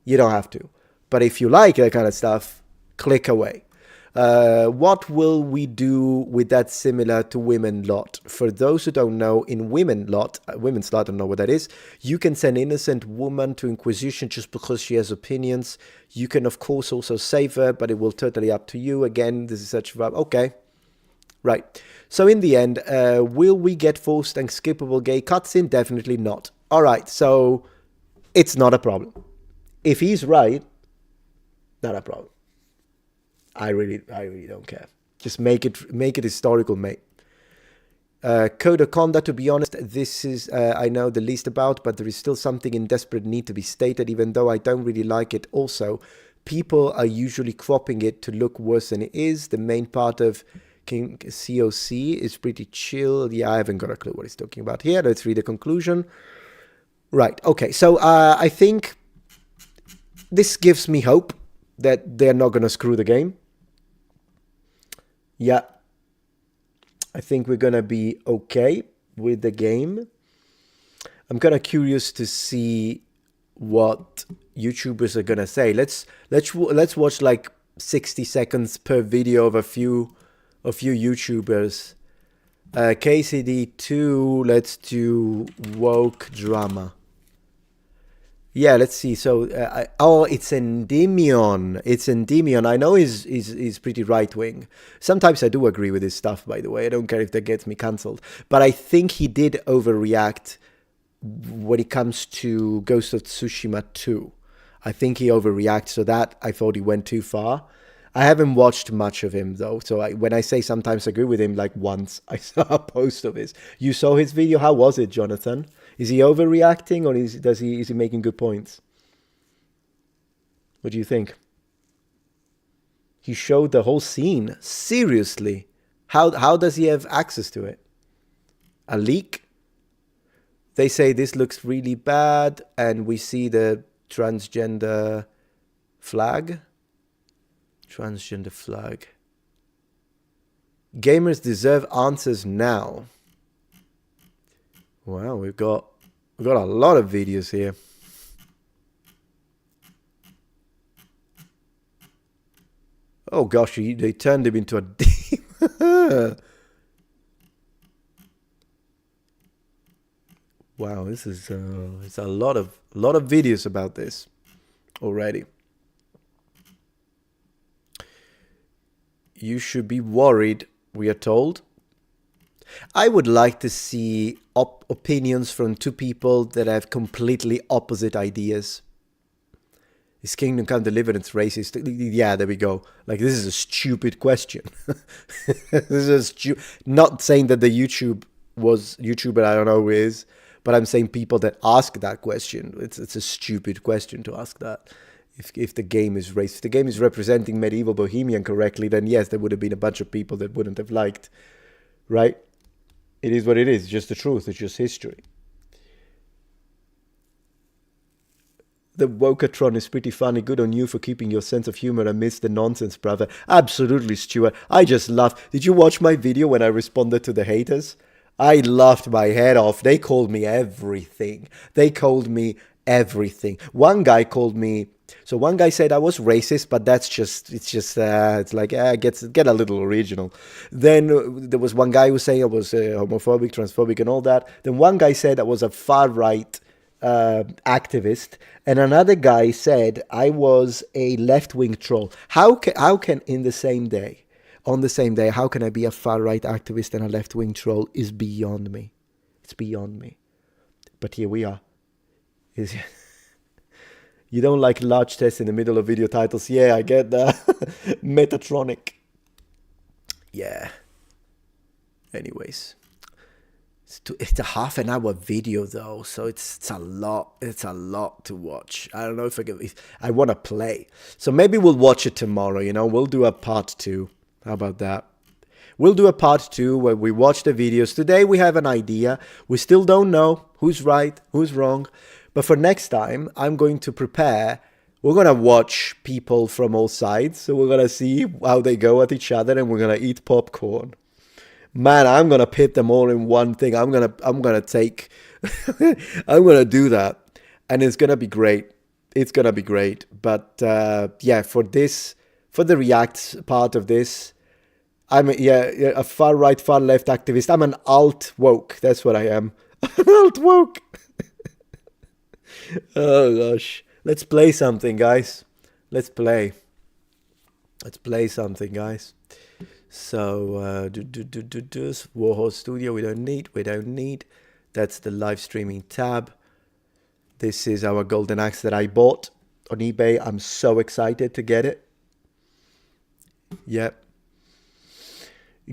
you don't have to. But if you like that kind of stuff, click away. What will we do with that similar to women lot? For those who don't know, in women's lot, I don't know what that is. You can send innocent woman to Inquisition just because she has opinions. You can, of course, also save her, but it will totally up to you. Again, this is such a vibe. Okay. Right. So in the end, will we get forced and skippable gay cutscene? Definitely not. All right. So it's not a problem. If he's right, not a problem. I really don't care. Just make it historical, mate. Code of conduct, to be honest, this is, I know the least about, but there is still something in desperate need to be stated, even though I don't really like it. Also, people are usually cropping it to look worse than it is. The main part of King COC is pretty chill. Yeah, I haven't got a clue what he's talking about here. Let's read the conclusion. Right, okay, so I think this gives me hope that they're not going to screw the game. Yeah, I think we're going to be okay with the game. I'm kind of curious to see what YouTubers are going to say. Let's watch like 60 seconds per video of a few YouTubers. KCD 2, let's do woke drama. Yeah, let's see. So, it's Endymion. It's Endymion. I know he's pretty right-wing. Sometimes I do agree with his stuff, by the way. I don't care if that gets me cancelled. But I think he did overreact when it comes to Ghost of Tsushima 2. I think he overreacted, so that I thought he went too far. I haven't watched much of him, though. So when I say sometimes I agree with him, like once I saw a post of his. You saw his video? How was it, Jonathan? Is he overreacting, or is he making good points? What do you think? He showed the whole scene. Seriously. How does he have access to it? A leak? They say this looks really bad, and we see the transgender flag. Transgender flag. Gamers deserve answers now. Wow, we've got a lot of videos here. Oh gosh, they turned him into a demon. Wow, this is it's a lot of videos about this already. You should be worried, we are told. I would like to see opinions from two people that have completely opposite ideas. Is Kingdom Come Deliverance racist? Yeah, there we go. Like, this is a stupid question. This is not saying that the YouTuber, I don't know who is, but I'm saying people that ask that question. It's a stupid question to ask that. If the game is racist, if the game is representing medieval Bohemian correctly, then yes, there would have been a bunch of people that wouldn't have liked, right? It is what it is, just the truth, it's just history. The Wokatron is pretty funny. Good on you for keeping your sense of humor amidst the nonsense, brother. Absolutely, Stuart. I just laughed. Did you watch my video when I responded to the haters? I laughed my head off. They called me everything. One guy called me... So one guy said I was racist, but it's like, get a little original. Then there was one guy who was saying I was homophobic, transphobic, and all that. Then one guy said I was a far-right activist, and another guy said I was a left-wing troll. How can on the same day, how can I be a far-right activist and a left-wing troll is beyond me. It's beyond me. But here we are. You don't like large tests in the middle of video titles. Yeah, I get that. Metatronic. Yeah. Anyways. It's a half an hour video though, so it's a lot to watch. I don't know if I want to play. So maybe we'll watch it tomorrow, We'll do a part 2. How about that? We'll do a part 2 where we watch the videos. Today we have an idea. We still don't know who's right, who's wrong. But for next time, I'm going to prepare. We're going to watch people from all sides. So we're going to see how they go at each other, and we're going to eat popcorn. Man, I'm going to pit them all in one thing. I'm going to take... I'm going to do that. And it's going to be great. It's going to be great. But yeah, for this for the React part of this, I'm a far right, far left activist. I'm an alt woke. That's what I am. An alt woke. Oh gosh. Let's play something, guys. Let's play something, guys. So Warhol Studio. We don't need. That's the live streaming tab. This is our golden axe that I bought on eBay. I'm so excited to get it. Yep.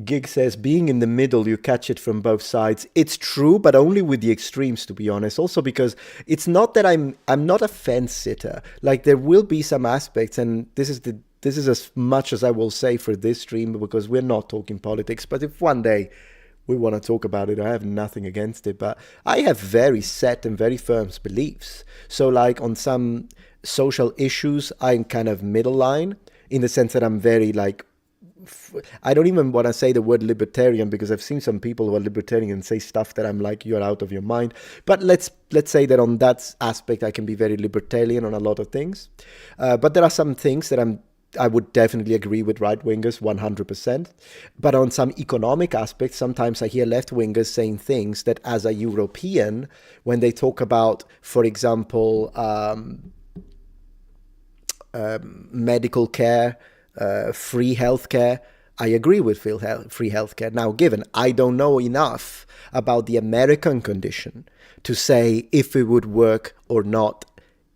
Gig says, being in the middle, you catch it from both sides. It's true, but only with the extremes, to be honest. Also because it's not that I'm not a fence sitter. Like, there will be some aspects, and this is as much as I will say for this stream, because we're not talking politics. But if one day we want to talk about it, I have nothing against it. But I have very set and very firm beliefs. So like on some social issues, I'm kind of middle line, in the sense that I'm very like, I don't even want to say the word libertarian, because I've seen some people who are libertarian say stuff that I'm like, you're out of your mind. But let's say that on that aspect, I can be very libertarian on a lot of things. But there are some things that I would definitely agree with right-wingers 100%. But on some economic aspects, sometimes I hear left-wingers saying things that as a European, when they talk about, for example, medical care, free healthcare, I agree with free healthcare. Now, given I don't know enough about the American condition to say if it would work or not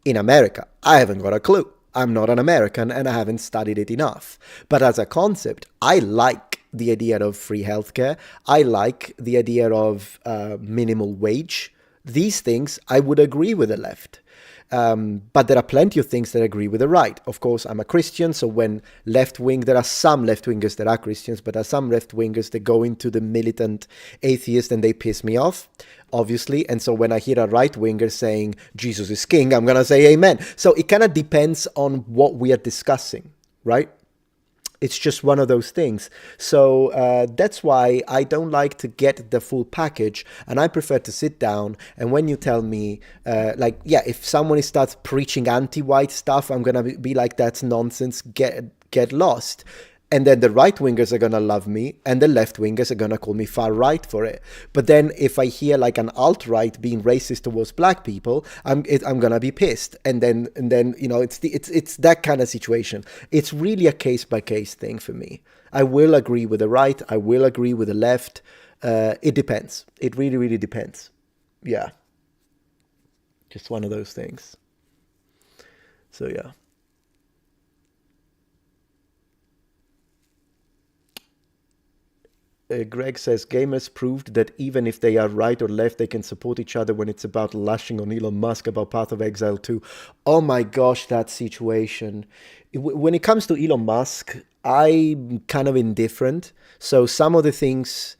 in America, I haven't got a clue. I'm not an American and I haven't studied it enough. But as a concept, I like the idea of free healthcare. I like the idea of minimal wage. These things I would agree with the left. But there are plenty of things that I agree with the right. Of course, I'm a Christian, so when left-wing, there are some left-wingers that are Christians, but there are some left-wingers that go into the militant atheist and they piss me off, obviously. And so when I hear a right-winger saying Jesus is king, I'm going to say amen. So it kind of depends on what we are discussing, right? It's just one of those things. So that's why I don't like to get the full package, and I prefer to sit down. And when you tell me, if someone starts preaching anti-white stuff, I'm gonna be like, that's nonsense. Get lost. And then the right-wingers are going to love me, and the left-wingers are going to call me far-right for it. But then if I hear like an alt-right being racist towards black people, I'm going to be pissed. And then it's that kind of situation. It's really a case-by-case thing for me. I will agree with the right. I will agree with the left. It depends. It really, really depends. Yeah. Just one of those things. So, yeah. Greg says, gamers proved that even if they are right or left, they can support each other when it's about lashing on Elon Musk about Path of Exile 2. Oh my gosh, that situation. When it comes to Elon Musk, I'm kind of indifferent. So some of the things,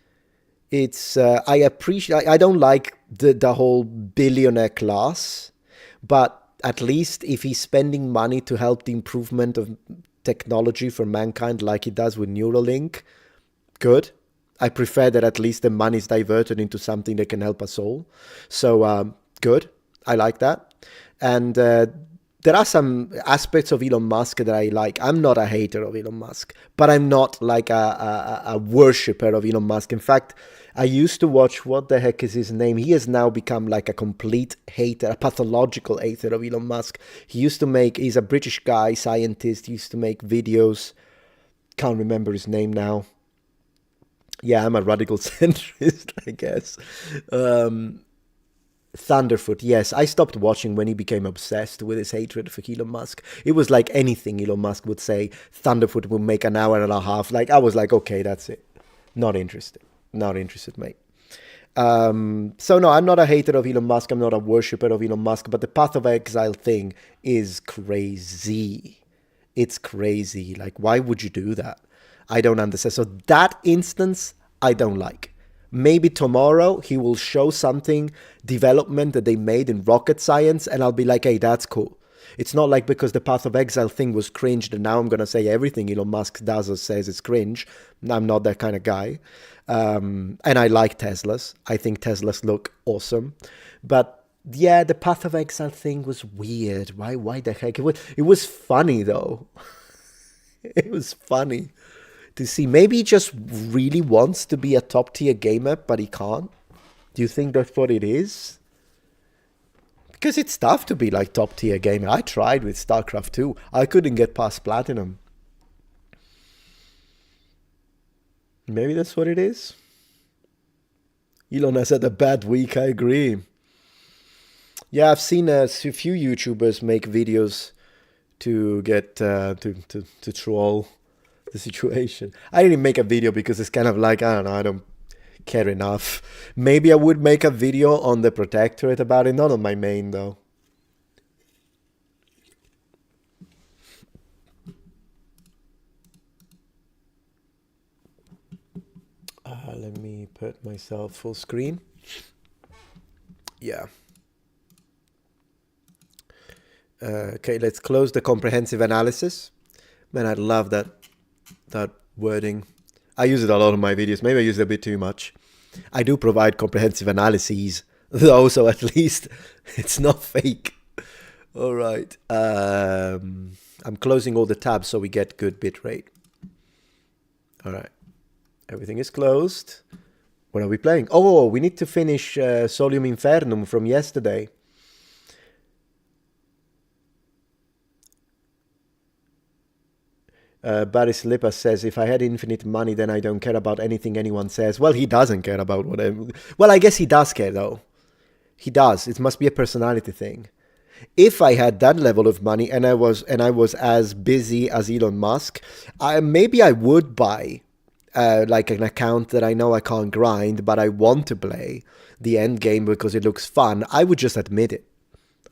I appreciate, I don't like the whole billionaire class, but at least if he's spending money to help the improvement of technology for mankind like he does with Neuralink, good. I prefer that at least the money is diverted into something that can help us all. So good. I like that. And there are some aspects of Elon Musk that I like. I'm not a hater of Elon Musk, but I'm not like a worshipper of Elon Musk. In fact, I used to watch, what the heck is his name? He has now become like a complete hater, a pathological hater of Elon Musk. He's a British guy, scientist. He used to make videos. Can't remember his name now. Yeah, I'm a radical centrist, I guess. Thunderfoot, yes. I stopped watching when he became obsessed with his hatred for Elon Musk. It was like anything Elon Musk would say, Thunderfoot would make an hour and a half. Like, I was like, okay, that's it. Not interested. Not interested, mate. So no, I'm not a hater of Elon Musk. I'm not a worshipper of Elon Musk. But the Path of Exile thing is crazy. It's crazy. Like, why would you do that? I don't understand. So that instance, I don't like. Maybe tomorrow he will show something, development that they made in rocket science, and I'll be like, hey, that's cool. It's not like because the Path of Exile thing was cringe that now I'm going to say everything Elon Musk does or says is cringe. I'm not that kind of guy. And I like Teslas. I think Teslas look awesome. But yeah, the Path of Exile thing was weird. Why the heck? It was funny, though. It was funny to see. Maybe he just really wants to be a top tier gamer, but he can't. Do you think that's what it is? Because it's tough to be like top tier gamer. I tried with StarCraft 2. I couldn't get past Platinum. Maybe that's what it is. Elon has had a bad week, I agree. Yeah, I've seen a few YouTubers make videos to get to troll the situation. I didn't make a video because it's kind of like, I don't know, I don't care enough. Maybe I would make a video on the Protectorate about it, not on my main though. Let me put myself full screen. Yeah. Okay, let's close the comprehensive analysis. Man, I love that wording. I use it a lot in my videos. Maybe I use it a bit too much. I do provide comprehensive analyses, though, so at least it's not fake. All right. I'm closing all the tabs so we get good bitrate. All right. Everything is closed. What are we playing? Oh, we need to finish Solium Infernum from yesterday. Baris Lipa says, if I had infinite money, then I don't care about anything anyone says. Well, he doesn't care about whatever. Well, I guess he does care, though. He does. It must be a personality thing. If I had that level of money and I was as busy as Elon Musk, maybe I would buy like an account that I know I can't grind, but I want to play the end game because it looks fun. I would just admit it.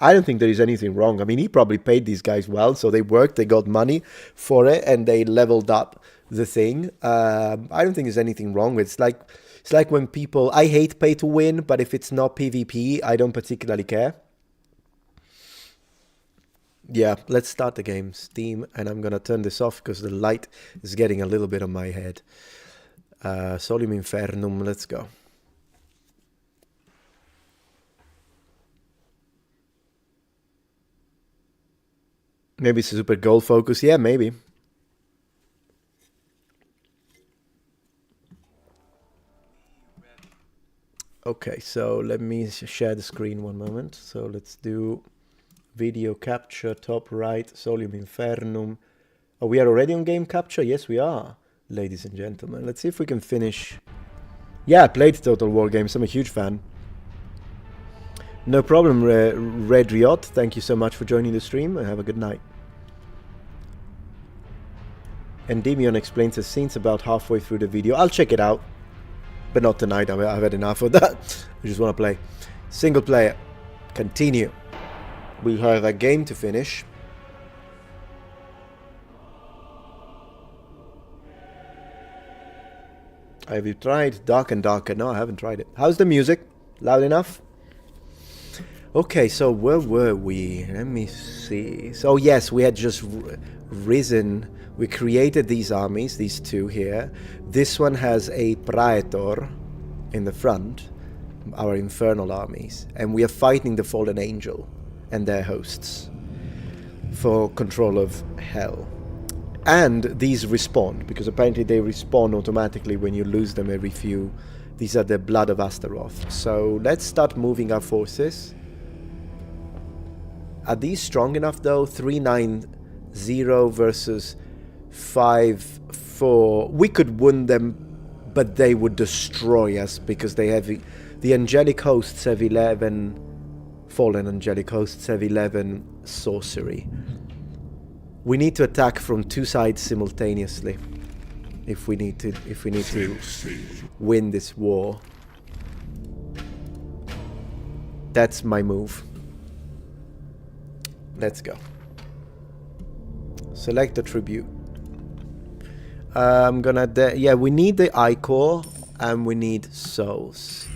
I don't think there is anything wrong. I mean, he probably paid these guys well, so they worked, they got money for it, and they leveled up the thing. I don't think there's anything wrong with it. It's like when people... I hate pay to win, but if it's not PvP, I don't particularly care. Yeah, let's start the game. Steam, and I'm going to turn this off because the light is getting a little bit on my head. Solium Infernum, let's go. Maybe it's a super goal focus. Yeah, maybe. Okay, so let me share the screen one moment. So let's do video capture, top right, Solium Infernum. Oh, we are already on game capture? Yes, we are, ladies and gentlemen. Let's see if we can finish. Yeah, I played Total War Games. I'm a huge fan. No problem, Red Riot. Thank you so much for joining the stream. Have a good night. Endymion explains the scenes about halfway through the video. I'll check it out. But not tonight. I've had enough of that. I just want to play. Single player. Continue. We have a game to finish. Have you tried Dark and Darker? No, I haven't tried it. How's the music? Loud enough? Okay, so where were we? Let me see. So yes, we had just risen. We created these armies, these two here. This one has a Praetor in the front, our infernal armies. And we are fighting the Fallen Angel and their hosts for control of Hell. And these respawn, because apparently they respawn automatically when you lose them every few. These are the Blood of Astaroth. So let's start moving our forces. Are these strong enough though? 390 versus 5-4. We could win them, but they would destroy us because they have the angelic hosts have 11. Fallen angelic hosts have 11 sorcery. We need to attack from two sides simultaneously if we need to win this war. That's my move. Let's go. Select the tribute. I'm gonna... yeah, we need the Ichor and we need souls.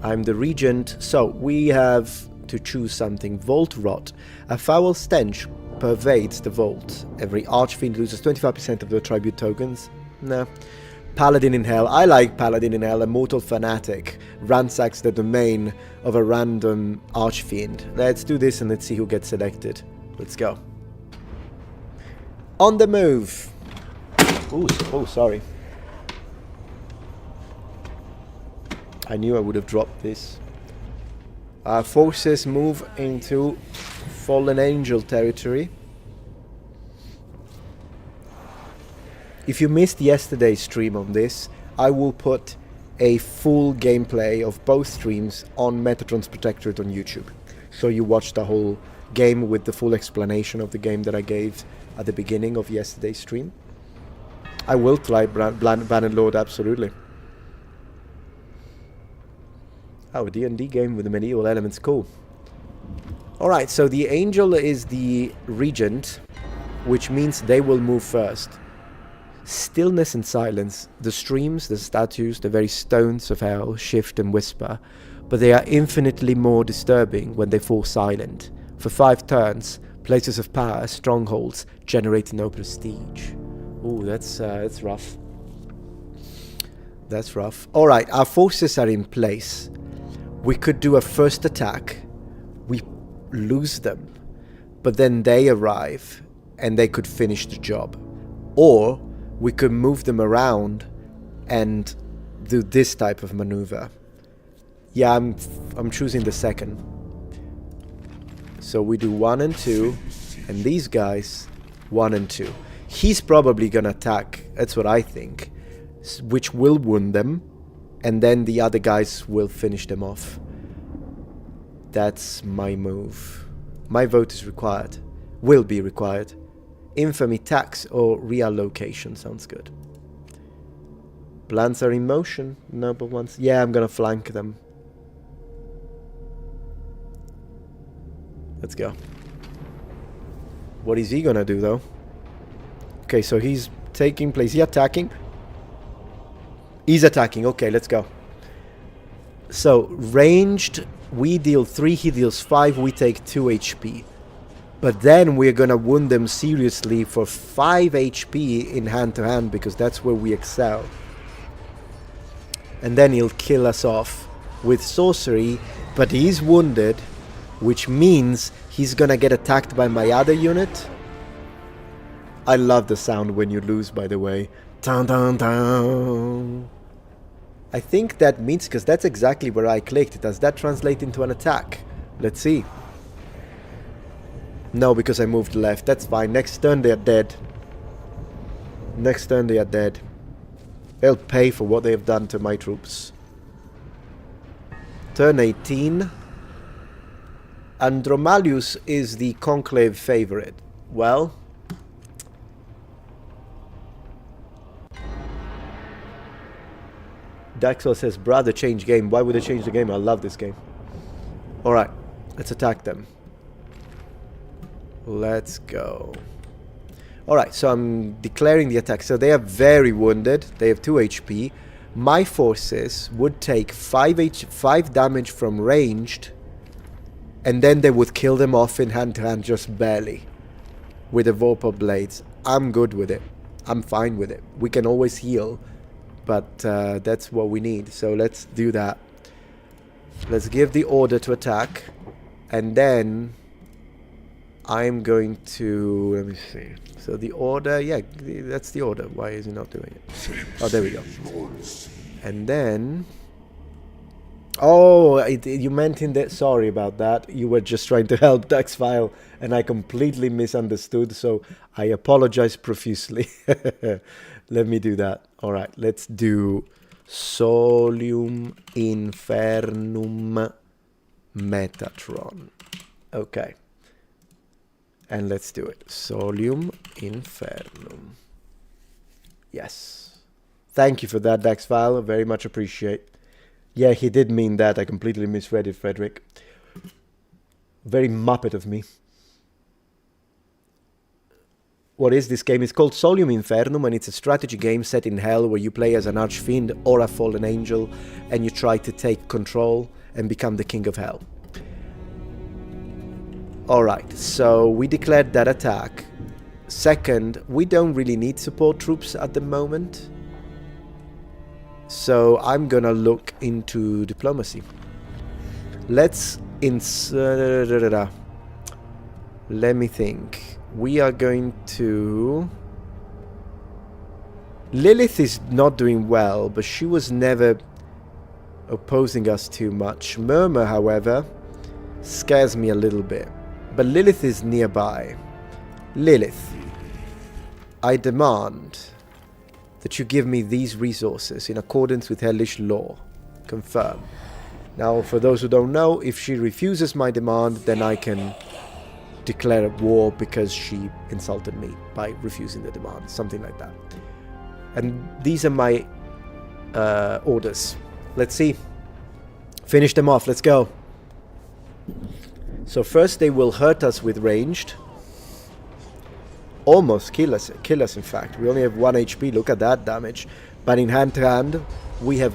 I'm the regent, so we have to choose something. Vault Rot. A foul stench pervades the vault. Every archfiend loses 25% of their tribute tokens. Nah. Paladin in Hell. I like Paladin in Hell. A mortal fanatic ransacks the domain of a random archfiend. Let's do this and let's see who gets selected. Let's go. On the move. Ooh, oh, sorry. I knew I would have dropped this. Our forces move into Fallen Angel territory. If you missed yesterday's stream on this, I will put a full gameplay of both streams on Metatron's Protectorate on YouTube. So you watch the whole game with the full explanation of the game that I gave at the beginning of yesterday's stream. I will try Bannerlord, Lord, absolutely. Oh, a D&D game with the medieval elements, cool. Alright, so the Angel is the Regent, which means they will move first. Stillness and silence. The streams, the statues, the very stones of hell shift and whisper, but they are infinitely more disturbing when they fall silent. For 5 turns, places of power, strongholds, generate no prestige. Ooh, that's rough. That's rough. Alright, our forces are in place. We could do a first attack. We lose them. But then they arrive and they could finish the job. Or we could move them around and do this type of maneuver. Yeah, I'm choosing the second. So we do 1 and 2, and these guys 1 and 2. He's probably gonna attack, that's what I think, which will wound them, and then the other guys will finish them off. That's my move. My vote is required. Will be required. Infamy, tax, or reallocation sounds good. Plans are in motion. Noble ones. Yeah, I'm gonna flank them. Let's go. What is he gonna do though? Okay, so he's taking place. Is he attacking? He's attacking. Okay, let's go. So, ranged, we deal 3, he deals 5, we take 2 HP. But then we're gonna wound them seriously for 5 HP in hand-to-hand, because that's where we excel. And then he'll kill us off with sorcery, but he's wounded, which means he's gonna get attacked by my other unit. I love the sound when you lose, by the way. Dun, dun, dun. I think that means, because that's exactly where I clicked. Does that translate into an attack? Let's see. No, because I moved left. That's fine. Next turn they are dead. Next turn they are dead. They'll pay for what they have done to my troops. Turn 18. Andromalius is the Conclave favorite. Well, Daxwell says, brother, change game. Why would they change the game? I love this game. Alright, let's attack them. Let's go. Alright, so I'm declaring the attack. So they are very wounded. They have 2 HP. My forces would take 5 damage from ranged, and then they would kill them off in hand-to-hand just barely with the Vorpal Blades. I'm good with it. I'm fine with it. We can always heal, but that's what we need. So let's do that. Let's give the order to attack, and then I'm going to, let me see. So the order, yeah, that's the order. Why is he not doing it? Oh, there we go. And then, oh, you meant in that, sorry about that. You were just trying to help Daxfile, and I completely misunderstood. So I apologize profusely. Let me do that. All right, let's do Solium Infernum Metatron. Okay. And let's do it. Solium Infernum. Yes. Thank you for that, Daxfile. Very much appreciate. Yeah, he did mean that. I completely misread it, Frederick. Very Muppet of me. What is this game? It's called Solium Infernum, and it's a strategy game set in hell where you play as an archfiend or a fallen angel, and you try to take control and become the king of hell. Alright, so we declared that attack. Second, we don't really need support troops at the moment. So I'm gonna look into diplomacy. Let's insert... Let me think. we are going to... Lilith is not doing well, but she was never opposing us too much. Murmur, however, scares me a little bit. But Lilith is nearby. Lilith, I demand that you give me these resources in accordance with hellish law. Confirm. Now, for those who don't know, if she refuses my demand, then I can declare war because she insulted me by refusing the demand. Something like that. And these are my orders. Let's see. Finish them off. Let's go. So first they will hurt us with ranged. Almost kill us in fact. We only have 1 HP. Look at that damage. But in hand to hand, we have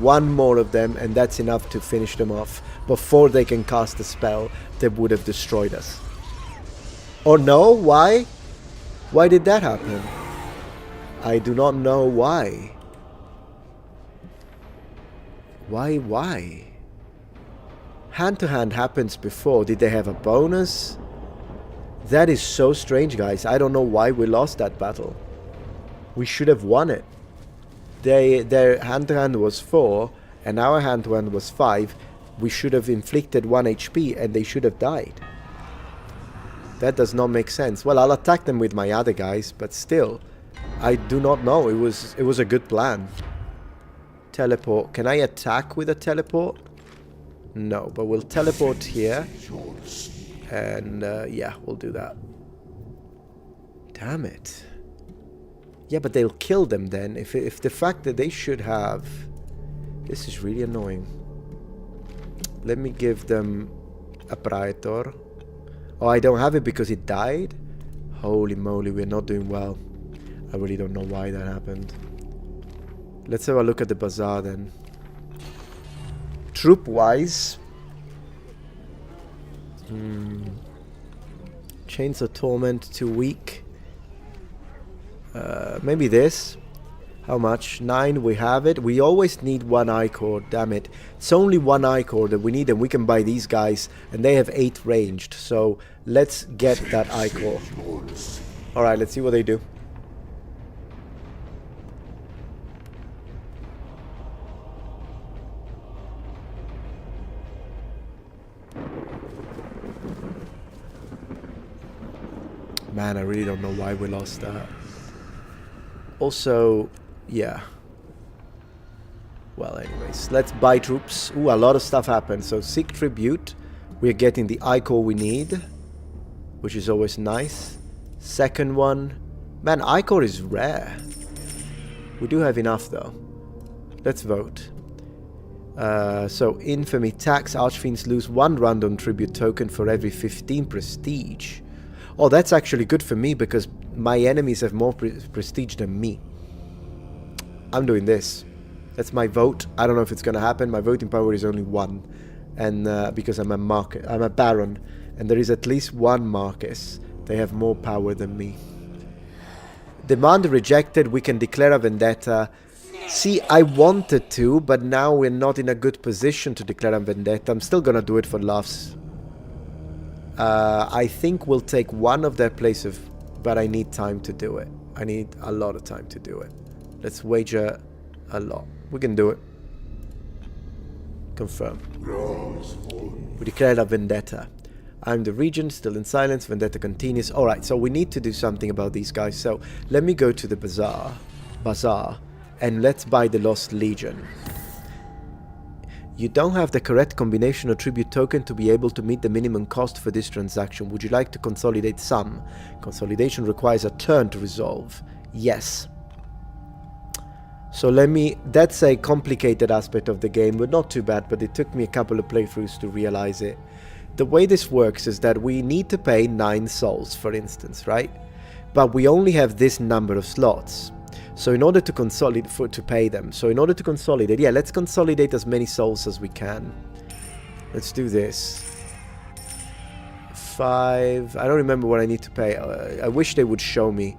one more of them, and that's enough to finish them off before they can cast a spell that would have destroyed us. Or no? Why? Why did that happen? I do not know why. Why? Hand to hand happens before. Did they have a bonus? That is so strange, guys. I don't know why we lost that battle. We should have won it. Their hand to hand was 4, and our hand to hand was 5. We should have inflicted 1 HP, and they should have died. That does not make sense. Well, I'll attack them with my other guys, but still, I do not know. It was a good plan. Teleport. Can I attack with a teleport? No, but we'll teleport here. And yeah, we'll do that. Damn it. Yeah, but they'll kill them then. If the fact that they should have... This is really annoying. Let me give them a Praetor. Oh, I don't have it because it died? Holy moly, we're not doing well. I really don't know why that happened. Let's have a look at the bazaar then. Troop-wise... Chains of Torment, too weak. Maybe this. How much? 9, we have it. We always need 1 Ichor, damn it. It's only 1 Ichor that we need, and we can buy these guys, and they have 8 ranged. So let's get that Ichor. Alright, let's see what they do. Man, I really don't know why we lost that. Also, yeah. Well, anyways, let's buy troops. Ooh, a lot of stuff happened. So, seek tribute. We're getting the Ichor we need, which is always nice. Second one. Man, Ichor is rare. We do have enough, though. Let's vote. So, Infamy tax. Archfiends lose 1 random tribute token for every 15 prestige. Oh, that's actually good for me because my enemies have more prestige than me. I'm doing this. That's my vote. I don't know if it's going to happen. My voting power is only 1. And because I'm a baron. And there is at least 1 Marcus. They have more power than me. Demand rejected. We can declare a vendetta. See, I wanted to, but now we're not in a good position to declare a vendetta. I'm still going to do it for laughs. I think we'll take 1 of their places, but I need time to do it. I need a lot of time to do it. Let's wager a lot. We can do it. Confirm. We declared a vendetta. I'm the regent, still in silence. Vendetta continues. Alright, so we need to do something about these guys. So let me go to the bazaar, and let's buy the Lost Legion. You don't have the correct combination of tribute token to be able to meet the minimum cost for this transaction. Would you like to consolidate some? Consolidation requires a turn to resolve. Yes. So that's a complicated aspect of the game, but not too bad, but it took me a couple of playthroughs to realize it. The way this works is that we need to pay 9 souls, for instance, right? But we only have this number of slots. So in order to consolidate, to pay them. So in order to consolidate, yeah, let's consolidate as many souls as we can. Let's do this. 5, I don't remember what I need to pay. I wish they would show me.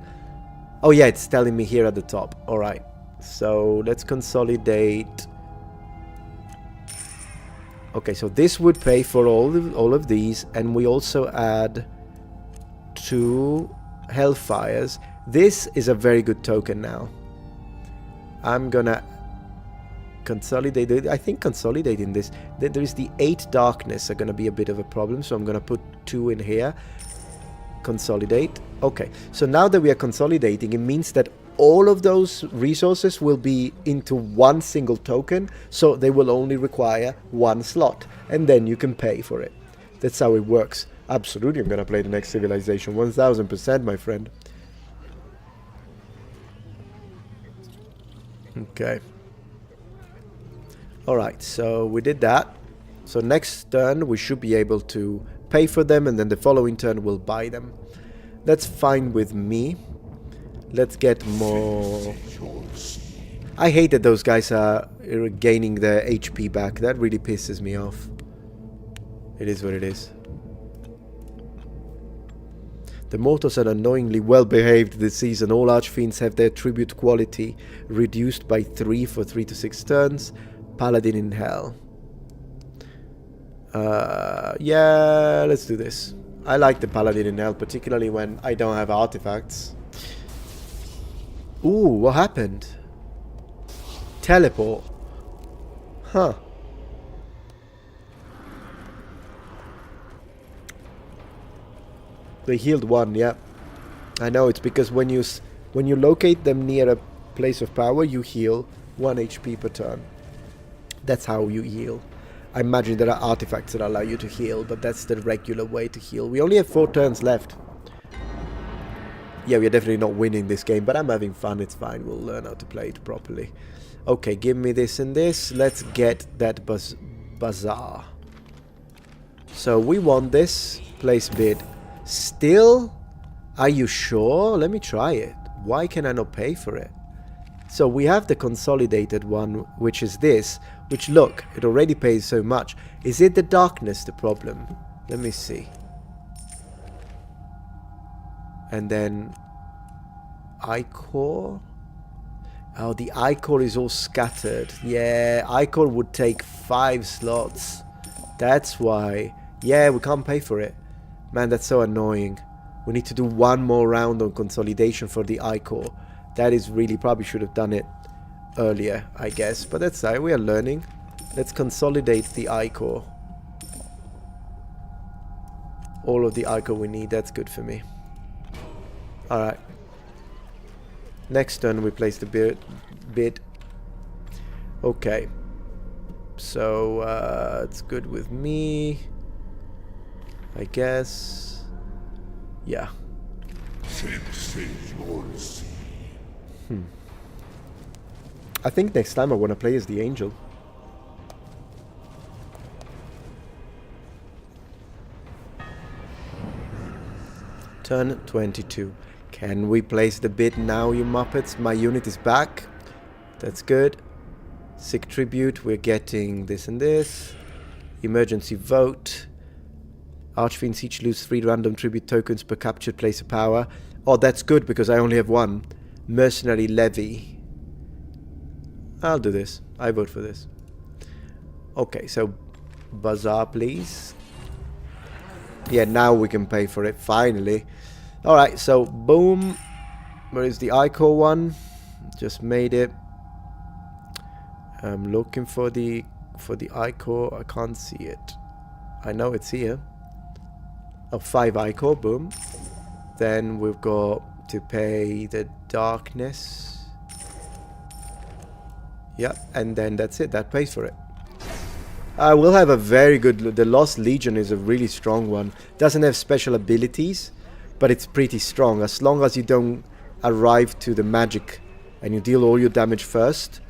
Oh yeah, it's telling me here at the top. Alright, so let's consolidate. Okay, so this would pay for all of these, and we also add 2 Hellfires. This is a very good token now. I'm gonna consolidate it. I think consolidating this, there is the 8 darkness are gonna be a bit of a problem, so I'm gonna put 2 in here. Consolidate. Okay, so now that we are consolidating, it means that all of those resources will be into one single token, so they will only require 1 slot, and then you can pay for it. That's how it works. Absolutely, I'm gonna play the next civilization 1000%, my friend. Okay. Alright, so we did that. So next turn we should be able to pay for them, and then the following turn we'll buy them. That's fine with me. Let's get more... I hate that those guys are gaining their HP back. That really pisses me off. It is what it is. The mortals are annoyingly well behaved this season. All archfiends have their tribute quality reduced by 3 for 3 to 6 turns. Paladin in hell. Yeah, let's do this. I like the Paladin in hell, particularly when I don't have artifacts. Ooh, what happened? Teleport. Huh. They healed 1, yeah. I know, it's because when you locate them near a place of power, you heal 1 HP per turn. That's how you heal. I imagine there are artifacts that allow you to heal, but that's the regular way to heal. We only have 4 turns left. Yeah, we're definitely not winning this game, but I'm having fun. It's fine. We'll learn how to play it properly. Okay, give me this and this. Let's get that bazaar. So we want this. Place bid. Still? Are you sure? Let me try it. Why can I not pay for it? So we have the consolidated one, which is this, which look, it already pays so much. Is it the darkness the problem? Let me see. And then Ichor. Oh, the Ichor is all scattered. Yeah, Ichor would take 5 slots. That's why. Yeah, we can't pay for it. Man, that's so annoying. We need to do 1 more round on consolidation for the Ichor. That is really, probably should have done it earlier, I guess. But that's right, we are learning. Let's consolidate the Ichor. All of the Ichor we need, that's good for me. Alright. Next turn we place the bid. Okay. So, it's good with me. I guess. Yeah. I think next time I want to play as the angel. Turn 22. Can we place the bid now, you muppets? My unit is back. That's good. Sick tribute. We're getting this and this. Emergency vote. Archfiends each lose 3 random tribute tokens per captured place of power. Oh, that's good because I only have 1. Mercenary levy. I'll do this. I vote for this. Okay, so bazaar, please. Yeah, now we can pay for it, finally. Alright, so boom. Where is the Ichor one? Just made it. I'm looking for the Ichor. I can't see it. I know it's here. Oh, 5 Ichor, boom. Then we've got to pay the darkness. Yeah, and then that's it. That pays for it. We'll have a very good... The Lost Legion is a really strong one. Doesn't have special abilities, but it's pretty strong. As long as you don't arrive to the magic and you deal all your damage first,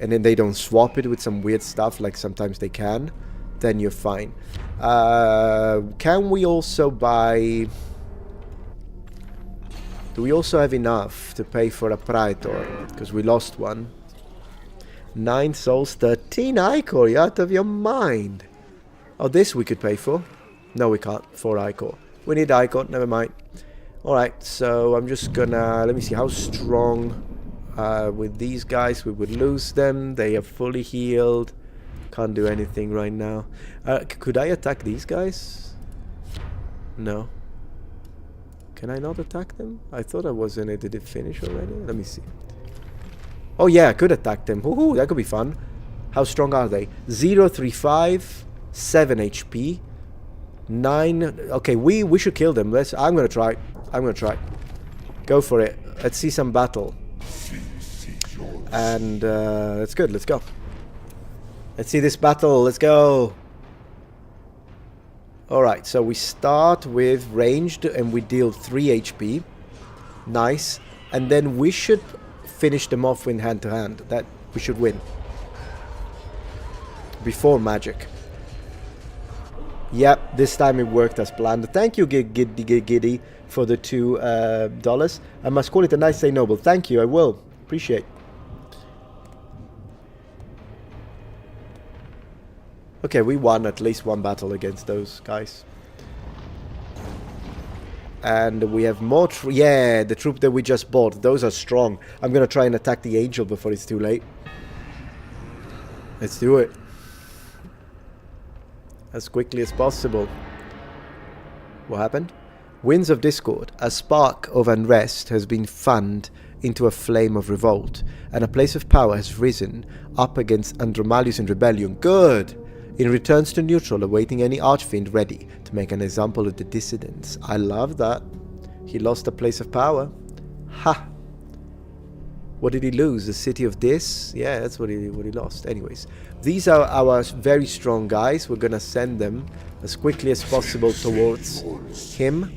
and then they don't swap it with some weird stuff, like sometimes they can, then you're fine. Can we also buy... Do we also have enough to pay for a Praetor? Because we lost one. 9 souls, 13 Ichor. You're out of your mind. Oh, this we could pay for. No, we can't. 4 Ichor. We need Ichor. Never mind. Alright, so I'm just gonna... Let me see how strong... with these guys, we would lose them. They are fully healed. Can't do anything right now. Could I attack these guys? No. Can I not attack them? I thought I was in it. Did it finish already? Let me see. Oh yeah, I could attack them. Woohoo, that could be fun. How strong are they? 0, 3, 5, 7 HP. 9. Okay, we should kill them. I'm gonna try. Go for it. Let's see some battle. And that's good. Let's go. Let's see this battle. Let's go. Alright, so we start with ranged and we deal 3 HP. Nice. And then we should finish them off in hand to hand. That we should win. Before magic. Yep, this time it worked as planned. Thank you, Giddy, for the $2. I must call it a nice day, Noble. Thank you, I will. Appreciate. Okay, we won at least one battle against those guys. And we have more... yeah, the troop that we just bought. Those are strong. I'm going to try and attack the angel before it's too late. Let's do it. As quickly as possible. What happened? Winds of discord. A spark of unrest has been fanned into a flame of revolt. And a place of power has risen up against Andromalius in rebellion. Good! It returns to neutral, awaiting any archfiend ready to make an example of the dissidents. I love that. He lost a place of power. Ha! What did he lose? The city of this? Yeah, that's what he lost. Anyways, these are our very strong guys. We're gonna send them as quickly as possible towards him.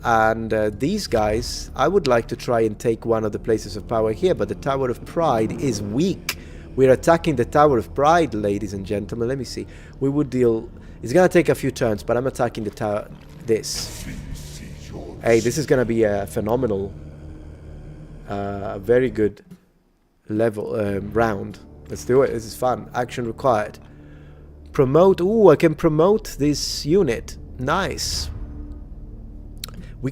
And these guys, I would like to try and take one of the places of power here, but the Tower of Pride is weak. We're attacking the Tower of Pride, ladies and gentlemen. Let me see. We would deal... it's gonna take a few turns, but I'm attacking the tower... this. Hey, this is gonna be a phenomenal... very good level round. Let's do it. This is fun. Action required. Promote. Ooh, I can promote this unit. Nice.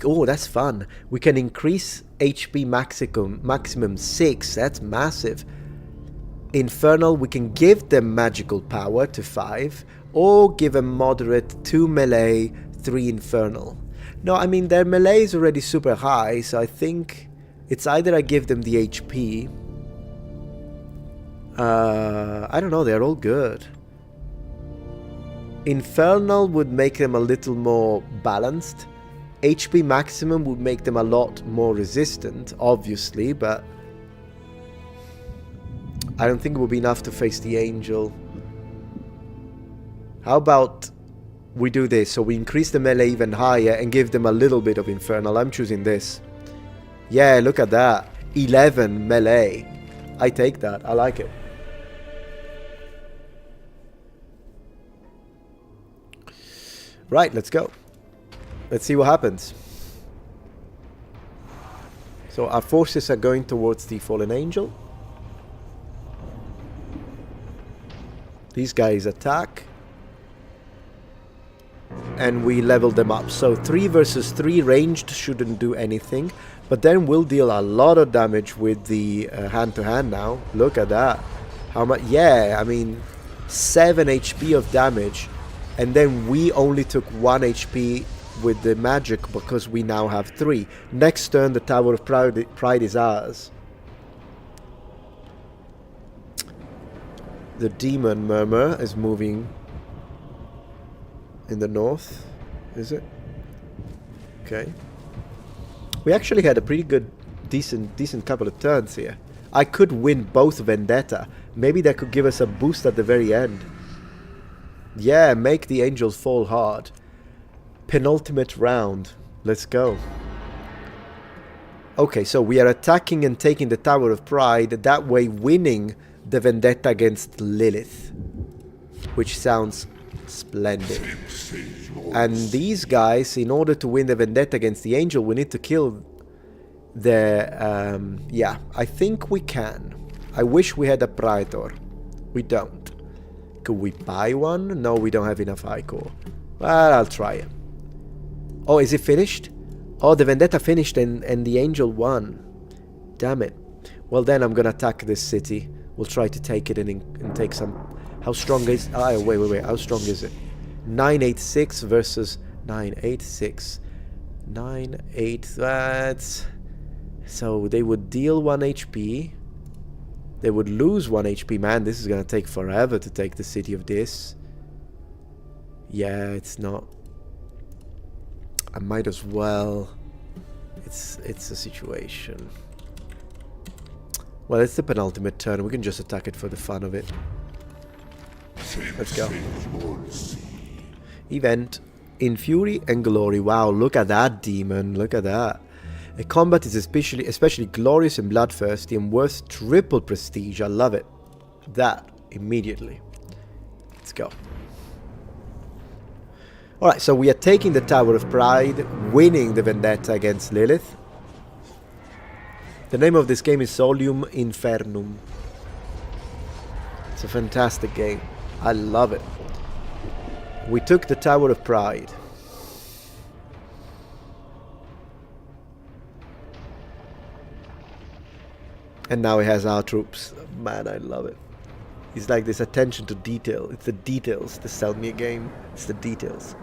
Oh, that's fun. We can increase HP maximum 6. That's massive. Infernal, we can give them magical power to 5, or give them moderate 2 melee, 3 infernal. No, I mean their melee is already super high, so I think it's either I give them the HP. I don't know, they're all good. Infernal would make them a little more balanced. HP maximum would make them a lot more resistant, obviously, but I don't think it will be enough to face the angel. How about we do this? So we increase the melee even higher and give them a little bit of infernal. I'm choosing this. Yeah, look at that. 11 melee. I take that. I like it. Right, let's go. Let's see what happens. So our forces are going towards the fallen angel. These guys attack. And we level them up. So 3 versus 3 ranged shouldn't do anything. But then we'll deal a lot of damage with the hand-to-hand now. Look at that. How much? Yeah, I mean, 7 HP of damage. And then we only took 1 HP with the magic because we now have 3. Next turn, the Tower of Pride is ours. The Demon Murmur is moving in the north, is it? Okay. We actually had a pretty good, decent couple of turns here. I could win both Vendetta. Maybe that could give us a boost at the very end. Yeah, make the angels fall hard. Penultimate round. Let's go. Okay, so we are attacking and taking the Tower of Pride, that way winning the Vendetta against Lilith, which sounds splendid. And these guys, in order to win the Vendetta against the Angel, we need to kill the... yeah, I think we can. I wish we had a Praetor. We don't. Could we buy one? No, we don't have enough high core. Well, I'll try it. Oh, is it finished? Oh, the Vendetta finished and the Angel won. Damn it. Well, then I'm gonna attack this city. We'll try to take it and take some... How strong is... Ah, wait. How strong is it? 986 versus 986. 9, 8. That's... So they would deal 1 HP. They would lose 1 HP. Man, this is gonna take forever to take the city of this. Yeah, it's not... I might as well... It's a situation. Well, it's the penultimate turn. We can just attack it for the fun of it. Let's go. Event. In Fury and Glory. Wow, look at that demon. Look at that. A combat is especially glorious and bloodthirsty and worth triple prestige. I love it. That immediately. Let's go. Alright, so we are taking the Tower of Pride, winning the vendetta against Lilith. The name of this game is Solium Infernum. It's a fantastic game. I love it. We took the Tower of Pride. And now it has our troops. Man, I love it. It's like this attention to detail. It's the details that sell me a game. It's the details.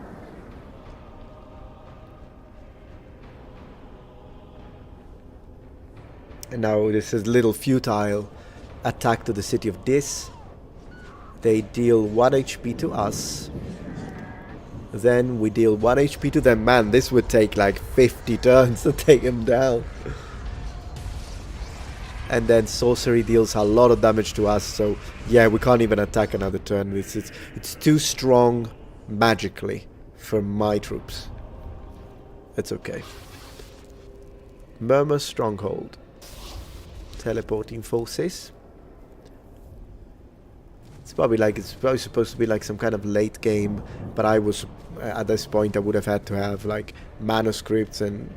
And now this is little futile attack to the city of Dis. They deal 1 HP to us. Then we deal 1 HP to them. Man, this would take like 50 turns to take them down. And then sorcery deals a lot of damage to us. So yeah, we can't even attack another turn. It's too strong magically for my troops. It's okay. Murmur Stronghold. Teleporting forces. It's probably supposed to be like some kind of late game, but I was at this point I would have had to have like manuscripts and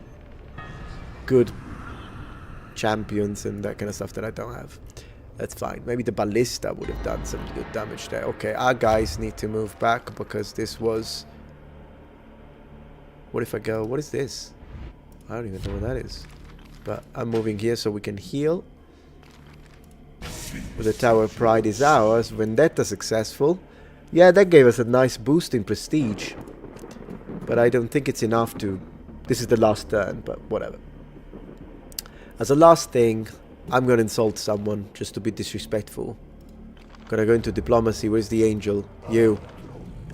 good champions and that kind of stuff that I don't have. That's fine. Maybe the ballista would have done some good damage there. Okay, our guys need to move back because this was... What if I go... What is this? I don't even know what that is. But I'm moving here so we can heal. The Tower of Pride is ours. Vendetta successful. Yeah, that gave us a nice boost in prestige. But I don't think it's enough to... This is the last turn, but whatever. As a last thing, I'm gonna insult someone just to be disrespectful. Gonna go into diplomacy. Where's the angel? You.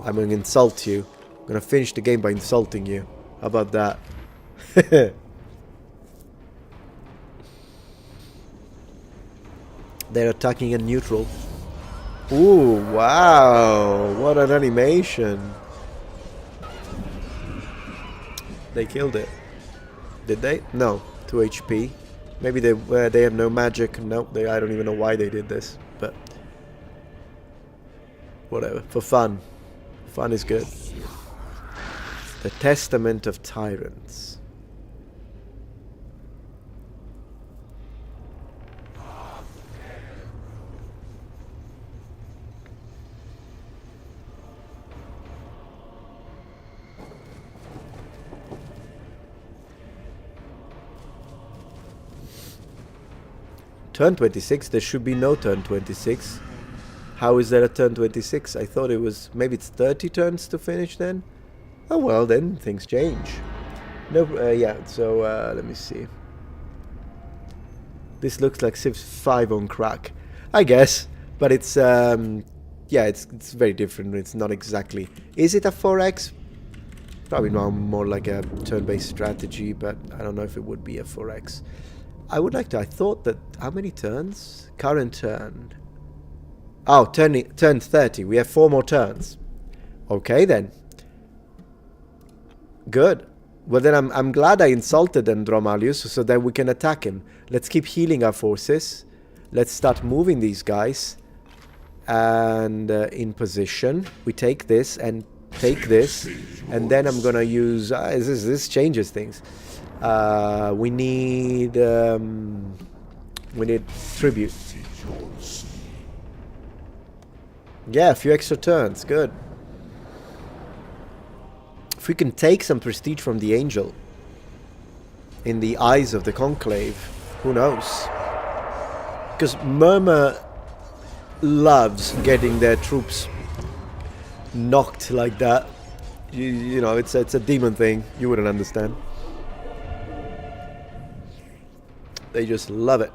I'm gonna insult you. I'm gonna finish the game by insulting you. How about that? They're attacking a neutral. Ooh, wow. What an animation. They killed it. Did they? No. 2 HP. Maybe they have no magic. No, I don't even know why they did this. But whatever. For fun. Fun is good. The Testament of Tyrants. Turn 26? There should be no turn 26. How is there a turn 26? I thought it was... Maybe it's 30 turns to finish then? Oh well, then things change. No, yeah, so let me see. This looks like Civ 5 on crack. I guess. But it's... yeah, it's very different. It's not exactly... Is it a 4X? Probably not, more like a turn-based strategy, but I don't know if it would be a 4X. I would like to... I thought that... How many turns? Current turn. Oh, turn 30. We have 4 more turns. Okay, then. Good. Well, then I'm glad I insulted Andromalius so that we can attack him. Let's keep healing our forces. Let's start moving these guys. And in position. We take this and take this. And then I'm going to use... this changes things. We need tribute. Yeah, a few extra turns. Good. If we can take some prestige from the angel in the eyes of the conclave, who knows? Because Murmur loves getting their troops knocked like that. You know, it's a demon thing. You wouldn't understand. They just love it.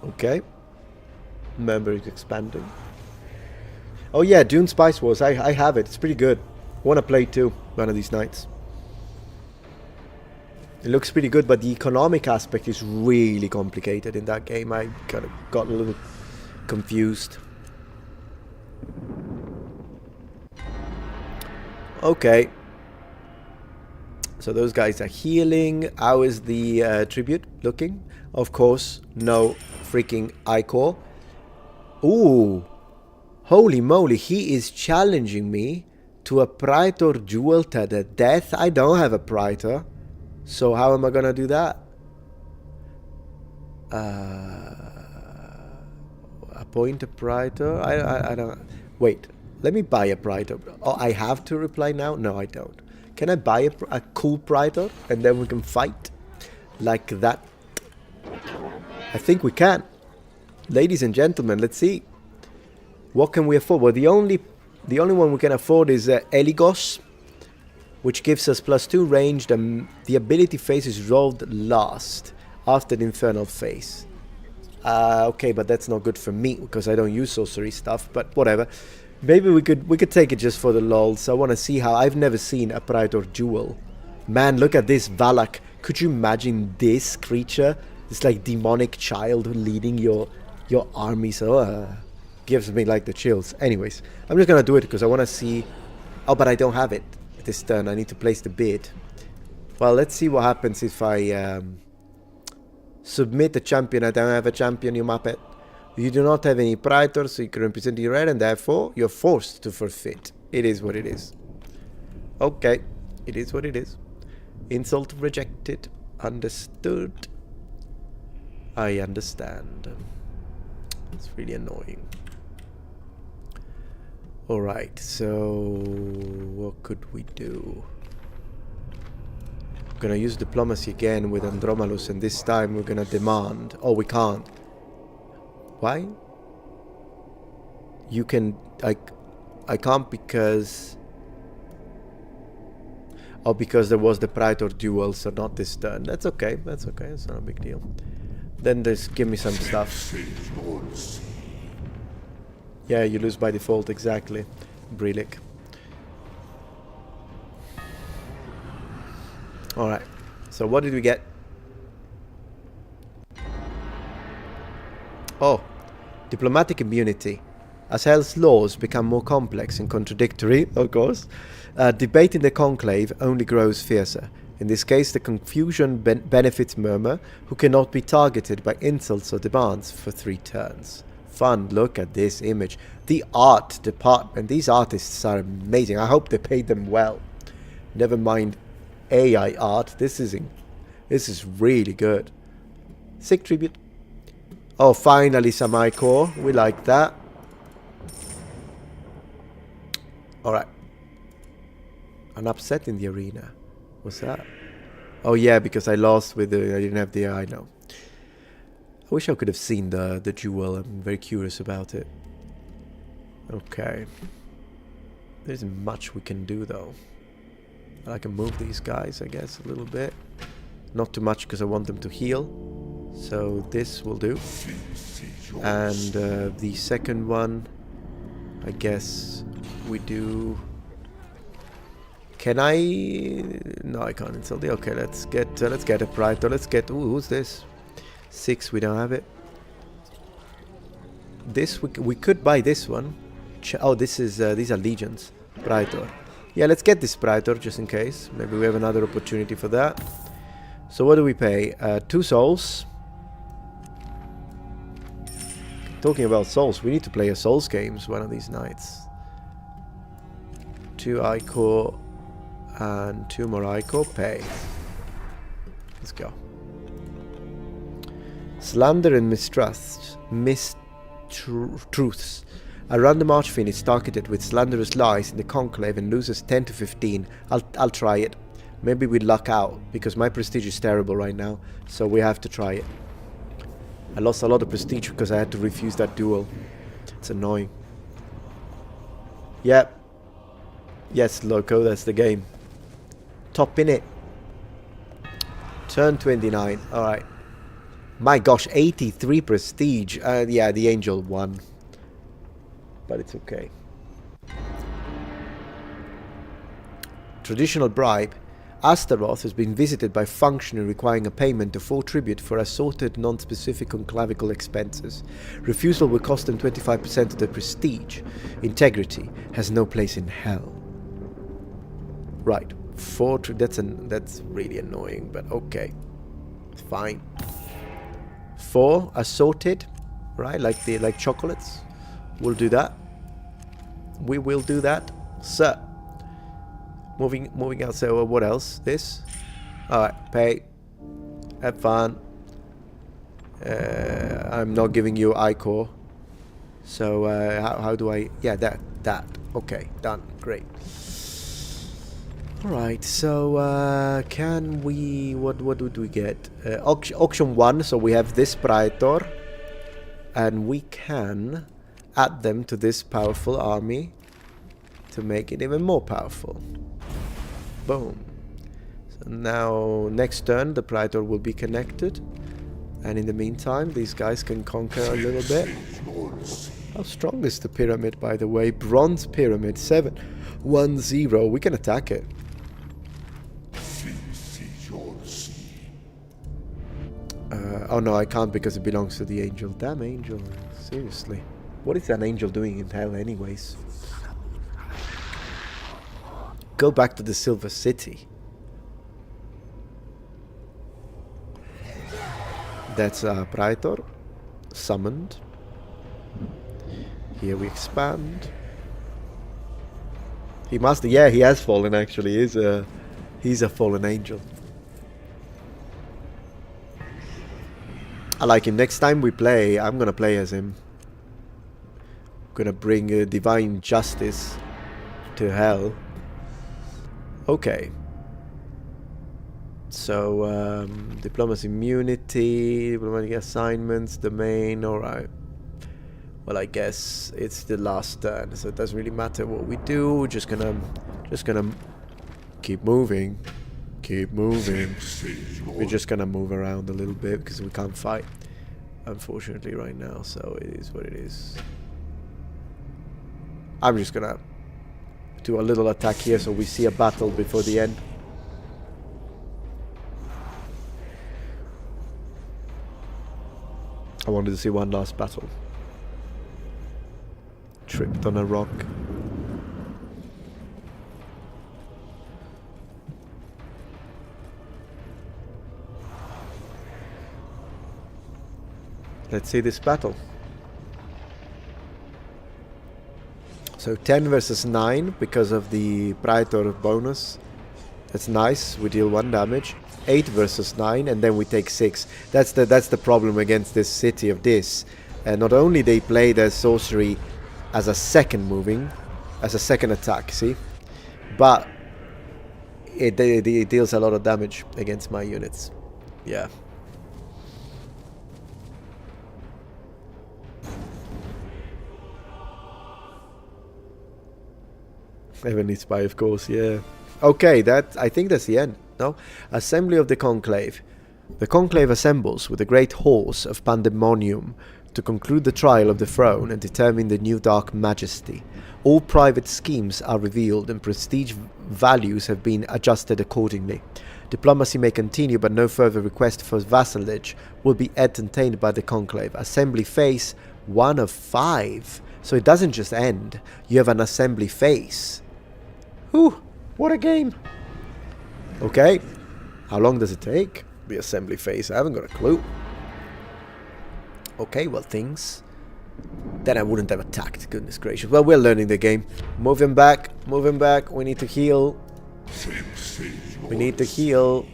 Okay. Member is expanding. Oh yeah, Dune Spice Wars. I have it. It's pretty good. I want to play too one of these nights. It looks pretty good, but the economic aspect is really complicated in that game. I kind of got a little confused. Okay. So those guys are healing. How is the tribute looking? Of course, no freaking Ichor. Ooh. Holy moly, he is challenging me to a Praetor duel to the death. I don't have a Praetor. So how am I gonna do that? Appoint a Praetor? I don't... Wait, let me buy a Praetor. Oh, I have to reply now? No, I don't. Can I buy a cool Praetor and then we can fight? Like that? I think we can. Ladies and gentlemen, let's see. What can we afford? Well, the only one we can afford is Eligos, which gives us +2 range. The ability phase is rolled last after the infernal phase. Okay, but that's not good for me because I don't use sorcery stuff. But whatever. Maybe we could take it just for the lols. I want to see how. I've never seen a Praetor duel. Man, look at this Valak. Could you imagine this creature? This like demonic child leading your armies. Gives me like the chills. Anyways, I'm just gonna do it because I want to see. Oh, but I don't have it this turn. I need to place the bid. Well, let's see what happens if I submit a champion. I don't have a champion, you muppet. You do not have any Praetors, so you can represent your red, and therefore you're forced to forfeit. It is what it is. Okay, it is what it is. Insult rejected. Understood. I understand. It's really annoying. Alright, so what could we do? We're gonna use diplomacy again with Andromalus, and this time we're gonna demand. Oh, we can't. Why? You can... I can't because... Oh, because there was the Praetor duel, so not this turn. That's okay, that's okay, it's not a big deal. Then just give me some stuff. Yeah, you lose by default, exactly. Brilik. Alright, so what did we get? Oh, diplomatic immunity. As Hell's laws become more complex and contradictory, of course, debate in the conclave only grows fiercer. In this case, the confusion benefits Murmur, who cannot be targeted by insults or demands for 3 turns. Fun, look at this image. The art department, these artists are amazing. I hope they paid them well. Never mind AI art, this is really good. Sick tribute. Oh, finally some Ichor. We like that. Alright. An upset in the arena. What's that? Oh yeah, because I lost with the... I didn't have the... I know. I wish I could have seen the duel. I'm very curious about it. Okay. There isn't much we can do though. I can move these guys, I guess, a little bit. Not too much because I want them to heal. So this will do. And the second one, I guess we do... Can I... No, I can't insult it. Okay, let's get a Praetor. Let's get... Ooh, who's this? 6, we don't have it. This, we could buy this one. Oh, this is... these are legions. Praetor. Yeah, let's get this Praetor just in case. Maybe we have another opportunity for that. So what do we pay? 2 souls. Talking about souls, we need to play a souls games one of these nights. 2 Ichor and 2 more Ichor. Pay. Let's go. Slander and mistruths. Mistruths. A random archfiend is targeted with slanderous lies in the conclave and loses 10 to 15. I'll try it. Maybe we luck out because my prestige is terrible right now, so we have to try it. I lost a lot of prestige because I had to refuse that duel. It's annoying. Yep. Yes, Loco, that's the game. top in it. Turn 29. Alright. My gosh, 83 prestige. Yeah, the angel won. But it's okay. Traditional bribe. Astaroth has been visited by functionary requiring a payment of 4 tribute for assorted non-specific conclavical expenses. Refusal will cost them 25% of their prestige. Integrity has no place in hell. Right. 4 that's really annoying, but okay. It's fine. 4 assorted, right? Like chocolates. We'll do that. We will do that. Sir. Moving out. So what else? This. Alright, pay. Have fun. I'm not giving you iCore. So how do I? Yeah, that. Okay, done. Great. Alright, so can we? What would we get? Auction 1. So we have this Praetor, and we can add them to this powerful army to make it even more powerful. Boom. So now, next turn, the Praetor will be connected. And in the meantime, these guys can conquer a little bit. How strong is the pyramid, by the way? Bronze pyramid, 710. We can attack it. Oh no, I can't because it belongs to the angel. Damn angel. Seriously. What is an angel doing in hell anyways? Go back to the Silver City. That's Praetor. Summoned. Here we expand. He must... Yeah, he has fallen actually. He's a fallen angel. I like him. Next time we play, I'm gonna play as him. I'm gonna bring divine justice to hell. Okay. So, diplomacy immunity, diplomatic assignments, domain, alright. Well, I guess it's the last turn, so it doesn't really matter what we do. We're just gonna keep moving. Keep moving. We're just gonna move around a little bit because we can't fight, unfortunately, right now, so it is what it is. I'm just gonna do a little attack here so we see a battle before the end. I wanted to see one last battle. Tripped on a rock. Let's see this battle. So 10 versus 9 because of the Praetor bonus. That's nice. We deal 1 damage. 8 versus 9, and then we take 6. That's the problem against this city of this. And not only they play their sorcery as a second attack, see? But it deals a lot of damage against my units. Yeah. Heavenly Spy, of course, yeah. Okay, I think that's the end, no? Assembly of the Conclave. The Conclave assembles with the great horse of Pandemonium to conclude the trial of the throne and determine the new Dark Majesty. All private schemes are revealed and prestige values have been adjusted accordingly. Diplomacy may continue, but no further request for vassalage will be entertained by the Conclave. Assembly phase 1 of 5. So it doesn't just end. You have an assembly phase. Whew, what a game. Okay, how long does it take? The assembly phase, I haven't got a clue. Okay, well, things then I wouldn't have attacked, goodness gracious. Well, we're learning the game. Moving back, we need to heal. We need to heal.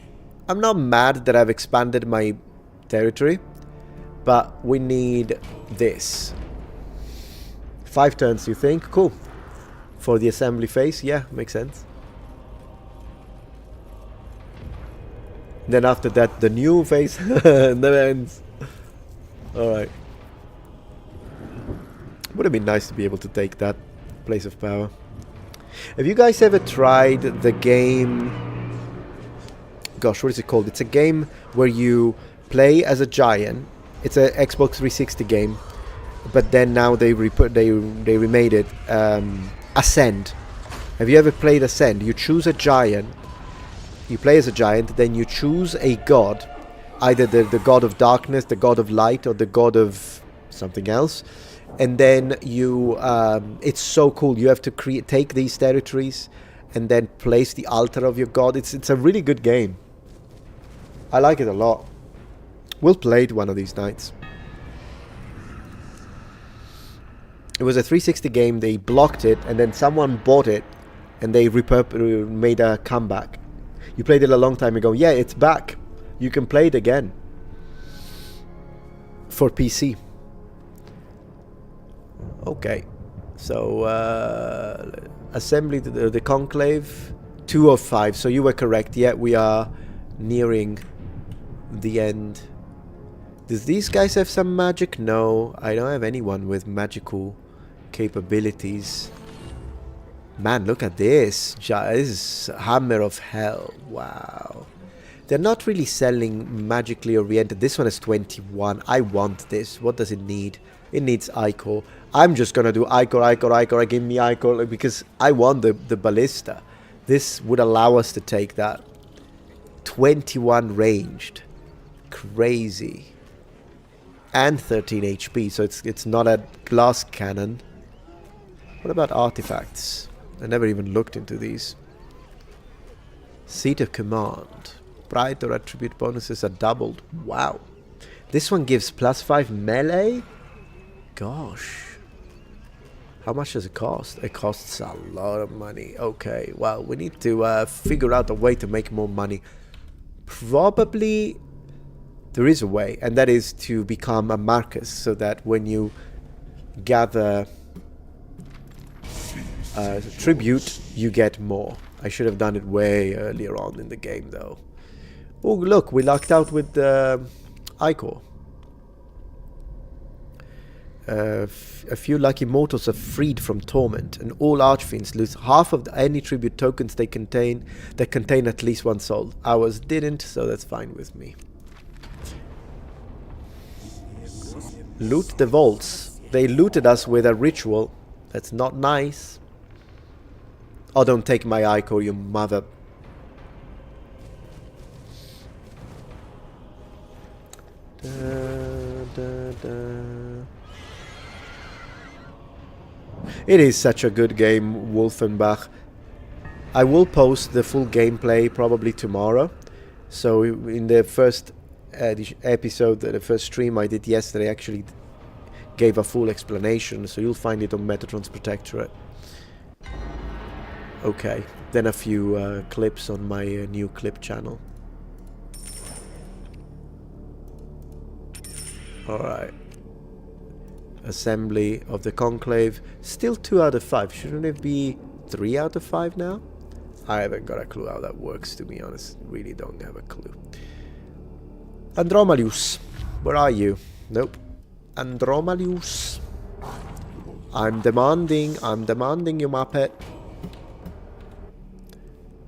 I'm not mad that I've expanded my territory, but we need this. 5 turns, you think? Cool. For the assembly phase, yeah, makes sense. Then after that, the new phase never ends. Alright. Would have been nice to be able to take that place of power. Have you guys ever tried the game gosh, what is it called? It's a game where you play as a giant. It's a Xbox 360 game, but then now they remade it. Ascend. Have you ever played Ascend? You choose a giant. You play as a giant, then you choose a god, either the god of darkness, the god of light, or the god of something else. And then you, it's so cool. You have to take these territories and then place the altar of your god. It's a really good game. I like it a lot. We'll play it one of these nights. It was a 360 game. They blocked it, and then someone bought it, and they made a comeback. You played it a long time ago. Yeah, it's back. You can play it again. For PC. Okay. So, assembly the conclave. 2 of 5. So you were correct. Yeah, we are nearing the end. Does these guys have some magic? No, I don't have anyone with magical capabilities. Man, look at this. This is Hammer of Hell. Wow. They're not really selling magically oriented. This one is 21. I want this. What does it need? It needs Ichor. I'm just going to do Ichor. Give me Ichor because I want the ballista. This would allow us to take that. 21 ranged. Crazy. And 13 HP. So it's not a glass cannon. What about artifacts? I never even looked into these. Seat of Command. Pride or attribute bonuses are doubled. Wow. This one gives +5 melee? Gosh. How much does it cost? It costs a lot of money. Okay, well, we need to figure out a way to make more money. Probably there is a way, and that is to become a Marcus, so that when you gather tribute, you get more. I should have done it way earlier on in the game, though. Oh, look, we lucked out with Ichor. A few lucky mortals are freed from torment, and all archfiends lose half of any tribute tokens they contain that contain at least one soul. Ours didn't, so that's fine with me. Loot the vaults. They looted us with a ritual. That's not nice. Oh, don't take my Ichor, you mother. It is such a good game, Wolfenbach. I will post the full gameplay probably tomorrow. So in the first episode, the first stream I did yesterday, actually gave a full explanation. So you'll find it on Metatron's Protectorate. Okay, then a few clips on my new clip channel. Alright. Assembly of the Conclave. Still 2 out of 5. Shouldn't it be 3 out of 5 now? I haven't got a clue how that works, to be honest. Really don't have a clue. Andromalius. Where are you? Nope. Andromalius. I'm demanding you, Muppet.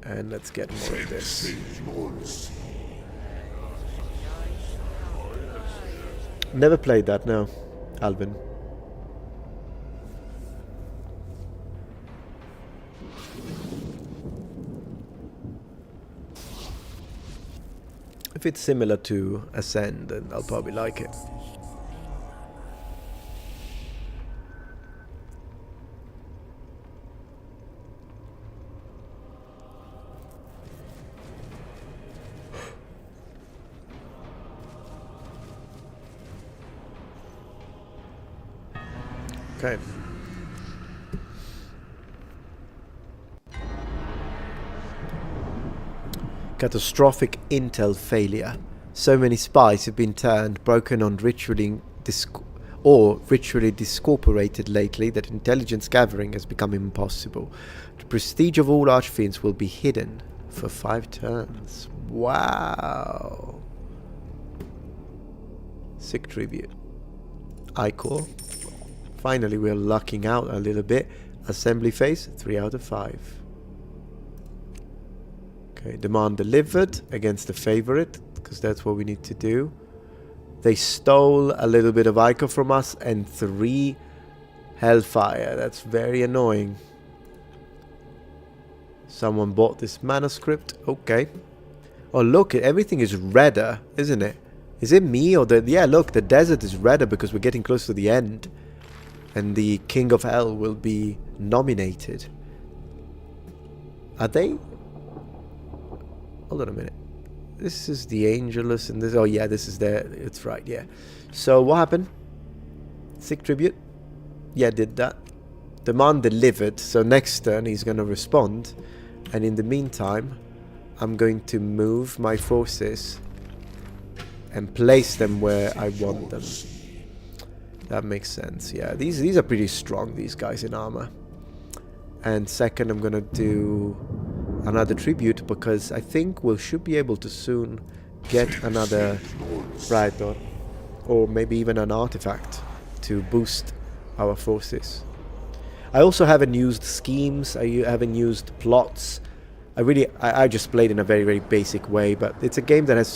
And let's get more of this. Never played that, no, Alvin. If it's similar to Ascend, then I'll probably like it. Okay. Catastrophic intel failure. So many spies have been turned, broken on ritually discorporated lately that intelligence gathering has become impossible. The prestige of all archfiends will be hidden for 5 turns. Wow. Sick tribute. Ichor. Finally, we're lucking out a little bit. Assembly phase, 3 out of 5. Okay, demand delivered against the favorite, because that's what we need to do. They stole a little bit of Ico from us and 3 Hellfire. That's very annoying. Someone bought this manuscript. Okay. Oh, look, everything is redder, isn't it? Is it me or the... Yeah, look, the desert is redder because we're getting close to the end. And the King of Hell will be nominated. Are they? Hold on a minute. This is the Angelus and this... Oh, yeah, this is there. It's right, yeah. So, what happened? Sick tribute? Yeah, did that. Demand delivered. So, next turn, he's going to respond. And in the meantime, I'm going to move my forces and place them where I want them. That makes sense, yeah. These are pretty strong, these guys in armor. And second, I'm going to do another tribute because I think we should be able to soon get another Praetor. Or maybe even an artifact to boost our forces. I also haven't used schemes, I haven't used plots. I just played in a very, very basic way, but it's a game that has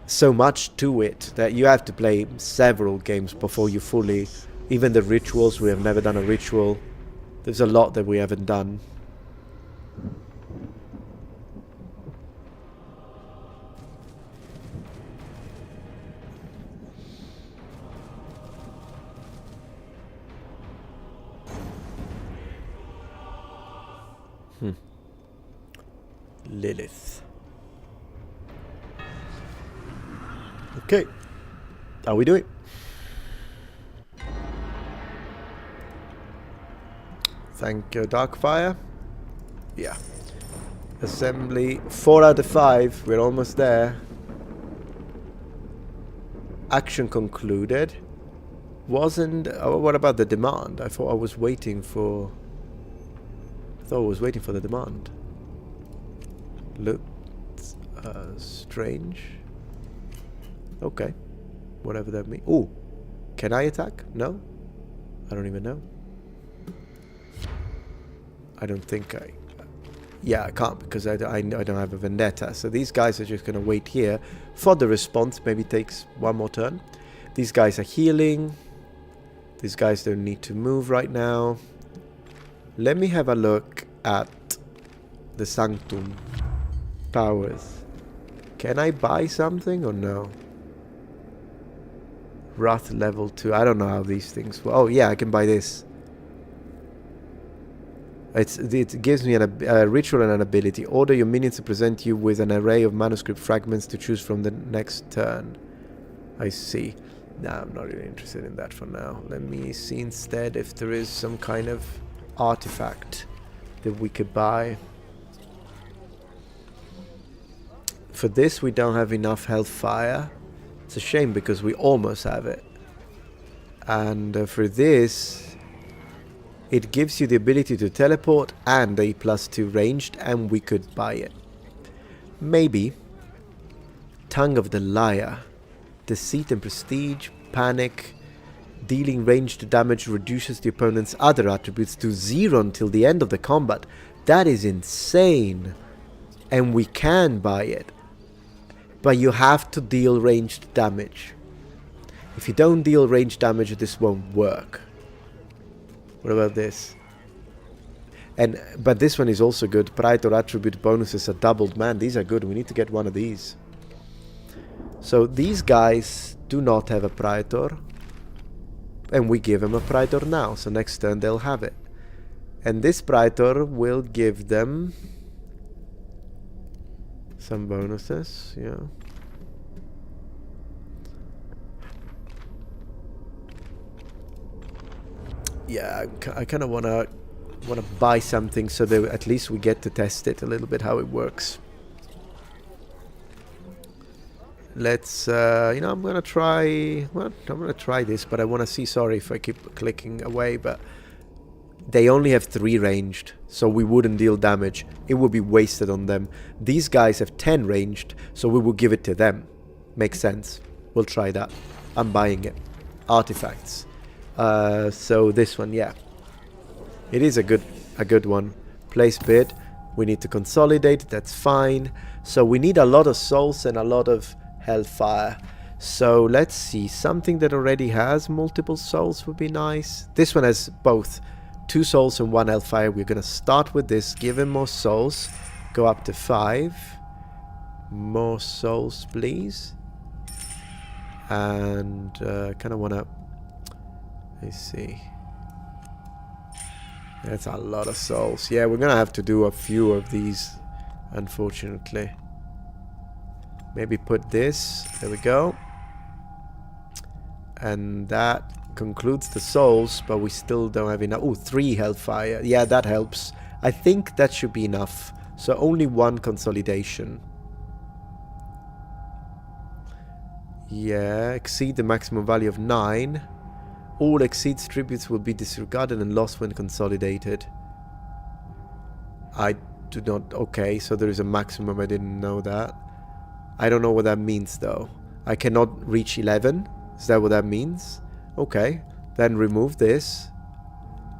so much to it that you have to play several games before you fully... Even the rituals, we have never done a ritual. There's a lot that we haven't done. Lilith. Okay. How we doing? Thank you, Darkfire. Yeah. Assembly. 4 out of 5. We're almost there. Action concluded. Wasn't... Oh, what about the demand? I thought I was waiting for... the demand. Looked strange. Okay. Whatever that means. Ooh. Can I attack? No? I don't even know. I don't think I... Yeah, I can't because I don't have a vendetta. So these guys are just going to wait here for the response. Maybe takes one more turn. These guys are healing. These guys don't need to move right now. Let me have a look at the Sanctum powers. Can I buy something or no? Wrath level 2. I don't know how these things work. Oh, yeah, I can buy this. It gives me a ritual and an ability. Order your minions to present you with an array of manuscript fragments to choose from the next turn. I see. Nah, I'm not really interested in that for now. Let me see instead if there is some kind of artifact that we could buy. For this, we don't have enough hellfire. It's a shame because we almost have it. And for this, it gives you the ability to teleport and a +2 ranged, and we could buy it. Maybe. Tongue of the Liar. Deceit and prestige. Panic. Dealing ranged damage reduces the opponent's other attributes to 0 until the end of the combat. That is insane. And we can buy it. But you have to deal ranged damage. If you don't deal ranged damage, this won't work. What about this? But this one is also good. Praetor attribute bonuses are doubled. Man, these are good. We need to get one of these. So these guys do not have a Praetor. And we give them a Praetor now. So next turn they'll have it. And this Praetor will give them some bonuses. Yeah. Yeah, I kind of want to buy something so that at least we get to test it a little bit how it works. Let's I'm gonna try. Well, I'm gonna try this, but I want to see. Sorry if I keep clicking away, but they only have 3 ranged, so we wouldn't deal damage. It would be wasted on them. These guys have 10 ranged, so we will give it to them. Makes sense. We'll try that. I'm buying it. Artifacts. So this one, yeah, it is a good one. Place bid. We need to consolidate, that's fine. So we need a lot of souls and a lot of hellfire. So let's see, something that already has multiple souls would be nice. This one has both 2 souls and 1 hellfire. We're gonna start with this, give him more souls. Go up to 5. More souls, please. And kind of wanna, let's see. That's a lot of souls. Yeah, we're gonna have to do a few of these, unfortunately. Maybe put this, there we go. And that concludes the souls, but we still don't have enough. Oh, 3 hellfire. Yeah, that helps. I think that should be enough. So only 1 consolidation. Yeah, exceed the maximum value of 9. All exceeds tributes will be disregarded and lost when consolidated. I do not... Okay, so there is a maximum. I didn't know that. I don't know what that means, though. I cannot reach 11. Is that what that means? Okay. Then remove this.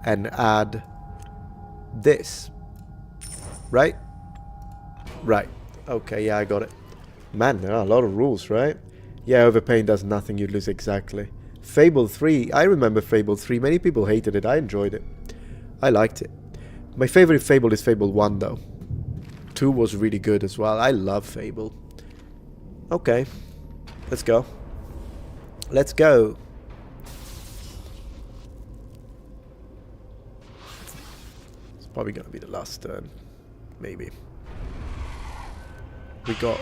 And add this. Right? Right. Okay, yeah, I got it. Man, there are a lot of rules, right? Yeah, overpaying does nothing. You lose exactly. Fable 3. I remember Fable 3. Many people hated it. I enjoyed it. I liked it. My favorite Fable is Fable 1, though. 2 was really good as well. I love Fable. Okay. Let's go. Let's go. It's probably going to be the last turn. Maybe. We got...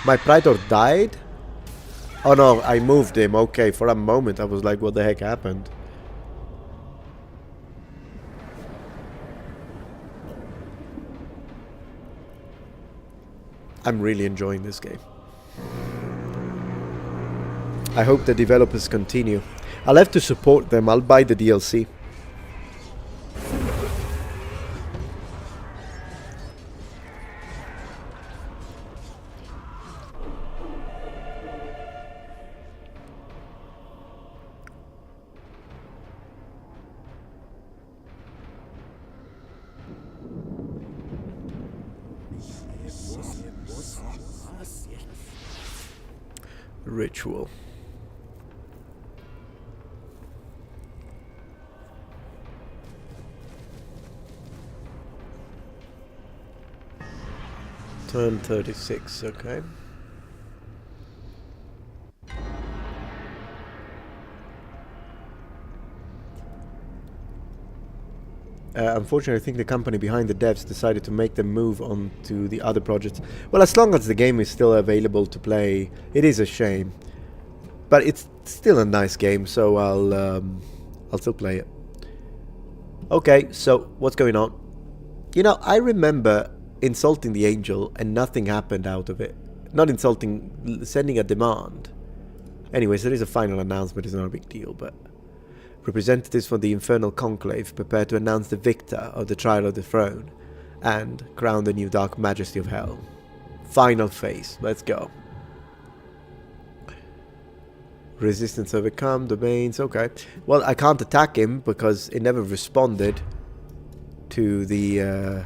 My Praetor died? Oh no, I moved him. Okay, for a moment I was like, what the heck happened? I'm really enjoying this game. I hope the developers continue. I'll have to support them. I'll buy the DLC. Ritual. Turn 36, okay. Unfortunately, I think the company behind the devs decided to make them move on to the other projects. Well, as long as the game is still available to play, it is a shame. But it's still a nice game, so I'll still play it. Okay, so what's going on? You know, I remember insulting the angel and nothing happened out of it. Not insulting, sending a demand. Anyways, there is a final announcement, it's not a big deal, but... Representatives from the Infernal Conclave prepare to announce the victor of the Trial of the Throne and crown the new Dark Majesty of Hell. Final phase. Let's go. Resistance overcome. Domains. Okay. Well, I can't attack him because it never responded to the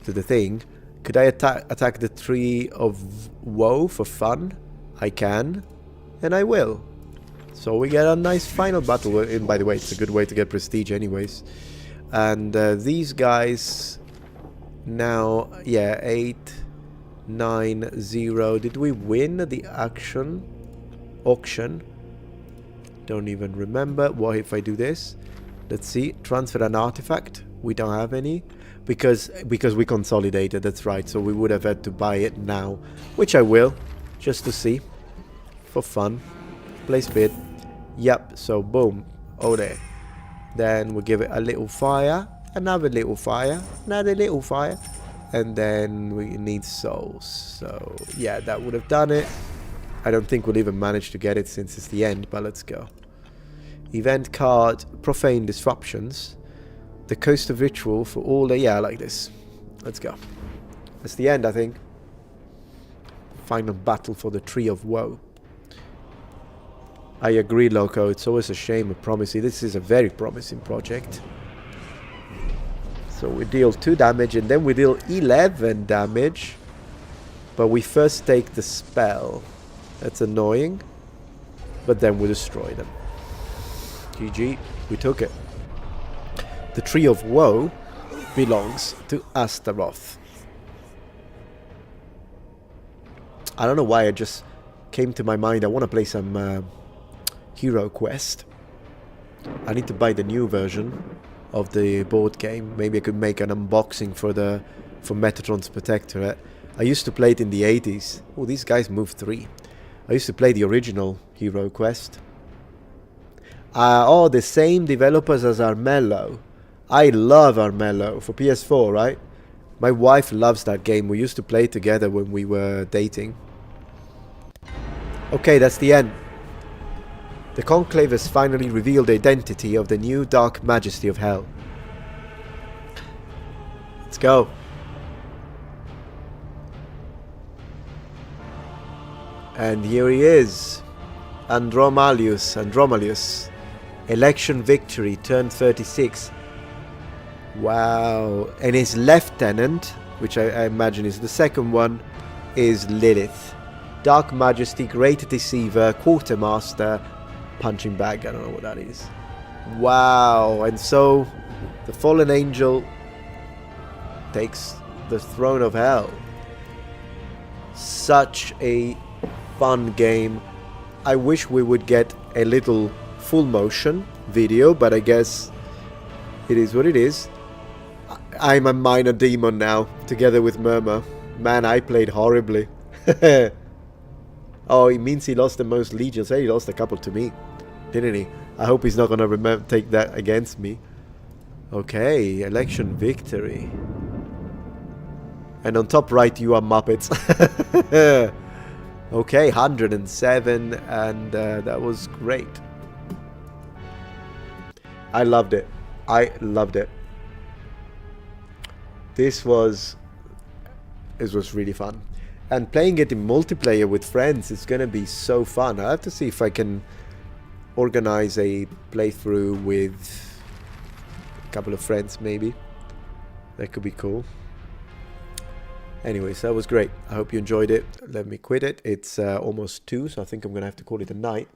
thing. Could I attack the Tree of Woe for fun? I can, and I will. So we get a nice final battle, and by the way, it's a good way to get prestige anyways. And these guys now, yeah, 8, 9, 0. Did we win the auction? Don't even remember. What if I do this? Let's see, transfer an artifact. We don't have any. Because we consolidated, that's right. So we would have had to buy it now. Which I will, just to see. For fun. Place bid. Yep, so boom. Oh there. Then we'll give it a little fire. Another little fire. Another little fire. And then we need souls. So yeah, that would have done it. I don't think we'll even manage to get it since it's the end, but let's go. Event card, Profane Disruptions. The Coast of Ritual for all the... Yeah, I like this. Let's go. That's the end, I think. Final battle for the Tree of Woe. I agree, Loco. It's always a shame, I promise you. This is a very promising project. So we deal 2 damage and then we deal 11 damage. But we first take the spell. That's annoying. But then we destroy them. GG. We took it. The Tree of Woe belongs to Astaroth. I don't know why it just came to my mind. I want to play some Hero Quest. I need to buy the new version of the board game. Maybe I could make an unboxing for Metatron's Protectorate. I used to play it in the 80s. Oh, these guys move 3. I used to play the original Hero Quest. Oh, the same developers as Armello. I love Armello for PS4, right? My wife loves that game. We used to play it together when we were dating. Okay, that's the end. The Conclave has finally revealed the identity of the new Dark Majesty of Hell. Let's go. And here he is. Andromalius. Election victory, turn 36. Wow. And his lieutenant, which I imagine is the second one, is Lilith. Dark Majesty, Great Deceiver, Quartermaster, Punching Bag. I don't know what that is. Wow. And so the fallen angel takes the throne of hell. Such a fun game. I wish we would get a little full motion video, but I guess it is what it is. I'm a minor demon now, together with Murmur. Man, I played horribly. Oh, it means he lost the most legions. Hey, he lost a couple to me, didn't he? I hope he's not gonna take that against me. Okay, election victory. And on top right, you are Muppets. Okay, 107, and that was great. I loved it. I loved it. This was really fun. And playing it in multiplayer with friends is going to be so fun. I have to see if I can organize a playthrough with a couple of friends, maybe. That could be cool. Anyways, that was great. I hope you enjoyed it. Let me quit it. It's almost 2, so I think I'm going to have to call it a night.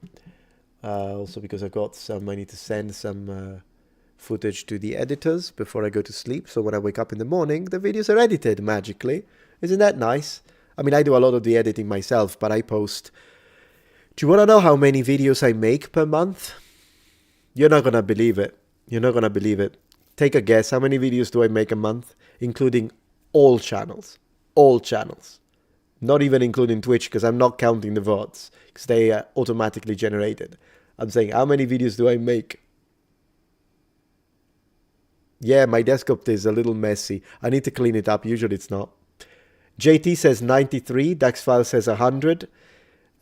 Also because I need to send some footage to the editors before I go to sleep. So when I wake up in the morning, the videos are edited magically. Isn't that nice? I mean, I do a lot of the editing myself, but I post. Do you want to know how many videos I make per month? You're not going to believe it. You're not going to believe it. Take a guess. How many videos do I make a month? Including all channels. All channels. Not even including Twitch, because I'm not counting the VODs, because they are automatically generated. I'm saying, how many videos do I make? Yeah, my desktop is a little messy. I need to clean it up. Usually it's not. JT says 93. Daxfile says 100.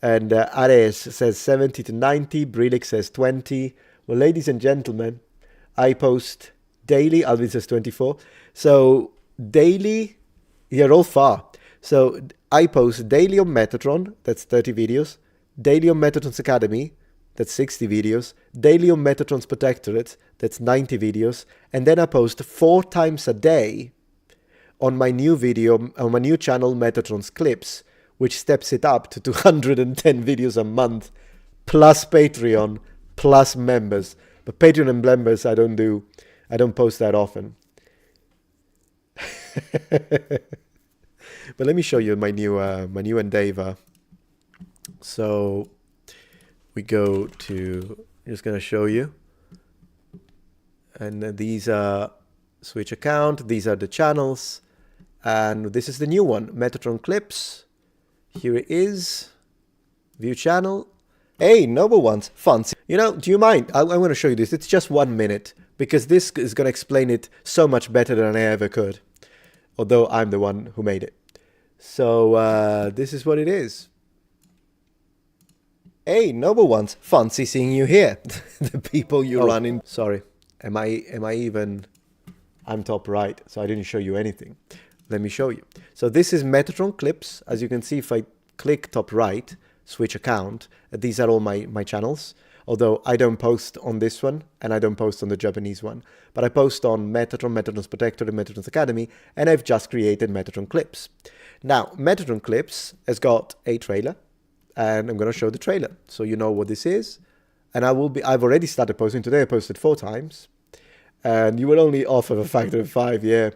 And Ares says 70 to 90. Brilix says 20. Well, ladies and gentlemen, I post daily. Alvin says 24. So, daily, you're all far. So, I post daily on Metatron. That's 30 videos. Daily on Metatron's Academy. That's 60 videos. Daily on Metatron's Protectorate. That's 90 videos. And then I post 4 times a day on my new video, on my new channel, Metatron's Clips, which steps it up to 210 videos a month, plus Patreon, plus members. But Patreon and members I don't post that often. But let me show you my new endeavor. So we go to, I'm just going to show you. And these are Switch account. These are the channels. And this is the new one, Metatron Clips. Here it is. View channel. Hey, Noble Ones, fancy. You know, do you mind? I'm going to show you this. It's just 1 minute, because this is going to explain it so much better than I ever could. Although I'm the one who made it. So, this is what it is. Hey, Noble Ones, fancy seeing you here. The people you run in. Sorry, am I even? I'm top right, so I didn't show you anything. Let me show you. So this is Metatron Clips. As you can see, if I click top right, switch account, these are all my channels. Although I don't post on this one, and I don't post on the Japanese one. But I post on Metatron, Metatron's Protectorate, and Metatron's Academy, and I've just created Metatron Clips. Now, Metatron Clips has got a trailer, and I'm going to show the trailer, so you know what this is. And I've already started posting today. I posted 4 times, and you will only off of a factor of 5, yeah.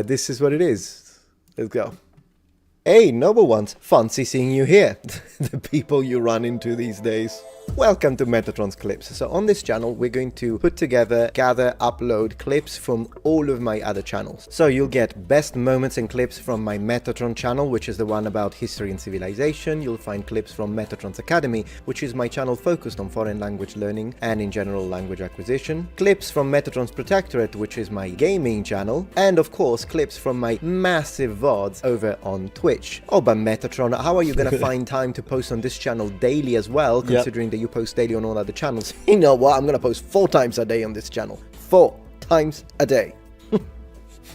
This is what it is. Let's go. Hey, noble ones, fancy seeing you here. The people you run into these days. Welcome to Metatron's Clips. So on this channel, we're going to put together, gather, upload clips from all of my other channels. So you'll get best moments and clips from my Metatron channel, which is the one about history and civilization. You'll find clips from Metatron's Academy, which is my channel focused on foreign language learning and in general language acquisition. Clips from Metatron's Protectorate, which is my gaming channel. And of course, clips from my massive VODs over on Twitch. Oh, but Metatron, how are you going to find time to post on this channel daily as well, considering that you post daily on all other channels? You know what? I'm going to post 4 times a day on this channel. 4 times a day.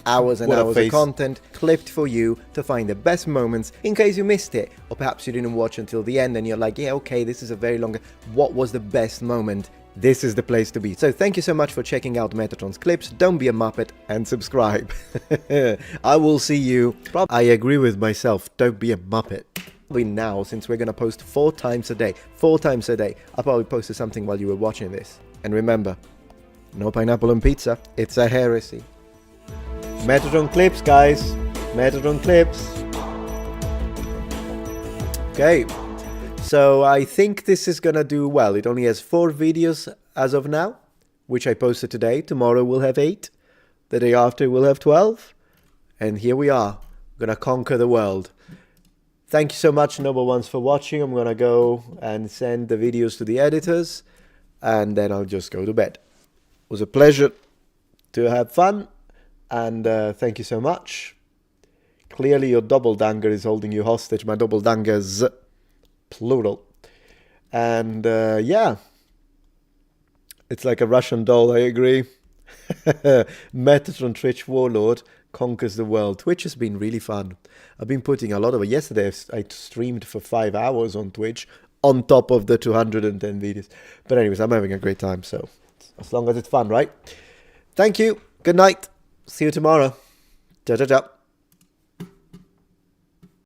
Hours and hours of content clipped for you to find the best moments in case you missed it. Or perhaps you didn't watch until the end and you're like, yeah, okay, this is a very long... What was the best moment? This is the place to be. So thank you so much for checking out Metatron's Clips. Don't be a muppet and subscribe. I will see you. I agree with myself. Don't be a muppet. Now, since we're going to post 4 times a day. 4 times a day. I probably posted something while you were watching this. And remember, no pineapple on pizza. It's a heresy. Metatron Clips, guys. Metatron Clips. Okay. So I think this is going to do well. It only has 4 videos as of now, which I posted today. Tomorrow we'll have 8. The day after we'll have 12. And here we are. We're going to conquer the world. Thank you so much, noble ones, for watching. I'm going to go and send the videos to the editors, and then I'll just go to bed. It was a pleasure to have fun, and thank you so much. Clearly your doppelganger is holding you hostage. My doppelgangers, plural. And yeah, it's like a Russian doll, I agree. Metatron Twitch Warlord conquers the world. Twitch has been really fun. I've been putting a lot of it. Yesterday I streamed for 5 hours on Twitch on top of the 210 videos. But anyways, I'm having a great time. So as long as it's fun, right? Thank you. Good night. See you tomorrow. Ciao, ciao, ciao.